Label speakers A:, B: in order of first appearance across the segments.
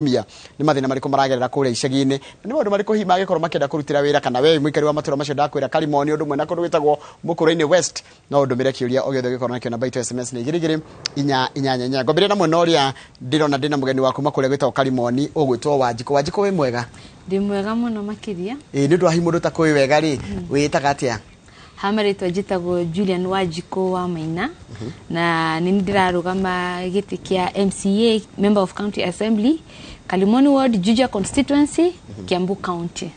A: Mia ni mathina mariko maragerera kuria icagi-ini ni maundu mariko hi magikorwo makenda kurutira wira kana we mwikari wa matura macio ndakwira Karimoni undu mwena kundu witagwo Mukuru-ini West no ndumire kiuria o giothe gikorwo nakio namba itu SMS ni 22 ngombere na mwena uria ndirona ndina mugeni waku makuria gwitagwo Karimoni ugwitwo Wanjiko we mwega
B: ndi mwega muno makiria
A: ni ndu ahi mundu ta kwi wega ri witaga atia
B: hamaritwa njitagwo Julian Wanjiko wa Maina na ni ndirarugama giti kia MCA Member of County Assembly Kalimoni Ward Juja Constituency Kiambu County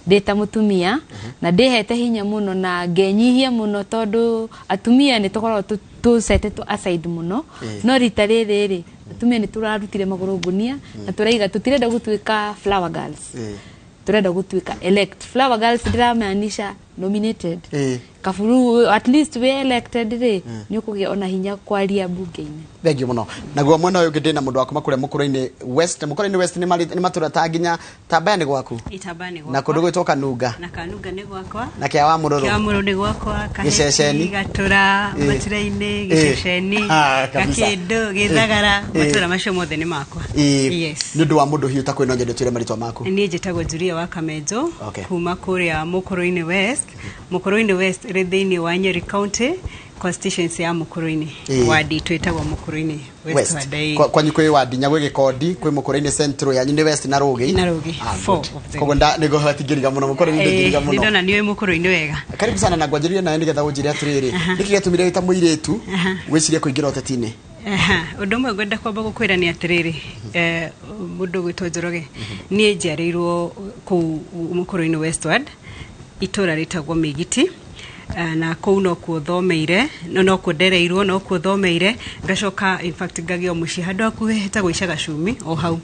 B: deta mutumia na ndehete hinya muno na ngenyihia muno tondu atumia ni tokorwo tu setetwo aside muno no rita riri atumia ni turarutire maguru ngunia na turaiga tutirenda gutuika flower girls turenda gutuika elect flower girls ndiramaanisha nominated kafuru at least we elected ri ni ukugia ona hinya kwaria bunge-ini
A: thengi muno naguo mwena uyu ngindina mundu waku makuria Mukuru-ini West ni matura ta nginya Tabaya ni gwaku
B: Itabaya ni gwakwa
A: na kundu gwitwo Kanunga
B: ni gwakwa
A: na kia wa Mururu
B: ni gwakwa
A: Giceceni
B: Gatura Matira-ini Giceceni Gakindu Githagara matura macio mothe ni makwa
A: yes ni ndu wa mundu hiu ta kwino njende twire maritwa maku
B: ni njitagwo Julia wa Kamejo kuma kuria Mukuru-ini West Mukuru-ini West redini wa Nyeri County constituency ya Mukuru-ini wadi twetagwo Mukuru-ini West
A: kwa nyiko wa dinya gwe gikodi kwi Mukuru-ini Central ya Nyeri West na Rugi
B: 4
A: kogo nda nego hatigiriga muno Mukuru-ini ndigiriga muno
B: ndona niwe Mukuru-ini wega
A: karibu sana na gwanjirie na ndigetha unjire atiriri nikigetumire wita muiretu wicirie kuingira oteti-ini
B: undu mwe gwenda kwamba gukwira ni atiriri mundu gwitwo Njoroge ni njiarirwo ku Mukuru-ini Westward itura ritagwo Migiti na kou no kuo thomeire no kundereirwo no kuo thomeire ngacoka in fact ngagio muci handu akuhe hetagwo Icagacumi o hau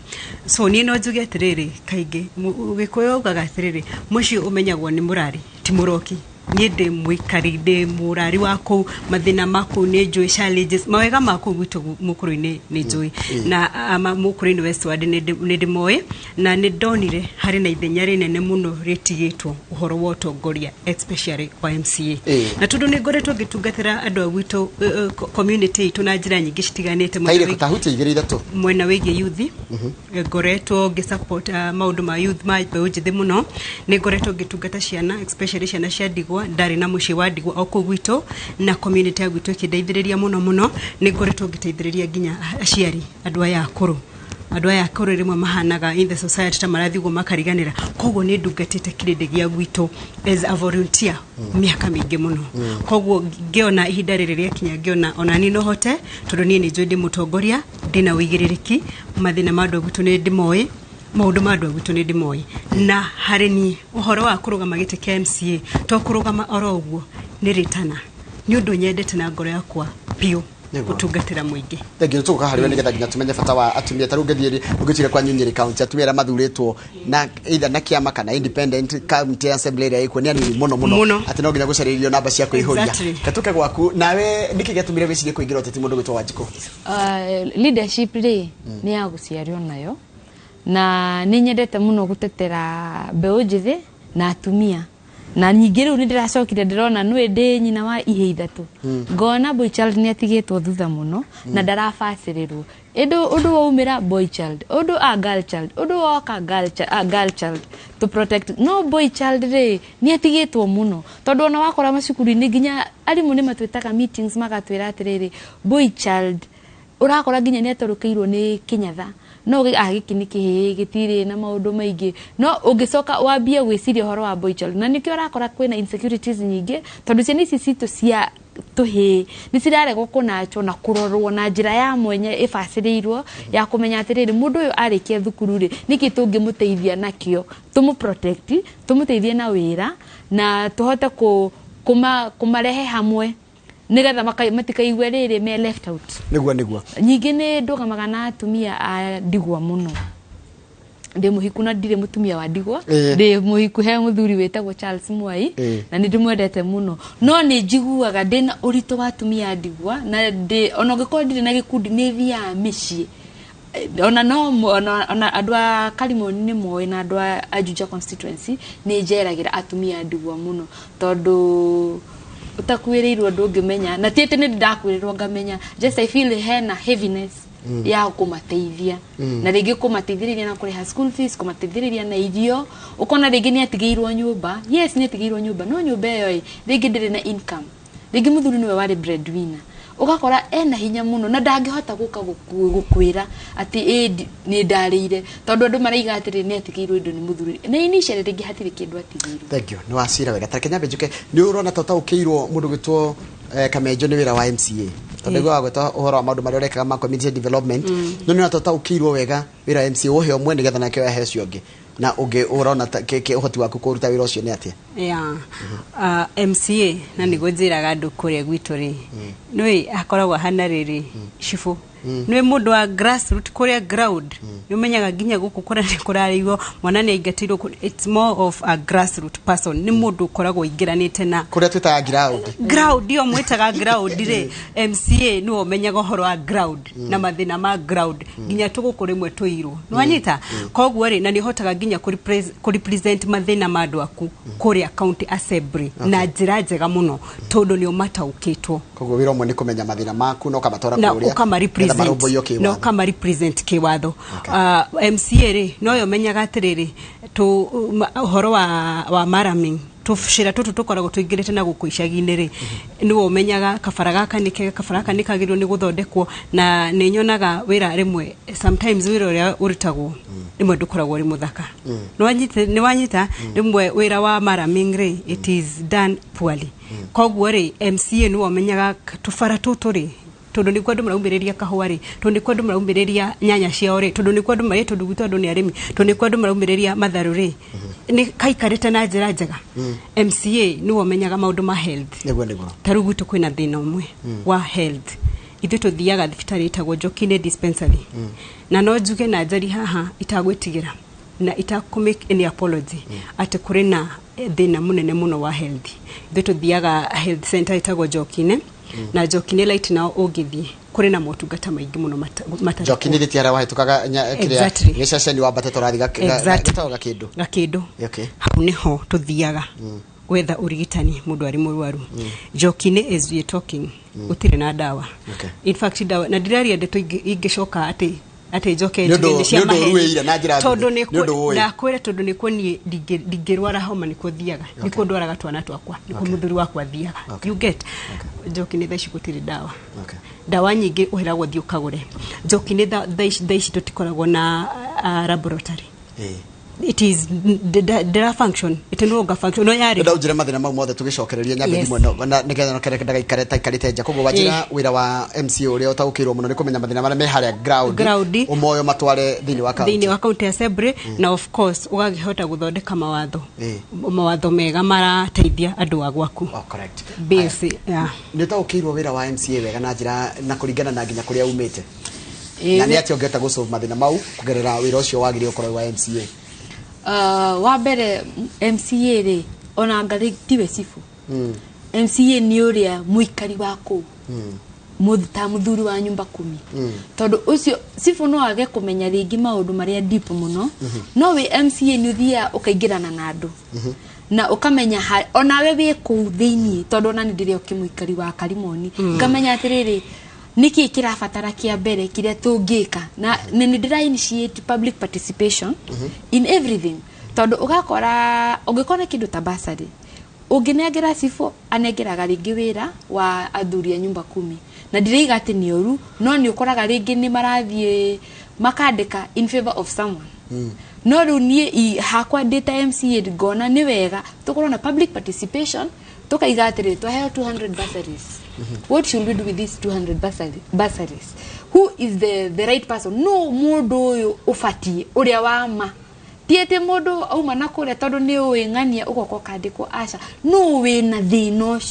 B: so ni no njuge atiriri kaingi Gikuyu ugaga atiriri muci umenyagwo ni murari ti muroki ni ndi mwikari ndi murari wako mathina mako ni njui challenges mawega mako gwitu Mukuru-ini ni njui na Mukuru-ini Westward ni ndi moe na ni ndonire hari na ithenya rinene muno ritigitwo uhoro wa utongoria especially wa MCA na tundu ni ngoretwo gitungatira andu agwitu community itu na njira nyingi citiganite mwena wigi youth ngoretwo gisupport maundu ma youth ma beujithe muno ni ngoretwo gitungata ciana especially ciana cia ndigwa ndari na muci wa ndigwa oku gwito na community ya gwito kideithiriria muno ni ngoretwo giteithiriria ginya aciari andu aya akuru rimwe mahanaga in the society ta marathigo makariganira koguo ni ndungatite kirindi gia gwito as a volunteer miaka mingi muno koguo ngiona ihinda ririria kinya ngiona ona ni no hote tondu ni njui ndi mutongoria ndina wigiririki mathina mandu gwito ni ndimoe maundu mandu gwito ni ndimoe na hari ni uhoro wa kurugama gite kia MCA to kurugama oro uguo ni ritana ni undu nyendete na ngoro yakwa pio gutungatira muingi
A: thengi tuka hariwe nigetha ginya tumenye bata wa atumia taru ngathiiri ugitire kwa Nyeri County atumia mathuritwo na either na kiama kana independent county assembly area iko ni ani muno ati no ginya gucaririo namba cia kuihuria katuke gwaku nawe nikigetumire wicirie kuingira oteti mundu gwitwo Wanjiko
B: leadership ri ni ya guciario nayo na ni nyendete muno gutetera mbeu njithi na atumia na nyingi riu ni ndiracokire ndirona nwe ndi nyina wa ihe ithatu ngona boy child ni atigitwo thutha muno na ndarafacirirwo undu waumira boy child undu a girl child undu woka girl child to protect no boy child ri ni atigitwo muno tondu ona wakora macukuru-ini nginya arimu ni matwitaga meetings magatwira atiriri boy child urakora nginya ni atorukeirwo ni kinyatha no giki ni kihi gitire na maundu maingi no ungicoka wambie gwiciria horo wa boy child na nikio rakora kwina insecurities nyingi tondu ciana ici citu cia tuhi ni ciraregwo kunacho na kurorwo na njira ya mwenye ifacirirwo ya kumenya atiriri mundu uyu arikia thukuru ri niki tungimuteithia nakio tumu protect tumuteithie na wira na tuhote kumarehe hamwe nigetha matikaigwe riri me left out
A: nigwa
B: nyingi ni ndugamaga na atumia a ndigwa muno ndi muhiku na ndire mutumia wa ndigwa ndi muhiku he muthuri wetagwo Charles Mwai na ndi mwendete muno no ni njiguaga ndina urito wa atumia a ndigwa na ndi ona ngikora ndire na gikundi ni thia mici ona no ona andu a Karimoni ni moe na andu a Juja constituency ni njeragira atumia a ndigwa muno tondu utakuirirwo ndungimenya na tiete ni ndakwirirwo ngamenya just I feel hena heaviness
C: ya kumateithia na rĩngĩ kumateithĩrĩria na kũrĩha school fees kumateithĩrĩria na irio ukona rĩngĩ nĩ atigĩirwo nyũmba yes nĩ atigĩirwo nyũmba no nyũmba ĩyo rĩngĩ ndĩrĩ na income rĩngĩ mũthuri nĩwe warĩ breadwinner ugakora ena hinya muno na ndangĩhota gũka gũkwĩra atĩ nĩ ndarĩire tondũ andũ maraiga atĩ nĩ atigĩirwo indo nĩ mũthuri na initially rĩngĩ hatirĩ kĩndũ atigĩirwo. Thank you.
A: Nĩ wacira wega tareke nyambe njuke nĩ urona taũkĩirwo mũndũ gĩtwo Kamenjo nĩ wĩra wa MCA tondũ gwa gweta uhoro wa maũndũ marĩa ũrekaga ma community development no nĩ taũkĩirwo wega wĩra wa MCA ũhe ũmwe nĩgetha nake wehe ũcio ũngĩ na ũngĩ urona ũhoti waku kũruta wĩra ũcio nĩ atĩa?
B: MCA na nĩguo njĩraga andũ kũrĩa gwitũ rĩ nĩ akoragwo hana rĩrĩ cibu nĩ mũndũ wa grassroots kũrĩa ground nĩ umenyaga nginya gũkũ kũrarĩigwo mwana nĩ aingatirwo it's more of a grassroots person nĩ mũndũ ũkoragwo ingĩranĩte na
A: kũrĩa twĩtaga
B: ground iyo mwĩtaga ground rĩ MCA nĩ ũmenyaga ũhoro wa ground na mathĩna ma ground nginya tũgũkũ rĩmwe tũirwo nĩ wanyita koguo rĩ na nĩ hotaga nginya kũrepresent mathĩna ma andũ aku kũrĩa county assembly na njĩra njega mũno tondũ nĩ ũmataũkĩtwo
A: koguo wĩra ũmwe nĩ kũmenya mathĩna maku no kamatwara kũrĩa
B: no kama represent kiwatho MCA ri no yo menyaga atiriri tu uhoro wa maraming tushira tukoragwo tuingirite na guku icagi-inĩ ri niwo umenyaga kabara gaka nikagirwo ni guthondekwo na ni nyonaga wira rimwe sometimes wira uria uritagwo rimwe ndukoragwo ri muthaka ni wanyita rimwe wira wa maraming ri it is done poorly koguo ri MCA niwo umenyaga tubara tuturi tondu ni kwandu maraumbiriria kahwari tondu ni kwandu maraumbiriria nyanya ciao ri tondu ni kwandu mai tondu gwitu andu ni arimi tondu ni kwandu maraumbiriria matharu ri ni kaikarite na njira njega MCA ni womenyaga maundu ma health
A: niguo
B: taru gwitu kwina thina umwe wa health ithu tuthiaga thibitari itagwo Jokine dispensary na no njuge na njari haha itagwitigira na itakumake any apology ati kuri na thina munene muno wa health ithu tuthiaga health center itagwo Jokine na Jokine light na ogithie kuri na motungata maingi muno mata
A: Jokine ritiara wahitukaga kiria gicaceni wa bateto rathiga gitaga kindu
B: okay hau niho tuthiaga wetha urigitani mundu ari murwaru Jokine is we talking utire na dawa in fact dawa na ndiraria ndeto ingicoka ati Joke njigeni cia maheni tondu ni ndakwira tondu ni kuoni ndingirwara homa ni kuthiaga ni kundwaraga twana twakwa ni kumuthuri wakwa thiaga you get Joke ni thaici gutire dawa dawa nyingi uhiragwo thi ukagure Joke ni thaici tutikoragwo na laboratory it is the function it no ga function no yari
A: nda ujira mathina mau mothe tugicokereria nyambe thimwe no nigetha no kereka ndaga ikarite nja koguo wajira wira wa MCA uria utaukirwo muno ni kumenya mathina maria me haria ground umoyo matware thini wa
B: county assembly na of course ugagihota guthondeka mawatho mega marateithia andu agwaku
A: correct
B: base
A: ni utaukirwo wira wa MCA wega na njira na kuringana na nginya kuria umite na ni ati ongeta gusolve mathina mau kugerera wira ucio wagire ukorwo wa MCA
C: wa mbere MCA ri ona ngari tiwe sifu MCA ni uria muikari wako muthuri wa nyumba 10 tondu ucio sifu no age kumenya ringi maundu maria deep muno no we MCA ni uthia ukaingirana na andu na ukamenya ona we wi ku thiini tondu ona ni ndirio kimuikari wa Karimoni ngamenya atiriri niki kirabatara kia mbere kiria tungika na ni ndira initiate public participation in everything tondu ugakora ungikona kindu ta basari unginegera sifo anegeraga ringi wira wa athuri ya nyumba 10 na ndiriga ati ni oru no ni ukoraga ringi ni marathie makandika in favor of someone no runie hakwa data MCA ngona ni wega tukorwo na public participation tukaiga atiri twaheo 200 bursaries what should we do with these 200 bursaries who is the right person no mundu uyu ufatie uria wama tiete mundu auma na kuria tondu ni uingania ugoko kandiko acha no we na thino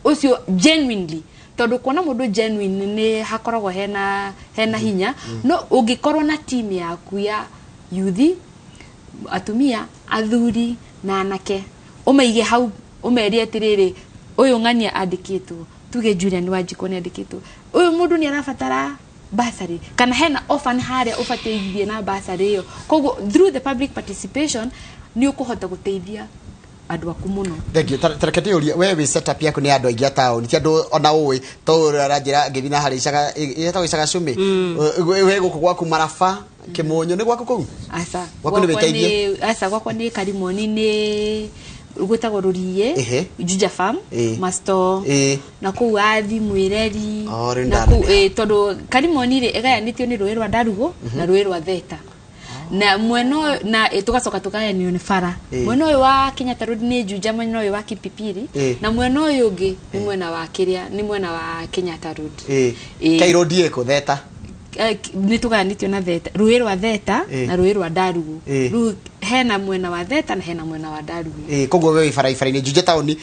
C: ucio genuinely tondu kuona mundu genuine ni hakoragwo hena hinya no ungikorwo na team yaku ya youth atumia athuri na anake umeige hau umeria atiriri uyu ngania andikitwo tuge Julian Wanjiko ni andikitwo uyu mundu ni arabatara basari kana hena offer haria ufateithie na basari yo koguo through the public participation ni ukuhota guteithia andu aku muno
A: thengio tarekete uria wewe setup yako ni andu aingi town ti andu ona uwi to ranjira ngithina hari icaga yetagwo icaga cumi we guku gwaku marafa kimunyo ni gwaku kuu
C: asa
A: gwaku ni wikairie
C: asa gwakwa ni Karimoni ni ugutagwo Rurie Juja Farm Masto na ku athi mwireri na ku tondu Karimoni ri egayanitio ni Ruĩ rwa Ndarugu na Ruĩ rwa Theta na mweno na tugacoka tukayanio ni bara mweno uyu wa Kenyatta Road ni Juja mweno uyu wa Kipipiri na mweno uyu ungi ni mwena wa Kiria ni mwena wa Kenyatta Road Kairodi eko Theta ni tugayanitio na Theta Ruĩ rwa Theta na Ruĩ rwa Ndarugu hena mwena wa Theta na hena mwena wa Ndarugu
A: koguo we bara ni Juja town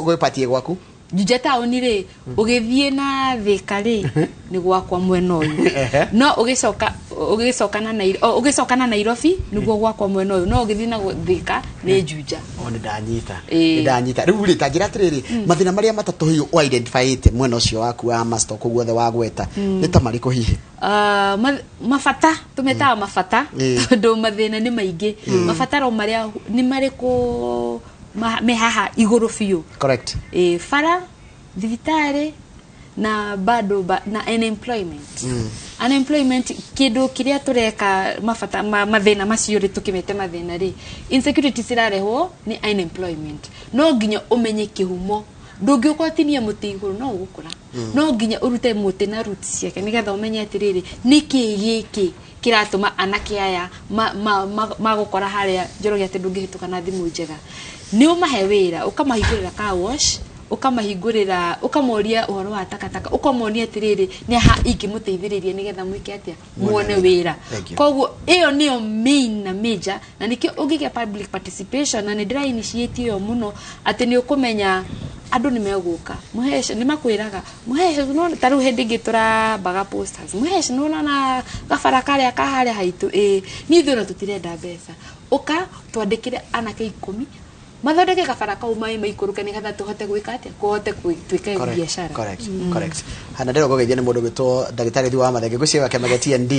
A: gwe patie gwaku
C: Juja town ri ugithie na Thika ri ni gwakwa mwena uyu no ugicoka na Nairobi niguo gwakwa mwena uyu no ugithie na Thika ni Juja
A: ni ndanyita riu ri tangira atiriri mathina maria matatu hiyo o identifyite mwena ucio waku wa masto koguo the wagweta ni ta mariko hihi
C: mafata tumetaga mafata tondu mathina ni maingi mafataro maria ni mariko mehaha iguru fiu
A: correct
C: fara thibitari na bado na unemployment unemployment kidu kiria tureka mafata mathina macio ri tukimete mathina ri insecurity sirareho ni unemployment no nginya umenye kihumo ndungiukotinia muti iguru no ugukura no nginya urute muti na roots ciake nigetha umenye atiriri niki giki kiratuma anake aya magukora haria njoroge ati ndungihituka na thimu njega ni umahe wira ukamahingurira car wash ukamahingurira ukamoria uhoro wa takataka ukamonia atiriri ni ha ingimuteithiriria nigetha mwike atia muone wira koguo iyo niyo main na major na nikio ugige public participation na ni dry initiate yo muno ati ni ukumenya andu ni meguka muhesha ni makwiraga muhesha no taru hindi gitura baga posters muhesha no na gafara kale akahare haitu ni thura tutirenda mbeca uka twandikire anake 10 mathondeke gabara kau mai maikuruke nigetha tuhote gwika atia kuhote twike biashara
A: correct hana ndero gogeithia ni mundu gwitwo ndagitari thi wa mathenge guciwa kemagetia ndi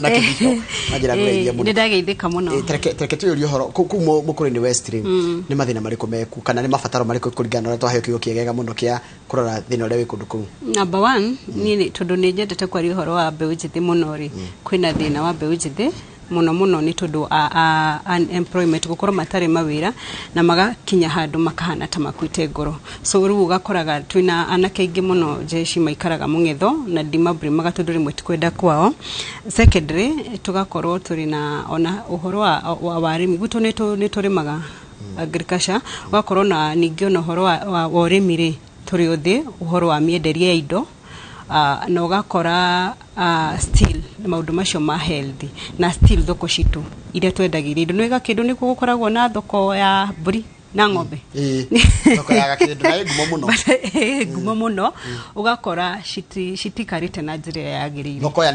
A: na kibisho majira gogeithia
B: mundu ndageithika muno
A: tereke tuyuri horo ku mukuri-ini West Stream ni mathina mariku meku kana ni mafataro mariku kuringana na twaheo kigo kiegega muno kia kurora thina ule wikundu kuu
B: number 1 ni tondu ni njendete kwari horo wa mbeu njithi muno ri kwina thina wa mbeu njithi muno ni tondu unemployment gukorwo matari mawira na magakinya handu makahana ta makwite ngoro so riu ugakoraga twina anake ingi muno jeshi maikaraga mungetho na dimabri magatondu rimwe tikwenda kwao secondary tugakorwo turi na ona uhoro wa warimi guto ni turimaga agriculture ugakorwo na ningi ona uhoro wa urimi ri turi uthi uhoro wa mienderia ya indo na ugakora still maundu macio ma healthy na still thoko citu ire twendagiria indo no igakindu ni gukoragwo na thoko ya mburi na ng'ombe
A: thoko ya gakindu na
B: gumo muno ugakora shitikarite na njira yagiriire
A: thoko ya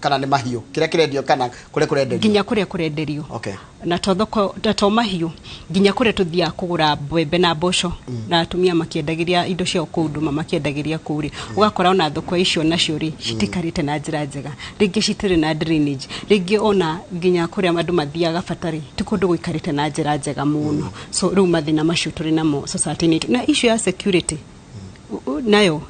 A: kana ni mahiu kire kirendio kana kure kurenderio
B: ginya kure kurenderio
A: okay
B: na thoko to mahiu ginya kure tuthia kugura mbembe na mboco na atumia makiendagiria indo cia kunduma makiendagiria kuri ugakora ona thoko icio nacio ri shitikarite na njira njega ringi shitire na drainage ringi ona ginya kure andu mathiaga fatari ti kundu guikarite na njira njega muno so riu mathina macio turi namo society ni na issue ya security nayo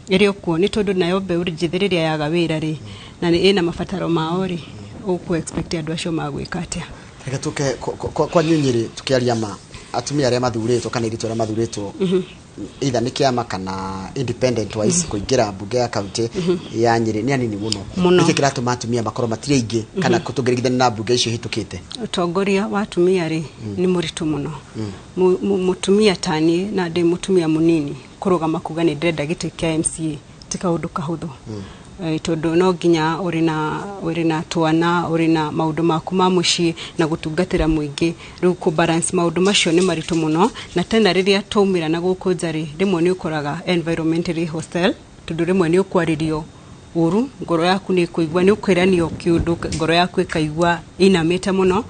B: iriokuo ni tondu nayo mbeu njithiriria yaga wira ri na ni ina mafataro mao ri uku expect andu acio magwika atia
A: reka tuke kwa nyunyiri tukiaria ma atumia aria mathuritwo kana iritu aria mathuritwo either ni kiama kana independent wise kuingira bunge ya county ya Nyeri ni anini muno niki kiratuma atumia makoro matire ingi kana kutugerigithania na bunge icio hitukite utongoria wa atumia ri ni muritu muno mutumia tani na ndi mutumia munini kurugama kuga ni ndenda giti kia MCA tikaundu kahuthu tondu no nginya urina twana urina maundu maku ma muci na gutungatira muingi riu ku balance maundu macio ni maritu muno na tena riria taumira na guku njari rimwe ni ukoraga environmentally hostile tondu rimwe ni ukwaririo uru ngoro yaku ni kuigwa ni ukwiranio kiundu ngoro yaku ikaigwa inamite muno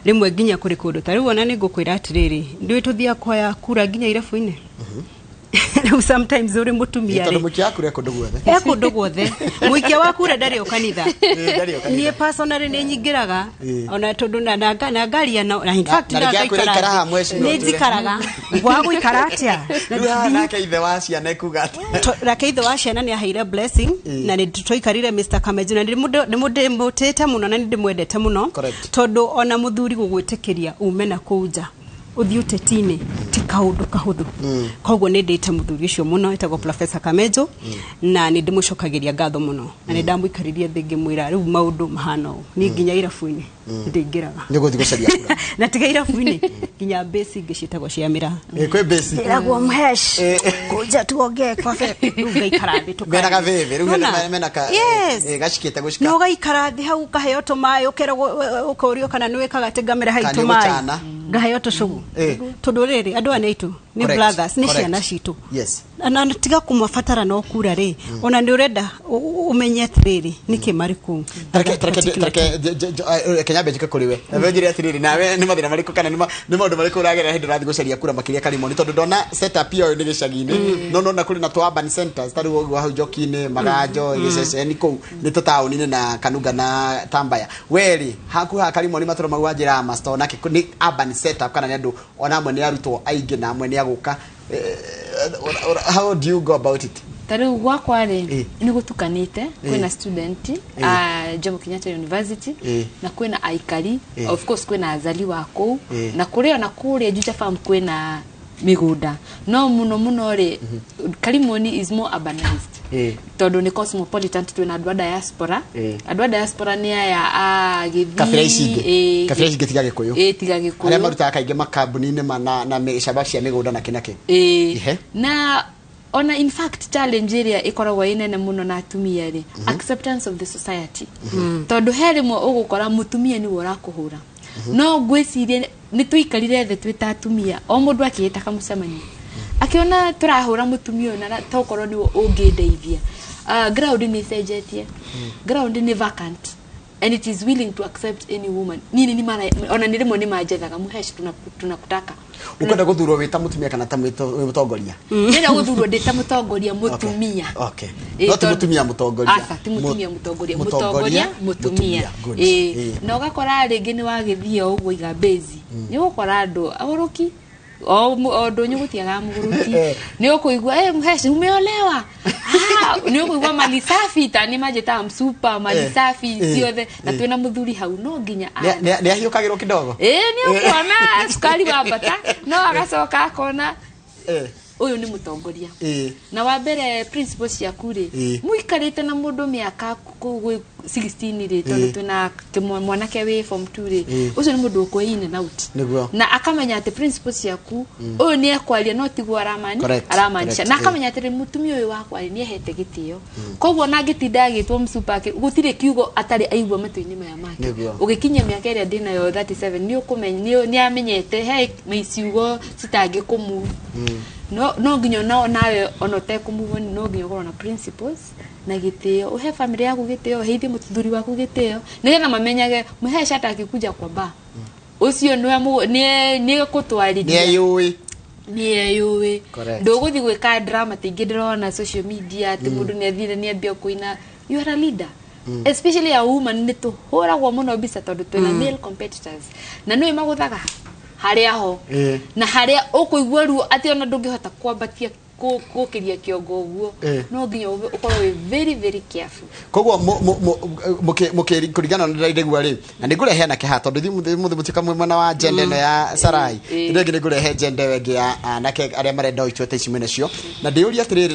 A: rimwe nginya kuri kundu tari wona ni ngukwira atiriri ndi tuthia kwaya kura nginya irefu-ine
B: sometimes uri mutumia
A: ri mukia kure ko ndugwothe
B: eko ndugwothe muikia waku re ndari okanitha nie personally ni nyingiraga ona tondu na ngari na in fact
A: na ngakira hamwe
B: ni njikaraga gwagu ikaratia
A: na keithe wa ciana ekuga
B: na keithe wa ciana ni aheire blessing na ni twikarire Mr. Kameju na ni mutete muno na ndi mwendete muno tondu ona muthuri gugwitikiria umena kuja uthiute tine ti kaundu kahuthu koguo ni ndite muthuri ucio muno etagwo Professor Kameju na ni ndimucokagiria ngatho muno na ni ndamuikariria thingi mwira riu maundu mahano ni nginya irafu-ini ndingiraga
A: niguthi gucaria kura
B: na tiga irafu-ini nginya base ngicitagwo cia mira
A: kwe base
B: iragwo mhesh kuja tuongee cafe ruga ikarathi
A: tukana mena veve ruga mena ka gacikite gucika
B: no gaikarathi hau kaheo tumayo ukeragwo ukorio kana ni wikaga tigamira hai tumayo ngaheo tucugu tondu riri andu aneitu ni brothers ni ciana citu
A: yes
B: na tiga kumafatara no kura ri ona ni urenda umenye riri niki mariku
A: Kenya njike kuri we avejiri atiriri nawe ni mathina mariku kana ni maundu mariku uragerera hindi urathi gucaria kura makiria karimoni tondu ndona setup iyo ni gicagi-ini no na kuri na to urban centers tari wo hau Njoki-ini Magajo igiceceni kuu ni to town-ini na Kanunga na Tambaya weri hakuha karimoni matoro magwanjira master na ni urban setup kana ni andu ona amwe ni arutwo aingi na amwe ni aguka how do you go about it
C: Taru gwakwa ri ni gutukanite kwina student Jomo Kenyatta University na kwina aikari of course kwina azali wako na kuria na kuria Juja farm kwina migunda no muno ri Karimoni is more urbanized tondu ni cosmopolitan twina andwa diaspora ni aya
A: Githii Kafreshi gitiga Gikuyu
C: tiga Gikuyu
A: aria marutaga kaingi makambuni-ini na micaba cia migunda na kinake
C: na ona in fact challenge area ikoragwo inene muno na atumia ri acceptance of the society tondu herimo ugukora mutumia ni urakuhura no gwicirie ni tuikarire the twita atumia o mundu akiita kamucemani akiona turahura mutumia na tokorwo ni ungindeithia ground ni sejetie ground ni vacant and it is willing to accept any woman ni mara ona ni rimwe ni majethaga muheshi tunakutaka
A: ukenda guthurwo wita mutumia kana ta mutongoria
C: nenda guthurwo ndita mutongoria mutumia
A: okay not mutumia mutongoria
C: asa ti mutumia mutongoria na ugakora ringi ni wagithia uguo iga base ni gukora andu aguruki o ndonyo gutiaga muguruki ni ukuigua muheshi umeolewa ni ukuigua mali safi tani majeta msupa mali safi ciothe na twina muthuri hau no nginya
A: ni ahiukagirwo kidogo
C: ni ukuona sukari wa bata no agacoka akona uyu ni mutongoria na wa mbere principles cia kuri muikarite na mundu miaka 16 ri tondu twina mwanake we form 2 ri ucio ni mundu ukoine na out na akamenya ati principles ciaku uyu ni ekwaria no tigwa aramaanisha na akamenya ati mutumia uyu wakwa ni ehete gitio koguo na gitinda gitwo msupa gutire kiugo atari aigwa matu-ini maya make ugikinya miaka iri ndina yo 37 ni ukumenya ni amenyete he meiciugo citangi kumu no nginyo nawe onote kumove no nginyo korona principles na gitio uhe family yaku gitio heithi muthuri waku gitio nigetha mamenyage muhesha atakikuja kwa ba ucio ni gutwarithia ni yui nduguthi gwika drama tingi ndirona social media ati mundu ni athire ni ambia kuina you are a leader especially a woman ni tuhuragwo muno bisa tondu twina male competitors na no imaguthaga haria ho na haria ukuigwa ruo ati ona ndungihota kwambatia kukiria kiongo guo no nginya ukorwo very very careful
A: koguo mukiringana na ndaigua ri na nigurehe na kiha tondu muthi mutika mwena wa gender no ya Sarai ndege nigurehe gender wengi ya anake aria marenda oitwete cimene cio na ndiuria atiriri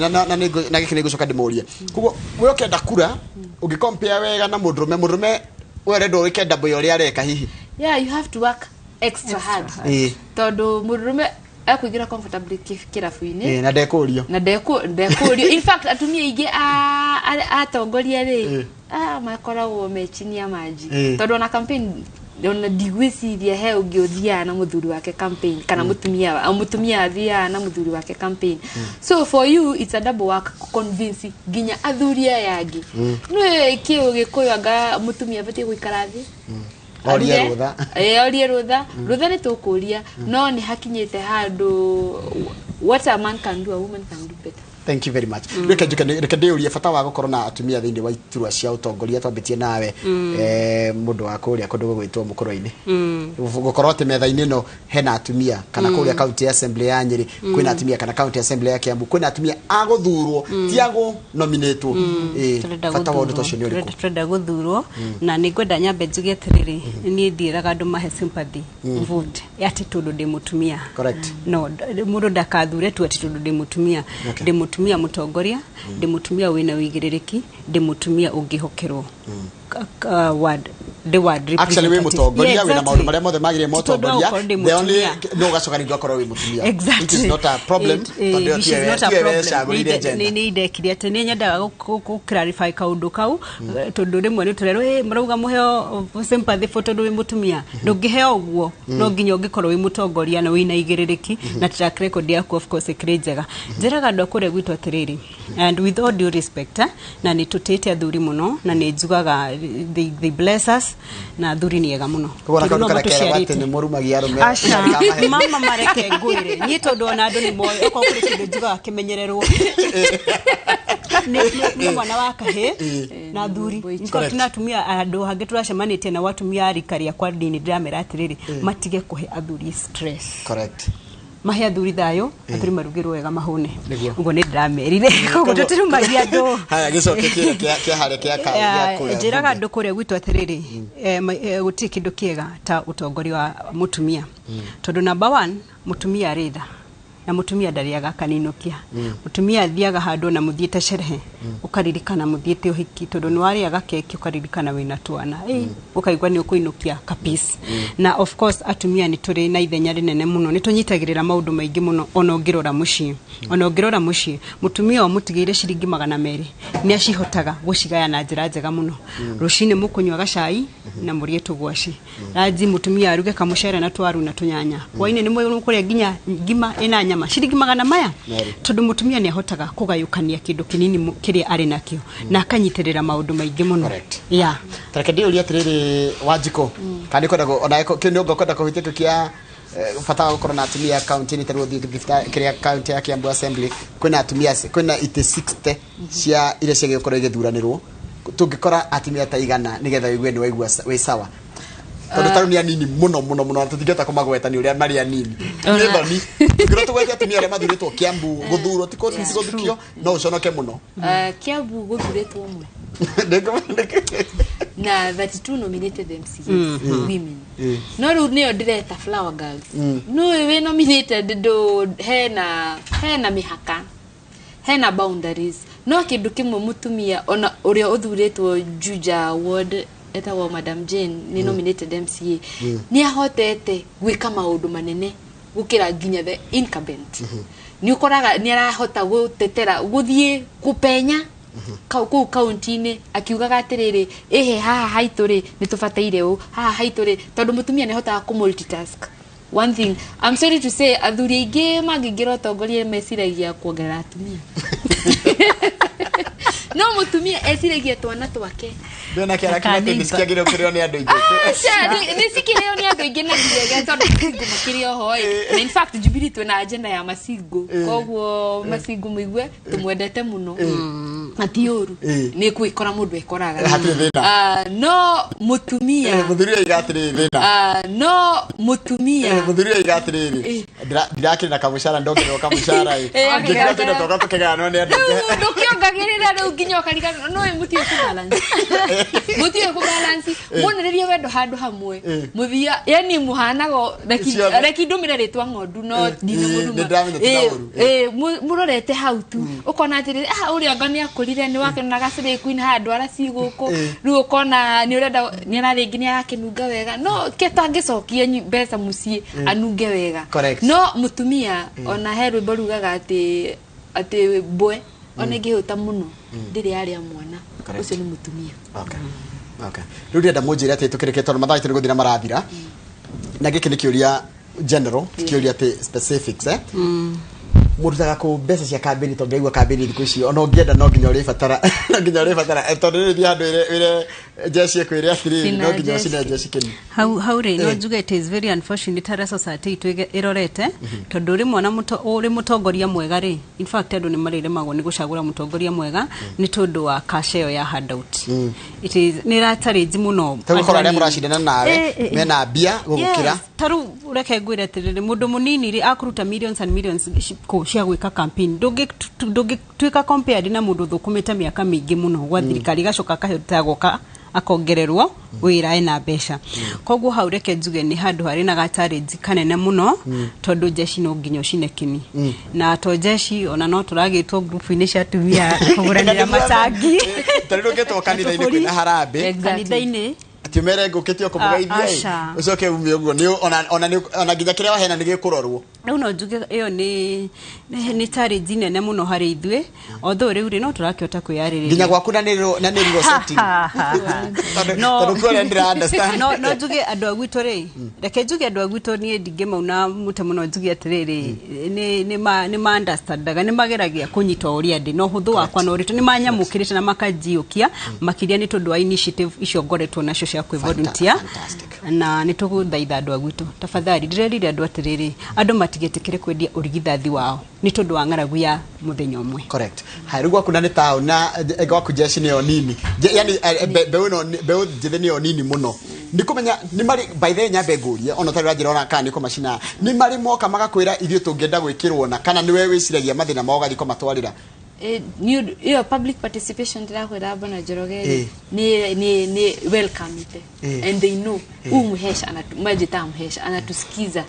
A: na gikini gucoka ndimurie koguo we ukenda kura ugicompare wega na mudrume werendo wikenda boyo uri areka hihi
C: you have to work extra hard tondu mudrume akuigira comfortably kirafu-ini
A: na ndekurio
C: in fact atumia ingi atongoria ri makoragwo mechinia maji tondu na campaign ona digwiciria he ungiothia na muthuri wake campaign kana mutumia athia na muthuri wake campaign so for you it's a double work convince ginya athuria yangi no kiu gikuyu anga mutumia bati guikara thi
A: Orie rutha.
C: Orie rutha. Rutha ni tukuria no ni hakinyete handu what a man can do a woman can do better.
A: Thank you very much. Reke ndiurie bata wa gukorwo na atumia thiini wa iturwa cia utongoria twambitie nawe mundu wa kuria kundu gwitwo mukoro-ini gukorwo ati metha-ini no hena atumia kana kuria county assembly ya Nyeri kwina atumia kana county assembly ya Kiambu kwina atumia aguthurwo ti agu nominatwo bata wa undu tocio ni uriku
B: turenda guthurwo na ni ngwenda nyambe njuge atiriri ni ndiraga andu mahe sympathy vote ati tundu ndi mutumia
A: correct
B: no mundu ndakathure tu ati tundu ndi mutumia ndi mutumia mutongoria ndi mutumia wina wigirereki ndi mutumia ungihokerwo word the word
A: actually we mutongoria wina maundu maria mothe magire mutongoria the only no gacoka ni ngakoro we mutumia it is not a problem
B: but it is not a problem ni idekire ati ni nyenda ku clarify kaundu kau tondu rimwe ni turero murauga muheo sympathy for tondu we mutumia ndungiheo uguo no nginya ungikorwo we mutongoria na wina igirereki na track record yaku of course ikirejega njiraga ndo kure gwitwa tiriri and with all due respect na ni tutete athuri muno na ni njugaga they bless us na athuri ni ega muno
A: kubona kandu karekera bate ni murumagia rume
B: mama mareke ngwire ni tondu ona andu ni moyo uko kuri kindu njugaga kimenyererwo ni mwana wa kahe na athuri niko tunatumia andu hangi turacemanite na watumia arikaria kwa dini ndiramera atiriri matige kuhe athuri stress
A: correct
B: mahe athuri thayo athuri marugirwo wega mahune ugo ni ndamerire kogo tutirumagia andu
A: haya gicoke kia hare kia ka kuria
B: njiraga andu kuria gwitu atiriri guti kindu kiega ta utongoria wa mutumia tondu number 1 mutumia aritha na mutumia ndariaga kaninukia mutumia athiaga handu na muthiete sherehe ukaririkana muthiete uhiki tondu ni wariaga keki ukaririkana wina twana ukaigwa ni ukuinukia kapisi na of course atumia ni turi na ithenya rinene muno ni tunyitagirira maundu maingi muno ona ngirora muci mutumia omutigire ciringi 200 ni acihotaga gucigaya na njira njega muno rucini mukunywa gacai na murietu gwaci raji mutumia aruge kamucere na twaru na tunyanya waine ni mwe kuria ginya ngima ina nyama ciringi 100 maya tondu mutumia ni ahotaga kugayukania kindu kinini kiria ari nakio na akanyitirira maundu maingi muno
A: ya tareke ndiuria atiriri Wanjiko kandi kodago ona kindu ngokwenda kuhitikia bata wa gukorwo na atumia county ni taruo kiria county ya Kiambu assembly kwina atumia kwina ite 60 cia ile cia gukorwo igithuranirwo tungikora atumia ta igana nigetha wigwe ni waigua we sawa tondu taru ni anini muno tutingeta kumagweta ni uria mari anini ni ngiro tugwete atumia aria mathuritwo Kiambu guthurwo tiko guthukio no uconoke muno
C: Kiambu guthuritwo mwe na 32 nominated MCs women no ru nio direta flower girls no we nominated do hena mihaka hena boundaries no kindu kimwe mutumia ona uria uthuritwo Juja ward etagwo Madam Jane ni nominated MCA ni ahotete gwika maundu manene gukira nginya the incumbent ni ukoraga ni arahota gutetera guthie kupenya ku county-ini akiugaga atiriri haha haituri nitubataire u haha haituri tondu mutumia ni hotaga ku multitask. One thing I'm sorry to say athuri aingi mangingira utongoria mesiragia kuongerera atumia no mutumia esiragia twana twake
A: ndona kiara kimete nisikiagire ukirio ni andu ingi
C: nisikireo ni andu ingi na ndirege tondu ngumakirio hoi in fact Jubilee tuna agenda ya masingo koguo masingo muigwe tumwendete muno atiuru ni kuikora mundu ekoraga no mutumia
A: muthuria igatiri thina
C: no mutumia
A: muthuria igatiri ndirakiri na kamushara ndongero kamushara ngikira tena toka tukegana no ni andu
C: ndukiongagirira ru nginya kariga no mutio ku balance munereria wendo handu hamwe muthia yani muhanago reki ndumire ritwa ngondu no ndine murorete hau tu ukona atiri uria ngani akurire ni wake na gacire queen handu ara ciguku ru ukona ni urenda ni arari nginya yake nunga wega no ketangicokia mbeca mucie anunge wega no mutumia ona heru borugaga ati boe onege uta muno ndiri ari mwana ucio ni mutumia
A: okay rudi nda mujira ati tukireke tondu mathaite ni guthira marathira na giki ni kiuria general kiuria ati specifics murutaga ku mbeca cia kambeni to ngegwa kambeni thiku ici ona ngienda no nginya uri fatara tondu ri andu ire jeshi kwire atiri no nginya cina jeshi kini
B: how no njuga it is very unfortunate hara society itu irorete tondu ri mwana uri mutongoria mwega ri in fact andu ni marire mago ni gucagura mutongoria mwega ni tondu wa kasheo ya handout it is ni ratari muno
A: tugukora ria murashindana nawe mena bia gugukira
B: taru ureke ngwire atiriri mundu munini ri akuruta millions and millions ko cia gwika campaign dogi twika compared na mundu thukumite miaka mingi muno gwa thirikari gacoka kahutagoka akongererwo wira ena besha koguo haureke njuge ni handu hari na challenge kanene muno tondu jeshi no nginyo cinekini na to jeshi ona no turagitwo group ini cia tumia kuguranira macagi
A: tariruketwo kanitha-ini kwina harambe
B: kanitha-ini
A: ati mere ngukitio kumugeithia ucoke umie uguo ni ona nginya kiria wahena ni gikurorwo
B: riu no njuge iyo ni challenge nene muno hari ithue although riu no turakiota kwiyaririria
A: nginya gwaku na niro setting no kwere ndira understand
B: no njuge andu agwitu ri reke njuge andu agwitu ni ndige mauna mute muno njuge atiriri ni ma understandaga ni mageragia kunyita uria ndi no huthu wakwa no ritu ni manyamukirite na makajiukia makiria ni tondu wa initiative icio ngoretwo nacio cia kwi volunteer na ni tuguthaitha andu agwitu tafadhali ndirerire andu atiriri andu matigetekere kwendia urigithathi wao ni tondu wa ngaragu ya muthenya umwe
A: correct hairugwa kuna ni town na gwaku jeshi ni onini yani beu jitheni ni onini muno ndikumenya ni mari by the nyambe ngurie ona tari rajira ona kana niko machina ni mari moka magakwira ithio tungenda gwikirwo na kana ni wewe wiciragia mathina mao gathiko matwarira
C: your public participation tirakwira bana Njoroge ni welcome ite and they know muhesha majita muhesha anatusikiza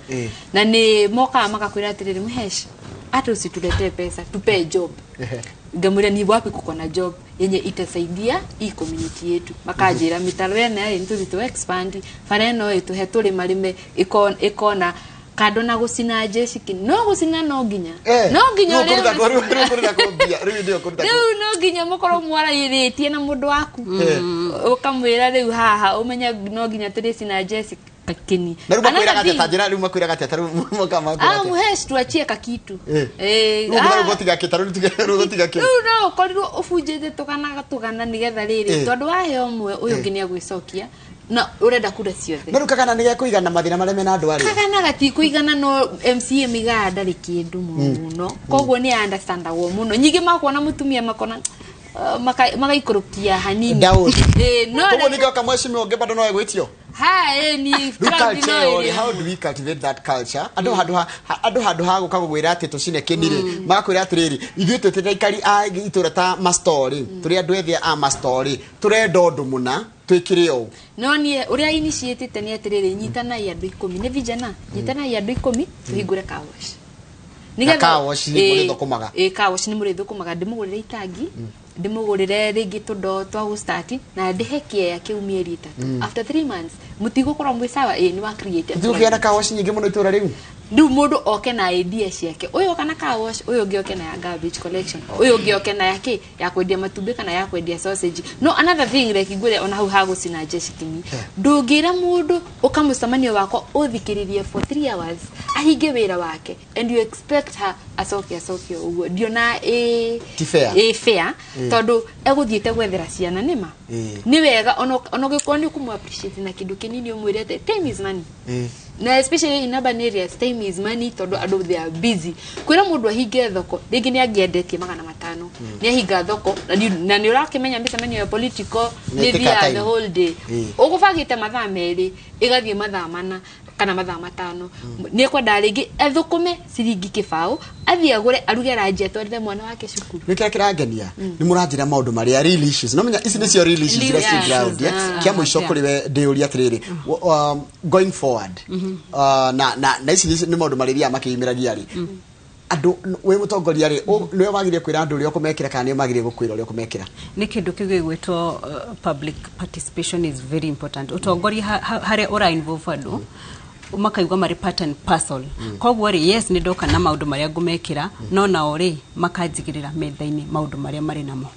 C: na ni moka makakwira atiriri muhesha hata usitulete pesa tupe job ngamura ni wapi kuko na job yenye itasaidia hii community yetu makajira mitalo yana into to expand fareno yetu hetule marime ikona kadona gusina jeshi kin no gusina no ginya no ginya
A: le kurida ko bia riu kurida
C: no ginya mukoro mwara yiretie na mundu waku ukamwira riu haha umenya no ginya turisina jeshi kakini
A: narumakwira gatajira riu makwira gatataru mukama
C: muhesh tuachie kakitu
A: gotiga kitaru gotiga ke
C: no korirwo ufujete tugana nigetha riri tondu wahe omwe uyu nginya gwicokia na urenda kura ciothe
A: naruka kana nige kuigana mathina mare mena andu ari
C: kana gati kuigana no MCA miganda rikindu muno koguo ni understand wo muno nyige makona mutumia makona magaikurukia hanini
A: no koguo niga kama shimi onge bado no egwitio
C: ni
A: how do we cultivate that culture adu ha gukagwira ati tucine kinire magakwira atiriri ithuĩ tutiraikari a itura ta mastori turi andu ethia a mastori turenda undu muna twikire o
C: no nie uria initiate ni atiriri nyitana ya andu 10 ni vijana nyitana ya andu 10 tuhingure kawash
A: nigetha kawash ni muri thukumaga
C: kawash ni muri thukumaga ndimugurire itangi ndimugurire ringi tundo twa start na ndihekie ya kiumieri 3 after 3 months mutigo kora mwisawa ni wa create
A: ndugu yana kawash nyingi muno itura riu
C: ndu mundu oke na idea ciake uyo kana kawash uyo gioke na ya garbage collection uyo gioke na yake ya kwendia matumbi kana ya kwendia sausage no another thing like ngure ona hau hago sina jeshi kimi ndugira mundu ukamusamanio wako uthikiririe for 3 hours ahinge wira wake and you expect her asoke uguo ndio na fair tondu eguthiete gwethera ciana nima ni wega ono gikoni kumu appreciate na kindu kinini umwirete time is money na especially in urban areas time is money tondu andu they are busy kwira mundu ahinge thoko ringi ni angiendetie 500 ni ahinga thoko na ni urakimenya mbica ya political ni the whole day ugufagite mathaa meri igathie mathaa mana kana mathaa 5 ni kwenda ringi ethukume ciringi kibao athie agure aruge ranji atwarire mwana wake cukuru
A: nikira kirangenia ni muranjira maundu mari real issues no menya ici ni cio real issues ira ci ground kia muico kuri we ndiuria atiriri going forward na ici ni maundu mari ria makiyimiragia ri andu we mutongoria ri niwe wagire kwira andu uri okumekira kana niwe magire gukwira uri okumekira
B: ni kindu kigwetwo public participation is very important utongoria hare ora involve andu makaigwa mari part and parcel koguo ri yes ni ndoka na maundu maria ngumekira no na ori makajigirira methaini maundu maria mari namo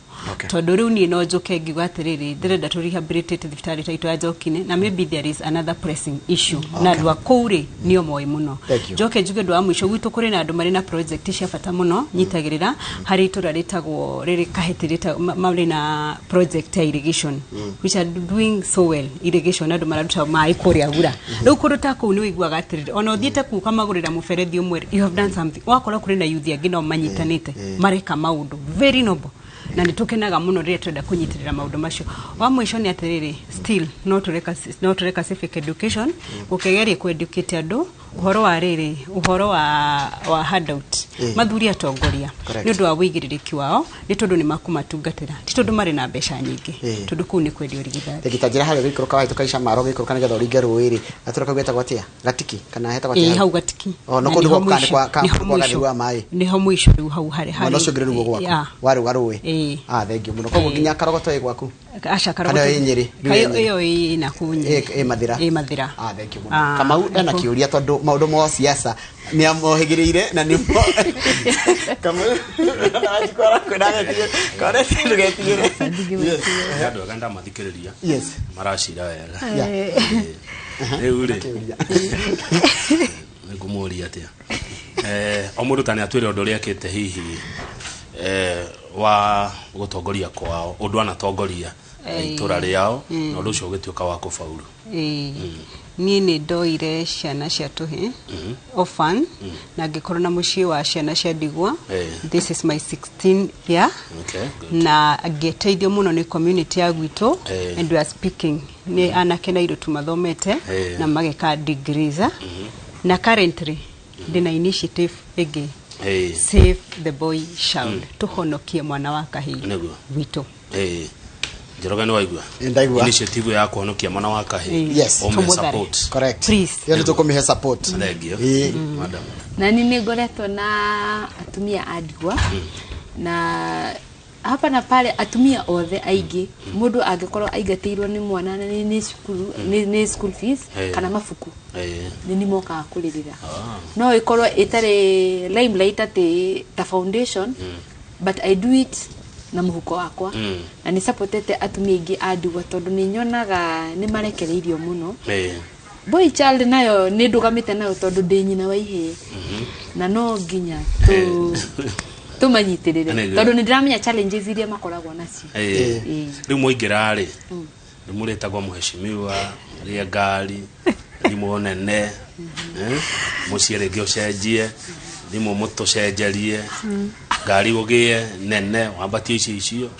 B: tondu riu ni no njuke ngiuga atiriri ndirenda tu rehabilitate thibitari taitu ya Njokine na maybe there is another pressing issue na andu akuri nio moi muno njoke njuge ndu wa mwisho gwitu kuri na andu mari na project cia bata muno nyitagirira hari itura ritagwo riri kahetirita mari na project ya irrigation which are doing so well irrigation andu mararuta mai kuria gura riu kuruta ku ni wiguaga atiriri ona uthiete ku kamagurira muferethi umwe you have done something wakora kuri na youth angino manyitanite mareka maundu very noble na nitukenaga muno ria twenda kunyitirira maundu macio wa mwisho ni atiriri still no tureka civic education ukegeria ku educate andu uhoro wa riri uhoro wa handout mathuri atongoria ni undu wa wigiririki wao ni tondu ni makumatungatira ti tondu mari na mbeca nyingi tondu ku ni kwendio rigithari
A: tegitanjira hari wikruka wa tukaisha maro wikruka nigetha uringe ruiri aturuka gweta gwatia gatiki kana heta gwatia
B: hau gatiki
A: no kundu gokane kwa gari wa mai
B: ni ho mwisho riu hau hari
A: no cugire rugo gwaku waru thengi muno koguo nginya karogoto gwaku
B: asha karogoto
A: kana Nyeri
B: iyo ina kunye
A: Mathira
B: Mathira
A: thengi muno kama ena kiuria tondu maundu mo siasa ni amohigirire na ni kama ajikora kunagetie kore tugetire
D: andu aganda mathikiriria
A: yes
D: marashira wega riu ri ngumuria atia omundu tani atwire undu ria kite hihi wa gutongoria kwao undu anatongoria itura riao na undu ucio gituika wa kufaulu
B: ni ndoire ciana cia tuhe orphan na ngikorwo na mucii wa ciana cia ndigwa this is my 16th year na ngeteithio muno ni community ya gwitu and we are speaking ni anake na irutu mathomete na mageka degrees na currently ndina initiative ege save the boy child tuhonokie mwana wa kahii gwitu Njoroge ni waigua initiative ya kuhonokia mwana wa kahii support
A: correct please yale tukomihe support
D: thank you madam
C: na nini ngoretwo na atumia adigwa na hapa na pale atumia othe aigi mundu angikorwo aigatirwo ni mwana na ni school fees kana mafuku ni moka kulirira no ikorwo itare limelight ate the foundation but I do it na muhuko wakwa na ni supportete atumia ingi adigwa tondu ni nyonaga ni marekereirio muno boy child nayo ni ndugamite nayo tondu ndi nyina wa ihe na no nginya tumanyitirire tondu ni ndiramenya challenges iria makoragwo nacio
D: riu moingira ri ni muretagwa muheshimiwa ria ngari ni monene muciere ngio cenjie ni muto cenjerie ngari ugie nene wambatie icio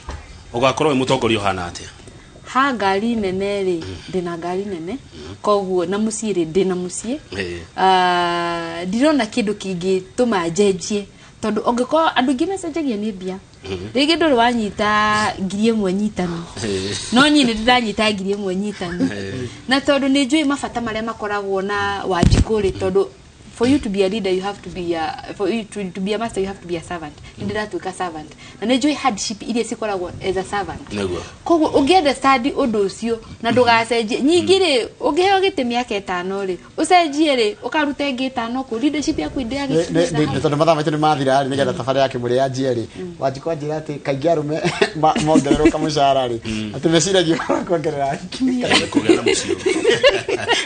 D: ugakorwo mutongoria hana atia
C: ha ngari nene ri ndina ngari nene koguo na muciiri ndina mucie ndirona kindu kingi tuma njenjie tondu ongeko andu ngi mecenjagia ni mbia rigi nduri wanyita 1,000 nyitanu no nyine ndanyita 1,000 nyitanu na tondu ni njui mabata maria makoragwo na wajikuri tondu for you to be a leader you have to be for you to be a master you have to be a servant ndira tuka servant na ne joy hardship ile sikoragwo as a servant koguo ungienda study undu ucio na ndugacenjie nyingire ungeheo gite miaka 5 ri ucenjie ri ukarute ngi 5 ku leadership yaku ndia gite
A: ni tondu mathaa maitu ni mathira ri nigetha tafari yake muri ya njeri wajikwa njira ati kaingi arume mongerero kamushara ri ati meciragio kuongerera
D: kugera mucio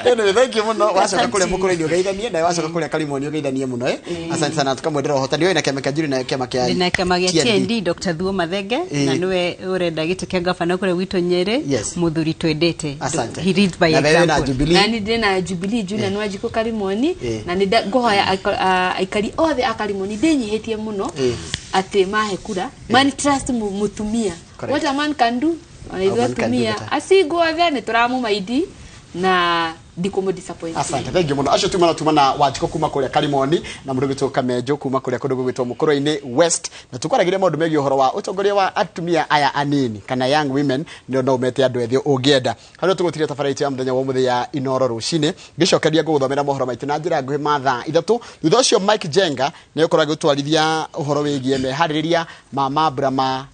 A: ene thank you muno wacoka kule mukuredio geithanie na wacoka kule kalimoni geithanie muno asante sana tukamwendera uhotani wewe na kema kajuri na kema kia
B: na kema gia TND Dr. Thuo Mathenge na niwe urenda gite kia gavana kule wito Nyeri muthuri twendete he reads by example
C: na ni ndina Jubilee Junior no ajiko kalimoni na ni ngohoya aikari othe akalimoni ndinyihitie muno ati mahe kura man trust mutumia what a man can do anaitwa tumia asigo othe ni turamu maidi na ndikumu disappoint.
A: Asante, thank you muno. Acio tumana wajiko kuma kuria Kalimoni na mundu gitu Kamejo kuma kuria kundu gwitwo Mukuru-ini West na tukwaragiria maundu megi uhoro wa utongoria wa atumia aya anini kana young women ndio no umete andu ethi ungienda. Hano tugutiria tafariti ya muthenya wa muthia Inoro rucine gicokeria guthomera mohoro maitu na njira nguhi mathaa 3 thutha ucio Mike Jenga ni ukoragwo gutwarithia uhoro wigie Mehariria mama brama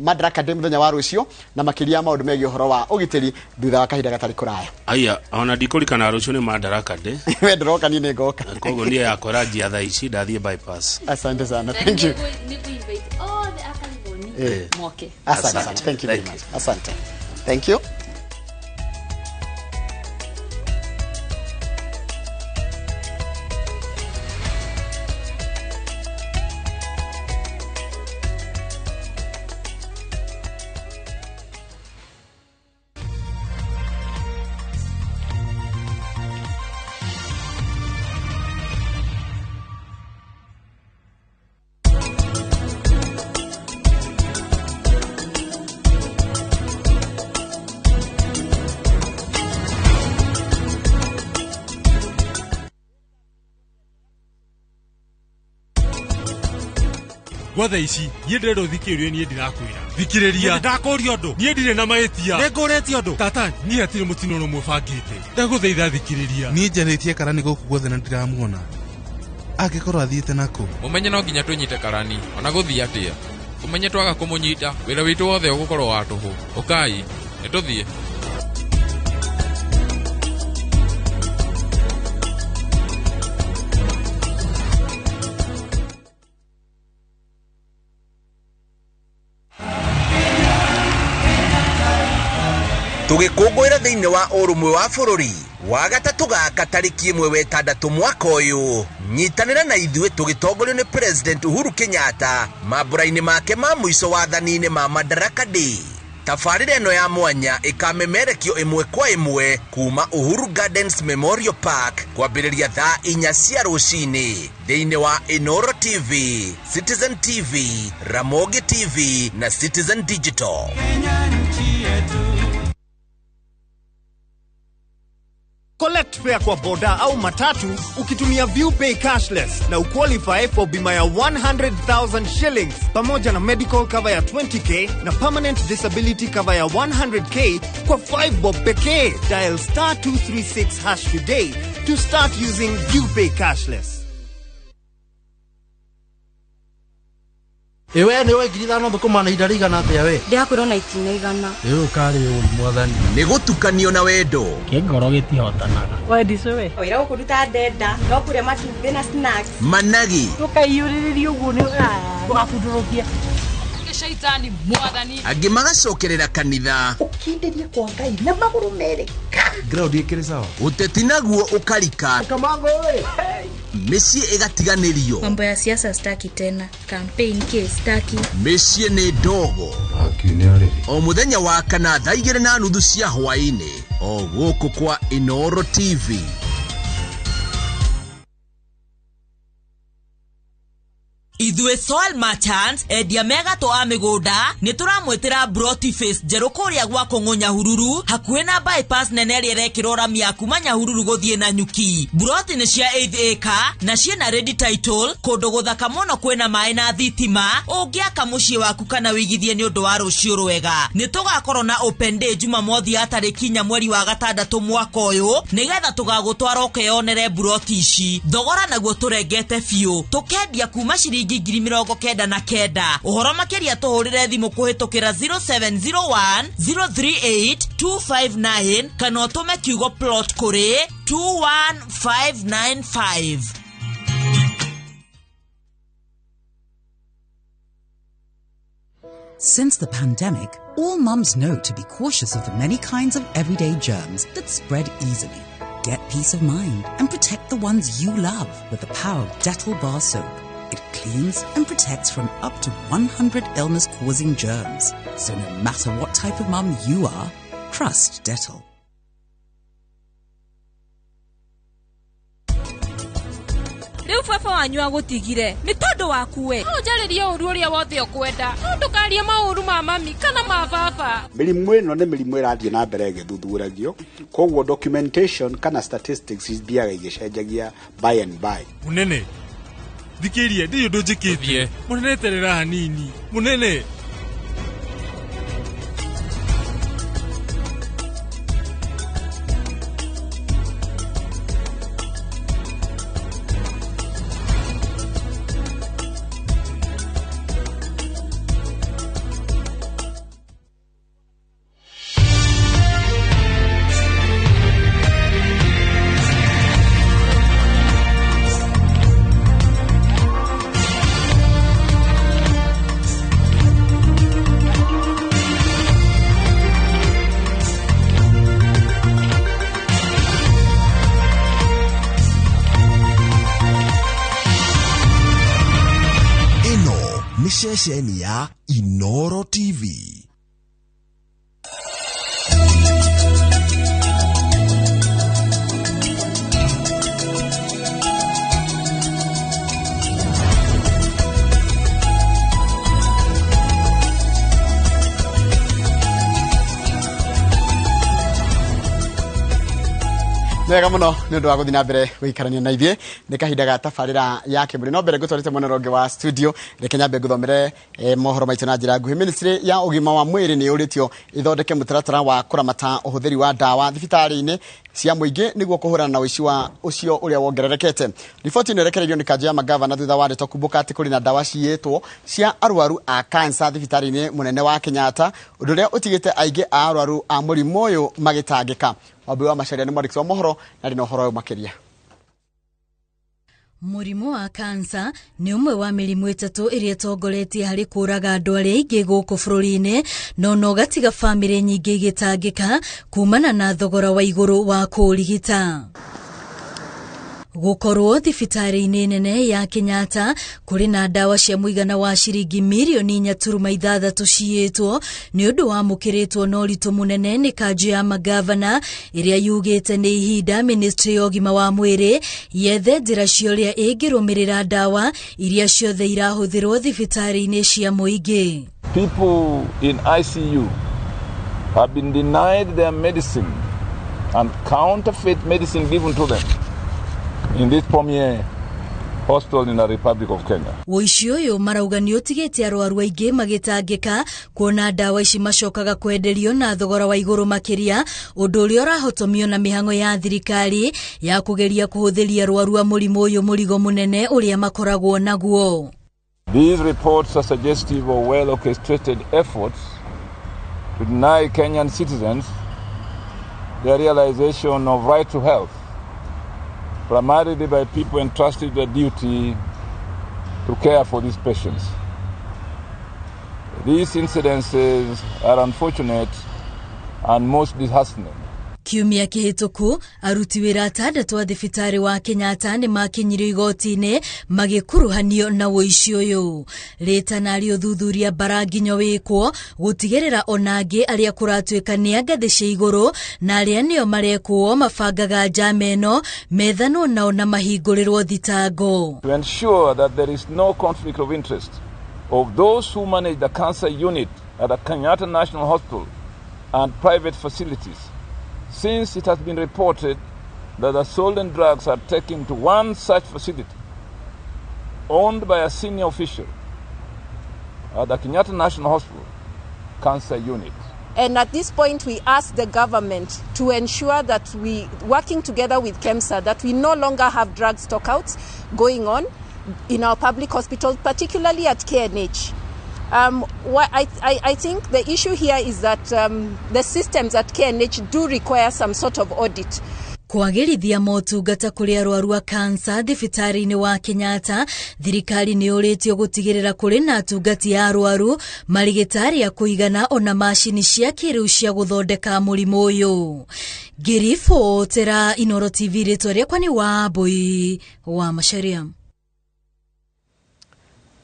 A: Madaraka de muthenya wa rucio na makiria maundu megi uhoro wa ugitiri thutha wa kahinda gatari kuraya.
D: Aya ona ndikuri kana rucio ni Madaraka de
A: we ndroka ni ngoka
D: kogo ni yakora jia tha ici ndathie bypass.
A: Asante sana, thank you.
C: Ni invite all the Akalimoni moke.
A: Asante. Thank you very much. Asante. Thank you.
E: Gwatha ici yendero thikirio nie ndirakwira thikiriria ndakorio ndo nie ndire na mahetia nengoreti ndo tata nie atire mutino no mwebangite ndaguthaitha thikiriria
F: nie njaritie karani guku gwothe na ndiramuona agikorwo athiite naku
G: umenye no nginya tunyite karani ona guthii atia umenye twaga kumunyita wira witu wothe ugukorwo watuhu ukai nituthie
H: tugikungwira thiini wa urumwe wa bururi wa gatatu gaka tariki 1/6 mwaka uyu nyitanira na ithuĩ tugitongorio ni President Uhuru Kenyatta mambura-ini make ma mwiso wathani-ini ma Madaraka Day. Tabarĩra ĩno ya mwanya ikamemerekio imwe kwa imwe kuma Uhuru Gardens Memorial Park kwambĩrĩria thaa 4 cia rũcinĩ thĩinĩ wa Inoro TV, Citizen TV, Ramogi TV na Citizen Digital.
I: Collect fare kwa boda au matatu ukitumia ViewPay cashless na uqualify for bima ya 100,000 shillings pamoja na medical cover ya 20k na permanent disability cover ya 100k kwa 5 bob pekee. Dial *236# today to start using ViewPay cashless.
J: Ewe ni we ngirithano thukuma na ihinda rigana atia we
C: Ndiakwĩrwo na itinigana.
J: Kari uri mwathani
H: Nĩ gũtukanio na wendo
J: kĩngoro gĩtihotanaga
B: Wendico we
C: Oira gũkũruta ndenda no kũrĩa matumbĩ na snacks
H: managi
B: Ndũkaiyũrĩrĩrie ũguo nĩ
J: ndũgabundũrũkia
C: shaitani mwathani
H: angĩ magacokerera kanitha
C: ũkindĩrie kwa Ngai na magũrũ merĩ.
J: ground ikĩrĩ sawa
H: ũteti naguo ũkarika
J: kamango we
H: mĩciĩ ĩgatiganĩrio
C: Mambo ya siasa staki tena. Campaign case staki.
H: mĩciĩ nĩ ndogo o mũthenya wa kana thaa 2:30 cia hwaĩ-inĩ o gũkũ kwa Inoro TV.
K: Ithuĩ soil merchants endia megato a mĩgũnda nĩ tũramwĩtĩra broti face njerũ kũrĩa gwa Kũng'ũ Nyahururu hakuhĩ na bypass nene ĩrĩa ĩrekĩrwo ramia kuma Nyahururu gũthiĩ na Nyuki. Broti nĩ cia 8 acre na ciĩna ready title kũndũ gũthaka mũno kwĩna maĩ na thitima ũngĩaka mũciĩ waku kana wĩigithie nĩ ũndũ wa rũciũ rwega. Nĩ tũgakorwo na open day Jumamothi ya tarĩki 4 mweri wa 6 mwaka ũyũ nĩgetha tũgagũtwara ũkeyonere broti ici. Thogora naguo tũrengete biũ tũkendia kuma ciringi 99. Ũhoro makĩria tũhũrĩre thimũ kũhĩtũkĩra 0701 038 259 kana ũtũme kiugo plot kũrĩ 21595.
L: Since the pandemic, all mums know to be cautious of the many kinds of everyday germs that spread easily. Get peace of mind and protect the ones you love with the power of Dettol bar soap. It cleans and protects from up to 100 illness-causing germs. So no matter what type of mum you are, trust Dettol.
C: Riu baba wanyu agutigire ni tondu waku we unjaririe uru uria wothe ukwenda ndukarie mauru ma mami kana ma baba.
M: Mĩrimũ ĩno nĩ mĩrimũ ĩrathiĩ na mbere ĩgĩthuthuragio koguo documentation kana statistics ithiaga igĩcenjagia by and by.
E: Munene thikirie ndiyo ndũnjĩkĩtie munene terera hanini munene
N: ceceni ya Inoro TV.
A: Nega muno ni undu wa guthina mbere wikarania na ithie ni kahinda ga tabarira ya Kimuri no mbere gutwarite mwena ronge wa studio reke nyambe guthomere mohoro maitu na njira nguhi. Ministry ya ugima wa mwiri ni uritio ithondeke mutaratara wa kuramata uhuthiri wa dawa thibitari-ini cia muingi niguo kuhurana na uici wa ucio uria wongererekete. Riboti ni rekereirio ni kanjo ya magavana thutha wa ndeto kumbuka ati kuri na dawa cietwo cia arwaru a cancer thibitari-ini munene wa Kenyatta undu uria utigite aingi a arwaru a murimu uyu magitangika. Wabu wa Macharia ni mwandiki wa mohoro na rino horo makiria.
O: Murimu wa kansa ni umwe wa mirimu itatu iria tongoretie hari kuraga andu aria aingi guku bururi-ini no gatiga family nyingi igitangika kumana na thogora wa iguru wa kurigita. Gukorwo thibitari-ini nene ya Kenyatta kuri na dawa cia muigana wa ciringi milioni 4.6 cietwo ni undu wa mukiritwo no ritu munene ni kanjo ya magavana iria yugite ni ihinda ministry ya ugima wa mwiri yethe njira cioria ingirumirira dawa iria ciothe irahuthirwo thibitari-ini cia muingi.
P: People in ICU have been denied their medicine and counterfeit medicine given to them in this premier hospital in the Republic of Kenya.
O: Woici uyu marauga ni utigite arwaru aingi magitangika kuona dawa ici macokaga kwenderio na thogora wa iguru makiria undu uria urahotomio na mihango ya thirikari ya kugeria kuhuthiria arwaru a murimu uyu murigo munene uria makoragwo naguo.
P: These reports are suggestive of well orchestrated efforts to deny Kenyan citizens the realization of right to health, primarily by people entrusted with the duty to care for these patients. These incidences are unfortunate and most disheartening.
O: Kiumia kihituku aruti wira atandatu a thibitari wa Kenyatta ni makinyirio igoti-ini magikuruhanio na woici uyu. Ritana rio thuthuria baraginyo wikwo gutigirira onangi aria kuratuika ni ngathi cia iguru na aria nio marekwo mabangaga njameno methano nao na mahingurirwo thitango.
P: To ensure that there is no conflict of interest of those who manage the cancer unit at the Kenyatta National Hospital and private facilities, since it has been reported that the stolen drugs are taken to one such facility owned by a senior official at the Kenyatta National Hospital Cancer Unit.
Q: And at this point, we ask the government to ensure that we, working together with KEMSA, that we no longer have drug stockouts going on in our public hospitals, particularly at KNH. I think the issue here is that the systems at KNH do require some sort of audit.
O: Kwagirithia motungata kuri arwaru a cancer thibitari-ini wa Kenyatta, thirikari ni uritio gutigirira kuri na atungati ya arwaru marigitari ya kuigana ona mashini cia kiriu cia guthondeka murimu uyu. Girifo tera Inoro TV ritwa kwani wa boy wa Macharia.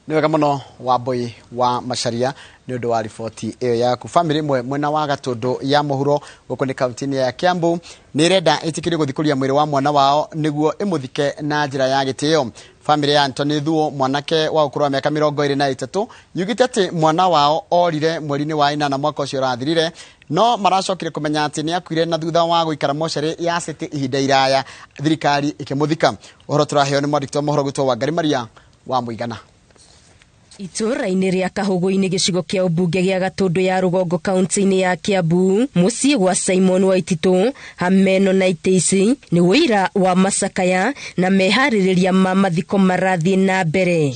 A: Ni wega muno wa boy wa Macharia ni undu wa riboti iyo yaku. Family imwe mwena wa Gatundu ya muhuro guku ni kaunti ya Kiambu ni renda itikiri guthikuria mwiri wa mwana wao niguo imuthike na njira ya gitio. Family ya Anthony Thuo mwanake wa ukuru wa miaka 23 yugite ati mwana wao orire mweri-ini wa 8 mwaka ucio rathirire no maracokire kumenya ati ni akuire na thutha wa guikara mochari ya City ihinda iraya thirikari ikimuthika. Uhoro turaheo ni mwandiki wa mohoro gutwa Mehariria wa Muigana.
R: Itura-ini ria Kahugu-ini gicigo kia ubunge gia Gatundu ya Rugongo kaunti-ini ya Kiambu, mucii gwa Simon Waititu hameno na iteici ni wira wa macakaya na mehaririria ma mathiko marathi na mbere.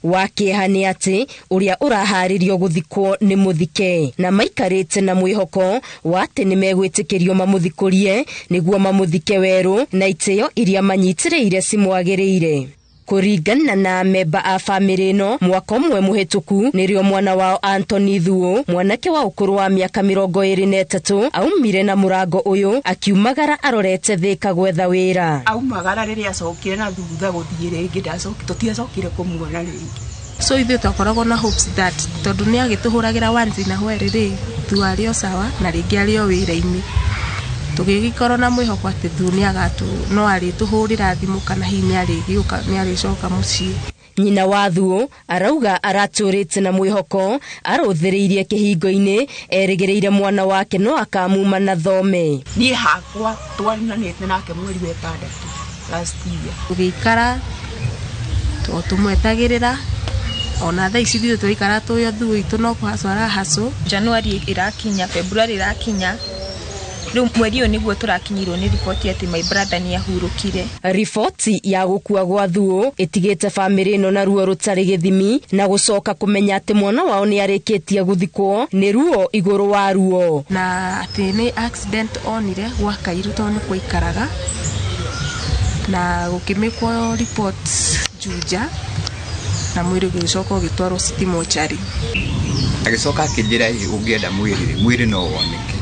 R: Wakihani ati uria uraharirio guthikwo ni muthike na maikarite na mwihoko wate ni megwitikirio mamuthikurie niguo mamuthike weru na iteo iria manyitireire simwagiriire. Kuringana na memba a family no mwaka umwe muhituku nirio mwana wao Anthony Thuo mwanake wa ukuru wa miaka 23 aumire na murango uyu akiumagara arorete thika gwetha wira.
S: Aumagara riria acokire na thutha guthie ringi ndacokire tutiacokire kumuona ringi. so ithuĩ twakoragwo na hopes that tondũ nĩ agĩtũhũragĩra once na hwerĩ tu arĩ o sawa na rĩngĩ arĩ o wĩra-inĩ tũgĩgĩkorwo na mwĩhoko atĩ tu nĩ no arĩtũhũrĩra thimũ kana hihi nĩ arĩcoka mũciĩ.
R: Nyina wa Thuo arauga aratũrĩte na mwĩhoko arũthĩrĩirie kĩhingo-inĩ erĩgĩrĩire mwana wake no akamuma na thome.
T: Niĩ hakwa twarinanĩte nake mweri wa 6 last year.
S: Tũgĩikara tũmwetagĩrĩra ona thaa ici ithuĩ tũikara tũĩ Thuo itũ no kũhacwo arahacwo.
U: January ĩrakinya, February ĩrakinya, rĩu mweri ũyũ nĩguo tũrakinyirwo nĩ riboti atĩ my brother nĩ ahurũkire.
R: Riboti ya gũkua gwa Thuo ĩtigĩte bamĩrĩ ĩno na ruo rũtarĩ gĩthimi na gũcoka kũmenya atĩ mwana wao nĩ arĩkĩtie gũthikwo nĩ ruo igũrũ wa ruo.
S: Na atĩ nĩ accident onire gwa Kairu tondũ nĩ kwaikaraga na gũkĩmĩkwo report Juja na mwĩrĩ ũgĩcoka ũgĩtwarwo City Mortuary.
V: Agĩcoka akĩnjĩra ũngĩenda mwĩrĩ no woneke.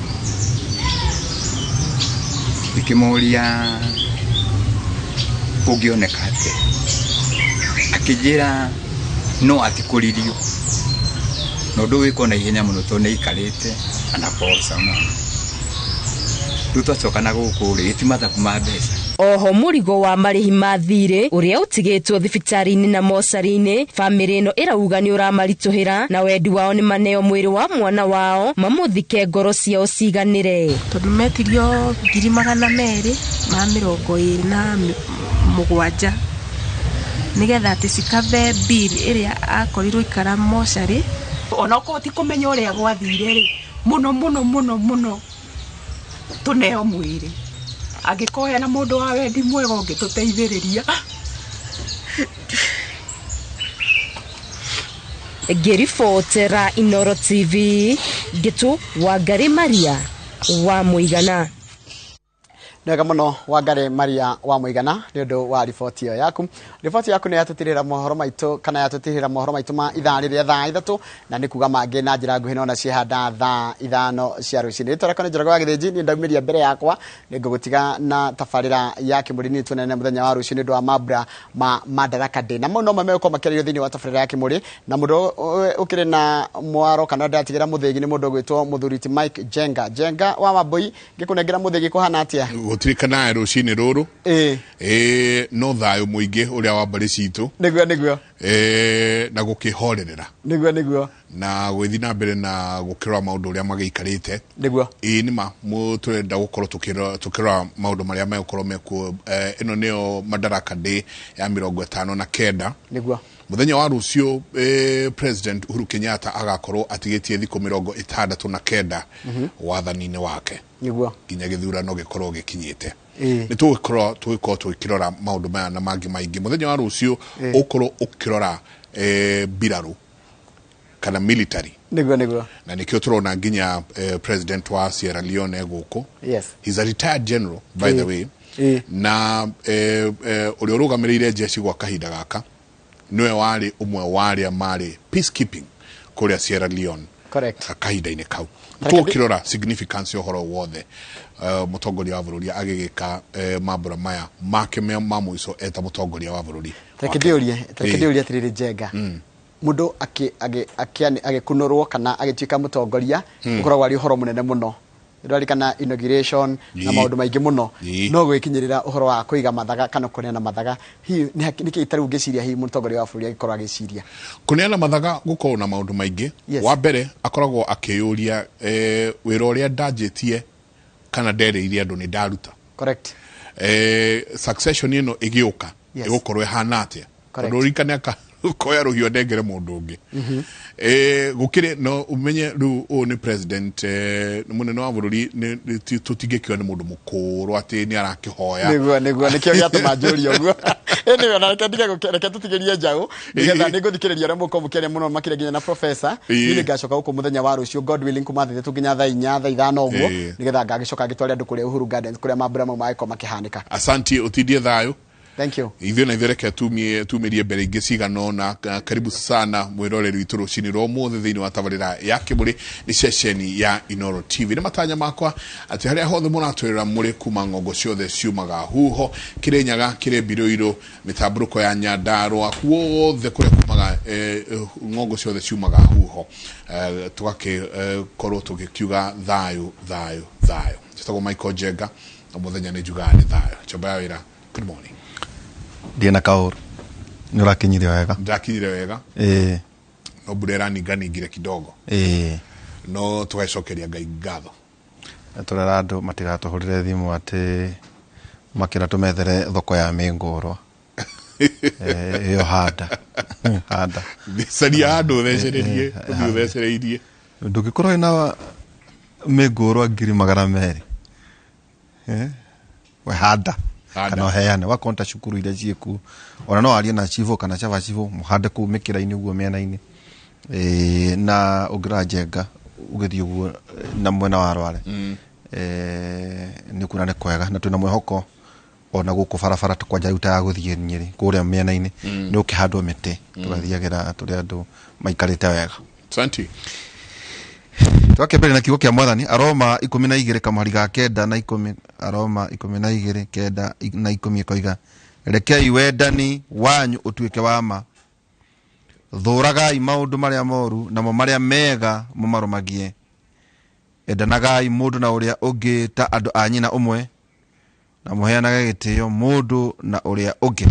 V: Ikĩmũria ũngĩoneka atĩ akĩnjĩra no atikũririo na ũndũ wĩkwo na ihenya mũno tondũ nĩ aikarĩte ana posa mũno. Rĩu twacoka na gũkũ rĩ ĩtimathabu ma mbeca.
R: Oho mũrigo wa marĩhi ma thirĩ ũrĩa ũtigĩtwo thibitarĩ-inĩ na mocarĩ-inĩ bamĩrĩ ĩno ĩrauga nĩ ũramaritũhĩra na wendi wao nĩ maneo mwĩrĩ wa mwana wao mamũthike ngoro ciao ciganĩre.
S: Tondũ metirio 227 nĩgetha atĩ cikave bill ĩrĩa akorirwo ikara mocarĩ.
T: Ona ũkorwo ti kũmenya ũrĩa gwathire rĩ mũno tũneo mwĩrĩ angĩkorwo na mũndũ wa wendi mwega ũngĩtũteithĩrĩria.
R: Ngĩribotera Inoro TV Gĩtũ Wangari Maria wa Mũigana.
A: Nega mũno Wangari Maria wa Mũigana nĩ ũndũ wa riboti ĩyo yaku. Riboti yaku nĩ yatũtirĩra mohoro maitũ kana yatũtirĩra mohoro maitũ ma ithaa rĩrĩa thaa 3 na nĩ kuga mangĩ na njĩra nguhĩ no na cihanda thaa 5 cia rũcinĩ. Tũrako nĩ njĩra ya gĩthĩnji nĩ ndaumiria mbere yakwa nĩ ngũgũtiga na tabarĩra ya Kimuri nĩ tunene mũthenya wa rũcinĩ ndwa mambura ma Madaraka Day. Na mũno mameko makĩrĩrio thĩinĩ wa tabarĩra ya Kimuri na mũndũ ũkĩrĩ na mwaro kana ndatigĩra mũthĩgi nĩ mũndũ gwĩtwo Mũthuriti Mike Jenga wa Maboi ngĩkũnengera mũthĩgi kũhana atĩa.
W: Gũtirikana rũcinĩ rũrũ no thayũ mũingĩ ũrĩa wa mbarĩ citũ
A: nĩguo
W: na gũkĩhorerera
A: nĩguo
W: na gwĩthi na mbere na gũkĩrora maũndũ ũrĩa magĩikarĩte
A: nĩguo
W: nĩma tũrenda gũkorwo tũkĩrora maũndũ marĩa megũkorwo mekuo. Ĩno nĩyo Madaraka Day ya 59
A: nĩguo
W: muthenya wa rũcio President Uhuru Kenyatta agakorwo atigĩtie thikũ 69 wathani-inĩ wake
A: nĩguo
W: nginya gĩthurano gĩkorwo gĩkinyĩte. Nĩ tũgĩkorwo tũkĩrora maũndũ maya na mangĩ maingĩ. Muthenya wa rũcio ũkorwo ũkĩrora mbirarũ kana military
A: nĩguo
W: na nĩkĩo tũrona nginya President wa Sierra Leone gũkũ.
A: Yes,
W: he's a retired general by the way. Na ũrĩa ũrũgamĩrĩire jeshi gwa kahinda gaka niwe wari umwe warĩa marĩ peacekeeping kũrĩa Sierra Leone.
A: Correct.
W: Kahinda-inĩ kau tũkĩrora significance ũhoro wothe mũtongoria wa bũrũri agĩgĩka mambura maya make ma mũico eta mũtongoria wa bũrũri.
A: Takĩndĩũria atĩrĩrĩ Jenga mũndũ agĩkunũrwo kana agĩtuĩka mũtongoria ũkoragwo arĩ ũhoro mũnene mũno. Ndĩrarikana inauguration na maũndũ maingĩ mũno no gwĩkinyĩrĩra ũhoro wa kũiga mathaga kana kũneana mathaga. Hihi nĩkĩ itarĩ ũngĩciria hihi mũtongoria wa bũrũri agĩkorwo agĩciria
W: kũneana mathaga gũkorwo na maũndũ maingĩ. Wa mbere akoragwo akĩyũria wĩra ũrĩa ndanjĩtie kana nderĩire andũ nĩ ndaruta.
A: Correct.
W: Succession ĩno ĩgĩũka ĩgũkorwo ĩhana atĩa tondũ rikane koya rũhio ndengere mũndũ ũngĩ. Gũkĩrĩ no umenye rĩu ũyũ nĩ president mũnene wa bũrũri tũtingĩkĩoya nĩ mũndũ mũkũrũ atĩ nĩ arakĩhoya
A: nĩguo nĩkĩo gĩatũma njũria ũguo. Anyway, na reke tũtigĩrie njaũ nĩgetha nĩngũthikĩrĩria ũrĩa mũko mũkĩaria mũno makĩria nginya na professor. Niĩ ngacoka gũkũ mũthenya wa rũciũ God willing kuma thĩthĩ nginya thaa 4 thaa 5 ũguo nĩgetha ngagĩcoka ngĩtware andũ kũrĩa Uhuru Gardens kũrĩa mambura mau magĩkorwo makĩhanĩka.
W: Asante ũtindie thayũ.
A: Thank you.
W: Ithuĩ na ithuĩ reke tumĩrie mbere ingĩ cigana na karibu sana mwĩroreri witũ rũcinĩ rwa ũmũthĩ thĩinĩ wa tabarĩra ya Kimuri nĩ ceceni ya Inoro TV. Nĩ matanya makwa atĩ harĩa hothe mũratwĩrĩra mũrĩ kuma ng'ongo ciothe ciumaga huho Kĩrĩnyaga kĩrĩ Mbiroiro mĩtambũrũko ya Nyandarũa kuothe kũrĩa kuma ciumaga ngongo ciothe ciumaga huho tugake korwo tugikiuga thayo citagwo Michael Jenga na muthenya ni njugaga ni thayo chomba ya wira. Good morning.
D: Ndiena kauru ni urakinyire wega.
W: Ndakinyire wega no burera ningire kidogo no tugacokeria Ngai ngatho
D: turera andu matigatuhurire thimu ati makira tumethere thoko ya mingurwa yo hada
W: saria andu thecererie thecereirie
D: ndugikorwo ina mingurwa 200,000 we hada kana heane wakonta cukuru ira cieku ona no aria na chivo kana chava chivo muhande ku mikira-ini uguo miena-ini na ugira Jenga ugithii uguo na mwena wa Rware ni kuna ne kwega na twina mwihoko ona guku barabara tukwanja ruta ya guthie Nyeri kuria miena-ini ni ukihandwo miti tugathiagira turi andu maikarite wega.
W: Asante.
D: Twakembere na kiugo kia Mwathani Aroma 12 kamari ga 9 na 10 Aroma 12 9 na 10 koiga rekei wendani wanyu utuike wa ma thuragai maundu maria moru namo maria mega mumarumagie endanagai mundu na uria ungi ta andu anyi na umwe na muheanage gitio mundu na uria ungi.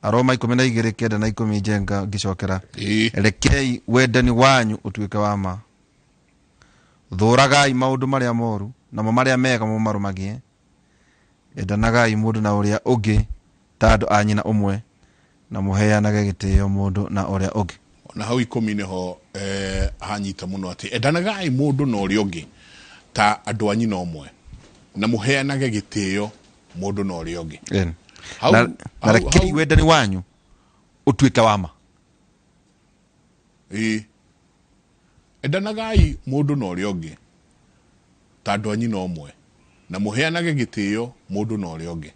D: Aroma 12 9 na 10 Jenga ngicokera rekei wendani wanyu utuike wa ma thuragai maundu maria moru namo maria mega mumarumagie endanagai mundu na uria ungi ta andu anyi na umwe na muheanage gitio mundu na uria ungi.
W: Na hau 10 niho hanyita muno ati endanagai mundu na uria ungi ta andu anyi na umwe na muheanage gitio mundu na uria ungi.
D: Na rekei wendani wanyu utuike wa ma
W: endanagai mundu na uria ungi ta andu anyi na umwe na muheanage gitio mundu na uria ungi.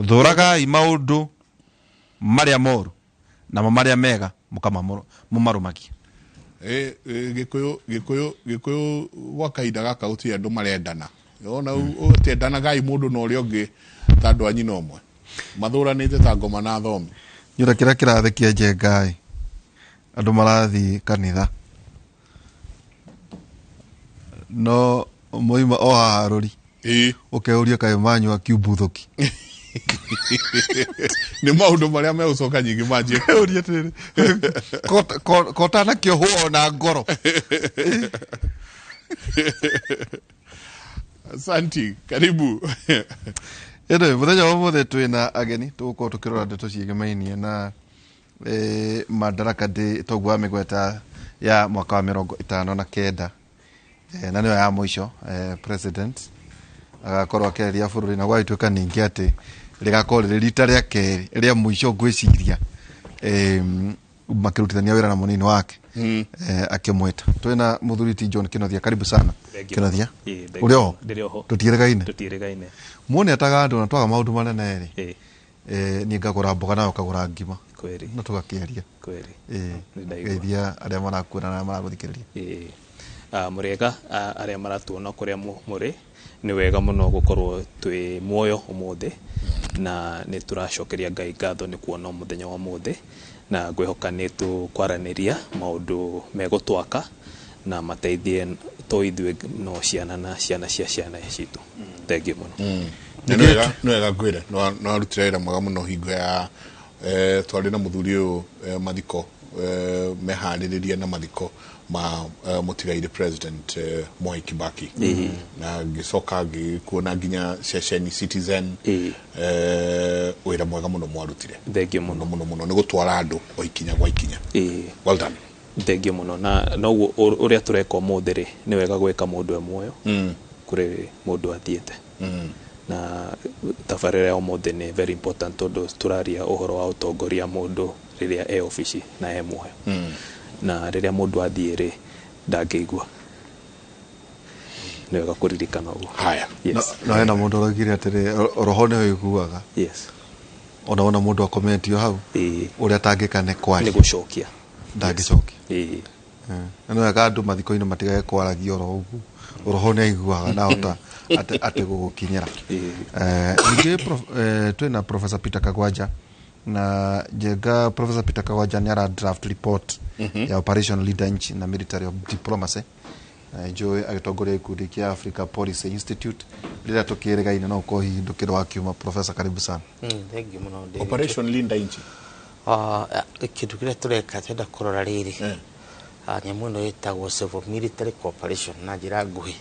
D: Thuragai maundu maria moru na maria mega mumarumagie.
W: Gikuyu gwa kaida gaka uti andu marendana yona utendanagai mundu na uria ungi ta andu anyi na umwe mathuranite ta ngoma na thomi
D: nyura kira kirathikia Jengai andu marathi kanitha no moima o haruri ukeuria kai manyu akiubuthuki
W: ni maundu maria me ucoka nyingi manjie
D: uria tiri kota na kioho na ngoro.
W: Asante, karibu.
D: Muthenya wa mothe twina ageni tugukorwo tukirora ndeto ciegemainie na Madaraka Day togwa migweta ya mwaka wa 59 na niyo ya mwisho president agakorwo akeria bururi na gwaituika ningi ati rigakorwo rita ria keri ria mwisho gwiciria makirutithania wira na munini wake akimwita twina muthuriti John Kinothia karibu sana Kinothia urio tutiregaine muone ataga andu na twaga maundu manene ni ngagura mboga nayo kagura ngima kweri na tugakiaria kweri ngeithia aria marakuona na maraguthikiriria
F: murega aria maratuona kuria muri ni wega muno gukorwo twi muoyo umuthi na ni turacokeria Ngai ngatho ni kuona muthenya wa muthi na ngwihoka ni tukwaraniria maundu megutwaka na mateithie to ithwe no ciana na ciana cia ciana citu. Thank you muno.
W: No wega ngwire no arutira wira mwega muno hingo ya twari na muthuri uyu mathiko Mehariria na mathiko ma mutigaire president Mwai Kibaki na gicoka ngikuona nginya session Citizen wira mwega muno mwarutire.
F: Thank you muno
W: muno ni gutwara andu o ikinya gwa ikinya. Well done.
F: Thank you muno na no uria tureka muthiri ni wega gwika mundu emwoyo kuri mundu athiete na tafarira ya umuthi ni very important tondu turaria uhoro wa utongoria mundu riria e office na e muoyo na riria mundu athiire ndangigua ni wega kuririkana uguo.
W: Haya,
D: no ena mundu rogire atiri roho ni hoiguaga.
F: Yes,
D: ona mundu akomentio hau uria tangikane kwari
F: ni gucokia
D: ndangicokia no wega andu mathiko-ini matigae kwaragia oro uguo roho ni aiguaga na ota ate gugukinyira. Ningi twina Professor Peter Kagwanja na Jega Professor Peter Kawaja nyara draft report ya operation leader nchi na military of diplomacy Joe agitongore ikundi kia Africa Policy Institute rira tukirega ina no ko hindukiro akiuma Professor karibu sana.
B: Thank you muno.
W: Operation leader nchi
B: kindu kiria tureka twenda kurora riri nyamu no yetagwo civil military cooperation na njira nguhi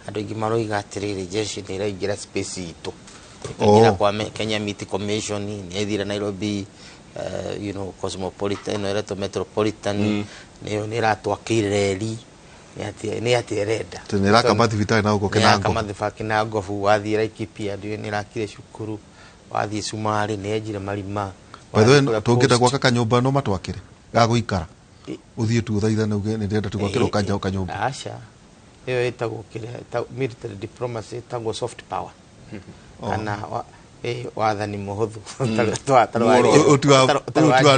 B: andu ingi maroiga atiriri jeshi ni iraingira space itu ikagira kwa Kenya Meat Commission ni ithira Nairobi cosmopolitan no irato metropolitan ni iratwakire reri ni ati reda
D: tenera kama thibitari na uko Kinango
B: kama Kinango fu wathira Ikipia ni rakire cukuru wathi Sumari ni ejire marima.
D: By the way, tungita gwaka kanyumba no matwakire ga guikara uthie tu thaitha na uge ni ndenda tu gwakira kanyumba
B: acha iyo itagwo kire military diplomacy itagwo soft power kana wathani muhuthu
D: twa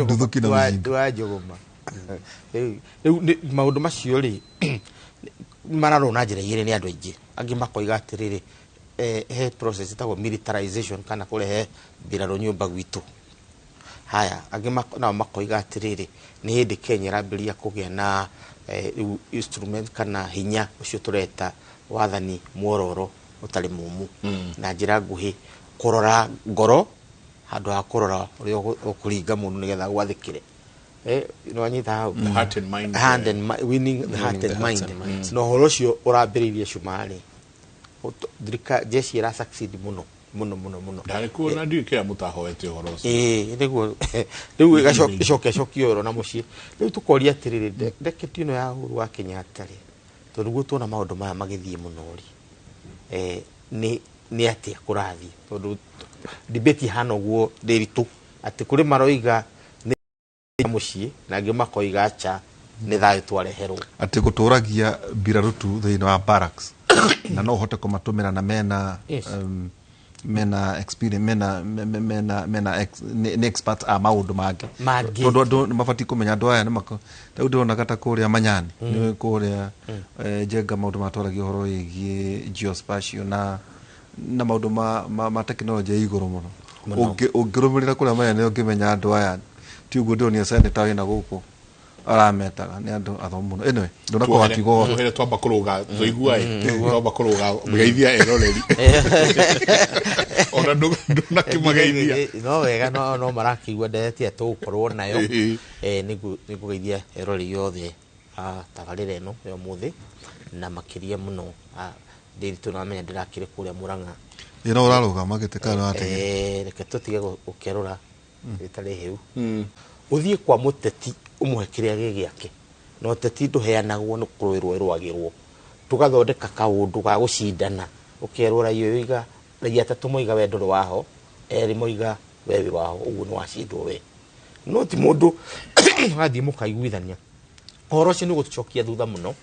D: nduthuki na mujinga
B: wajogoma maundu macio ri mararo na njira igiri ni andu aingi angi makoiga atiriri he process itagwo militarization kana kurehe mbiraro nyumba gwitu. Haya angi na makoiga atiriri ni hindi Kenya rambiria kugia na instrument kana hinya ucio tureta wathani muororo utari mumu na njira nguhi kurora ngoro handu ha kurora uri ukuringa mundu nigetha gwathikire no anyita
W: heart and mind
B: winning the heart and mind no horo cio urambiririe Shumari dirika jeshi ra succeed muno
W: ndari kuona ndio kia mutahoete horo
B: niguo riu igacokio ro na mucii riu tukoria atiriri ndeketi ino ya huru wa Kenyatta ri tondu guo tuona maundu maya magithie muno ri ni atia kurathi tondu debate hano guo ndiritu ati kuri maroiga ni mucii na angi makoiga acha ni thayo twareherwo
D: ati guturagia mbirarutu thiini wa barracks na no hote kumatumira na mena experience mena experts a maundu mage tondu mabati kumenya andu aya nimako tau ndona kata kuria manyani ni kuria Jenga maundu matwaragio horo yigie geospatial na maundu ma technology iguru muno ungirumirira kuria manyani ungimenya andu aya ti uguo ndonia senator wina guku arametaga ni andu athomu muno anyway ndona ko wakigo
W: tuhere twamba kuruga zoiguai twamba kuruga mugeithia eroreri ona ndona kimageithia
B: no wega no marakigwa ndetie tukorwo nayo nigugeithia eroreri yothe tabarire eno yo muthi na makiria muno ndiritu na menya ndirakire kuria Murang'a
D: ino uraruga magite kana ate
B: reke tutige gukerura itari hiu uthie kwa muteti umwe kiria gigiake no teti nduheanagwo ni kuruirwo irwagirwo tugathondeka kaundu ga gucindana ukerura iyo iga raia tatu moiga wendo waho eri moiga wewe waho uguo ni wacindwo we no ti mundu athie mukaiguithania horo cio ni gutucokia thutha muno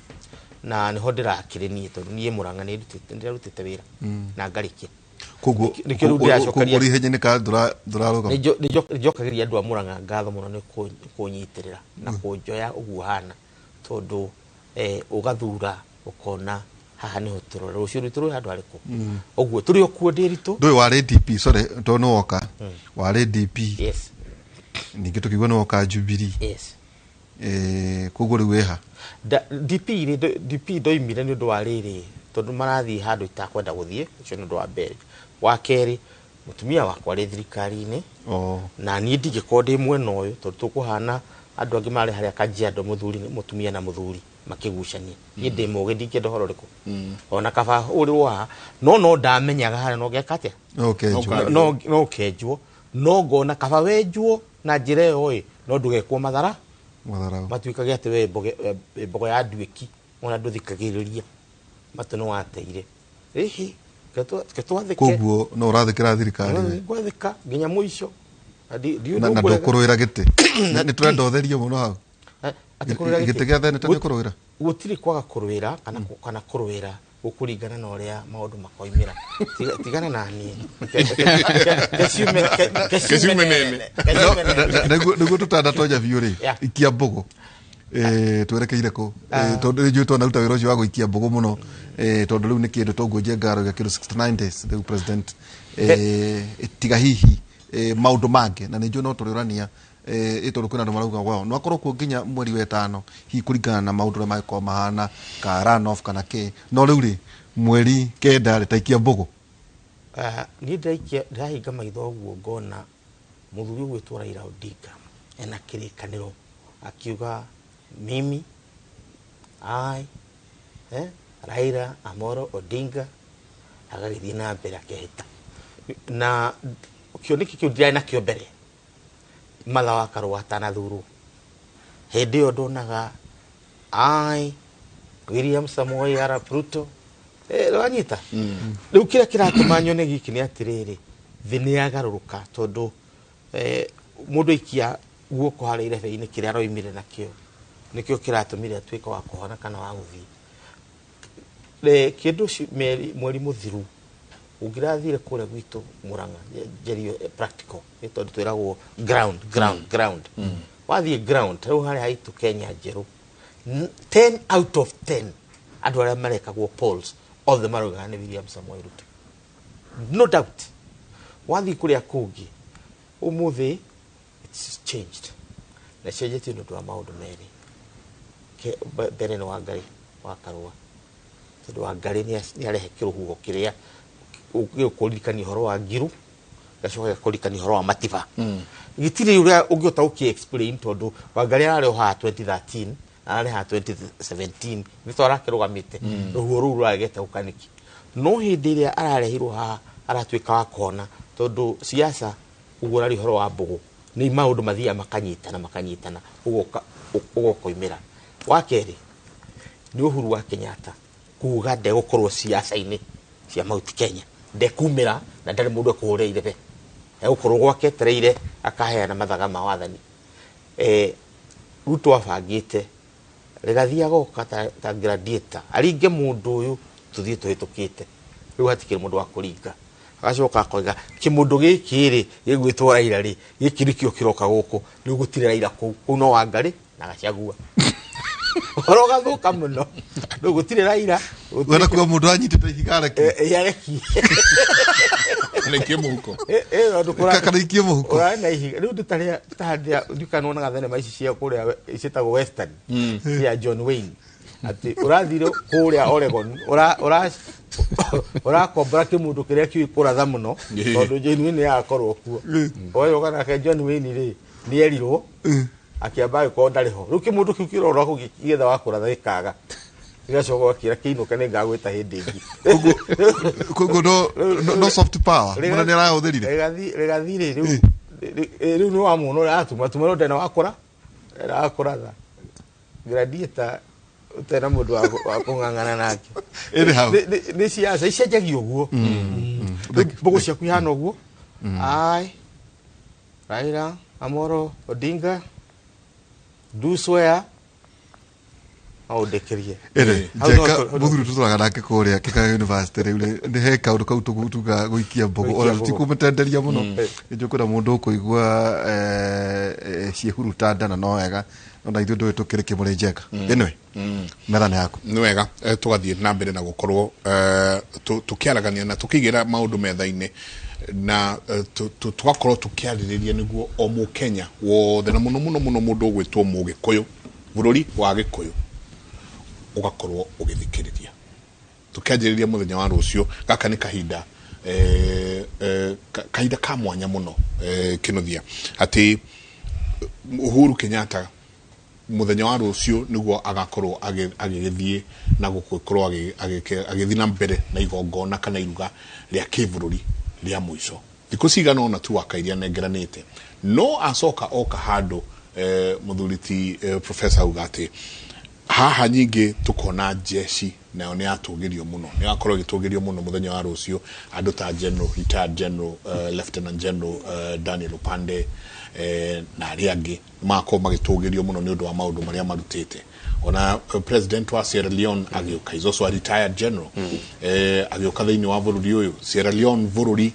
B: na niho ndirakirenie tondu nie Murang'a ni ndirarutite wira na ngarikia
D: koguo kuguri henye ka nduraruga
B: nijokagiria andu a Murang'a ngatho muno ni kunyitirira na kunjoya uguo hana tondu ugathura ukona haha niho turora rucio turu handu ariku uguo turi okuo ndiritu
D: ndui wa DP sorry to no woka wa DP
B: yes
D: ningi tukigwa no woka Jubilee
B: yes
D: kuguri weha
B: DP ndoimire ni ndu wa riri tondu marathi handu itakwenda guthie ucio ni ndu wa mbere wa keri mutumia wakwa ri thirikari-ini na ni ndigiko ndi mwena uyu tondu tukuhana andu angi mari haria Kajiado muthuri mutumia na muthuri makigucania ni ndi muge ndingenda horo riku ona kaba uri wa no ndamenyaga haria no gekatia no kenjwo no ngona kaba wenjwo na njire oi no ndugekwo mathara matuikage ati we bogo ya nduiki ona nduthikagiriria matu no wateire
D: koguo no urathikira thirikari
B: ngwathika nginya muico
D: na ndukuruira giti ni turenda utherio muno hau giti gia thene tani kuruira
B: gutiri kwaga kuruira kana kuruira gukuringana na uria maundu makoimira tigana na ni
W: kesiume nene
D: niguo tutanda tonya biu ri ikia mbogo twerekeire ku tondu ju tona uta wiro wa guikia mbogo muno tondu riu ni kindu tongu Jenga ya kilo 69 days the president tiga hihi maundu mange na nijo no turirania itoru kwina andu marauga wao no akorwo nginya mweri wa 5 hi kuringana na maundu ria magiko mahana ka run off kana ke no riu ri mweri kenda ritaikia mbugu
B: ni ndahinga maitho guo ngona muthuri gwitwo Raila Odinga ena kirikaniro akiuga mimi Raila Amolo Odinga agagithie na mbere akehita na kioneki kiu ndirai na kio mbere matha wa karwa atanathurwo hindi yo ndonaga William Samoei Arap Ruto rwanyita riu kira kiratuma nyone giki ni atiriri thi ni agaruruka tondu mundu ikia guoko hari irebe-ini kiria roimire nakio nikio kiratumire atuika wa kuhona kana wa guthii kindu mweri muthiru ungirathire kure gwitu Murang'a jerio practical tondu twiragwo ground wathie ground riu hari haitu Kenya jeru 10 out of 10 andu aria marekagwo polls of the marauga ni William Samoei Ruto no doubt wathie kuria kungi umuthi it's changed na cenjetie ndu wa maundu meri mbere ni Wangari wa Karua tondu Wangari ni arehe kiruhugo kiria ugikurikania horo wa Ngiru gacoka kurikania horo wa Matiba gitire uria ungiota uki-explain tondu Wangari ari ha 2013 ari ha 2017 nitwara kirugamite ruhuo ruru ragete ukaniki no hindi iria ararehirwo ha aratuika wa kona tondu siasa ugurari horo wa mbugu ni maundu mathia makanyitana ugokoimira wa keri ni Uhuru wa Kenyatta kuga ndegukorwo siasa-ini cia Mount Kenya ndekumira na ndari mundu akuhure irebe egukorwo gwake tereire akaheana mathaga ma wathani Ruto abangite rigathia goka ta gladiator aringe mundu uyu tuthie tuhitukite riu hatikire mundu wa kuringa agacoka akoiga kimundu giki ri gigwitwo Raila ri gikirikio kiroka guku riu gutire Raila kuu no Wangari na gacagua oroga thuka muno riu gutire Raila
D: wena kuwa mundu anyitite ihigareki
B: yareki
W: Nike muhuko
D: kana ikie muhuko
B: na ihiga riu ndutaria tahandia ndukano na thenema ici cia kuria icitagwo western cia John Wayne ati urathire kuria Oregon kombora kimundu kiria kiikuratha muno tondu John Wayne yakorwo kuo oyo kana ke John Wayne ri ni erirwo akiamba ko ndariho riu kimundu kiu kirorwa kugigetha wakuratha ikaga igacoka akira kiinuka ni ngagwita hindi ingi
D: kogo no soft power muna ni arahuthirire
B: regathire riu no amuno atuma no ndena wakora arakuratha gladiator utena mundu wa kung'ang'ana nake ni siasa icenjagio guo mbugu ciaku ihana uguo Raila Amolo Odinga do swear audekerie
D: jeka muthuru tuturaga nake kuria Kikaga University riu ni he kaundu kau tuga guikia mbugu ora tikumetenderia muno njukura mundu kuigua ciehurutanda na no wega na ithu ndu tukiri Kimuri njeka enwe methane yaku
W: ni wega tugathie na mbere na gukorwo tukiaragania na tukigira maundu metha-ini na tugakorwo tukiaririria niguo o Mukenya wothe na muno mundu gwitwo Mugikuyu bururi wa Gikuyu ugakorwo ugithikiriria tukianjiriria muthenya wa rucio gaka ni kahinda ka mwanya muno kinuthia ati Uhuru Kenyatta muthenya wa rucio niguo agakorwo agithie na gukorwo agithie na mbere na igongona kana iruga ria kibururi ria muico thiku cigana ona tu wakairia nengeranite no acoka oka handu muthuriti professor ugati haha nyingi tukona jeshi nayo ni atugirio muno ni akorwo gitugirio muno muthenya wa rucio andu ta general retired general lieutenant general Daniel Upande na ariangi mako magitugirio muno ni undu wa maundu maria marutite ona president wa Sierra Leone agioka is also a retired general agioka thiini wa bururi uyu Sierra Leone bururi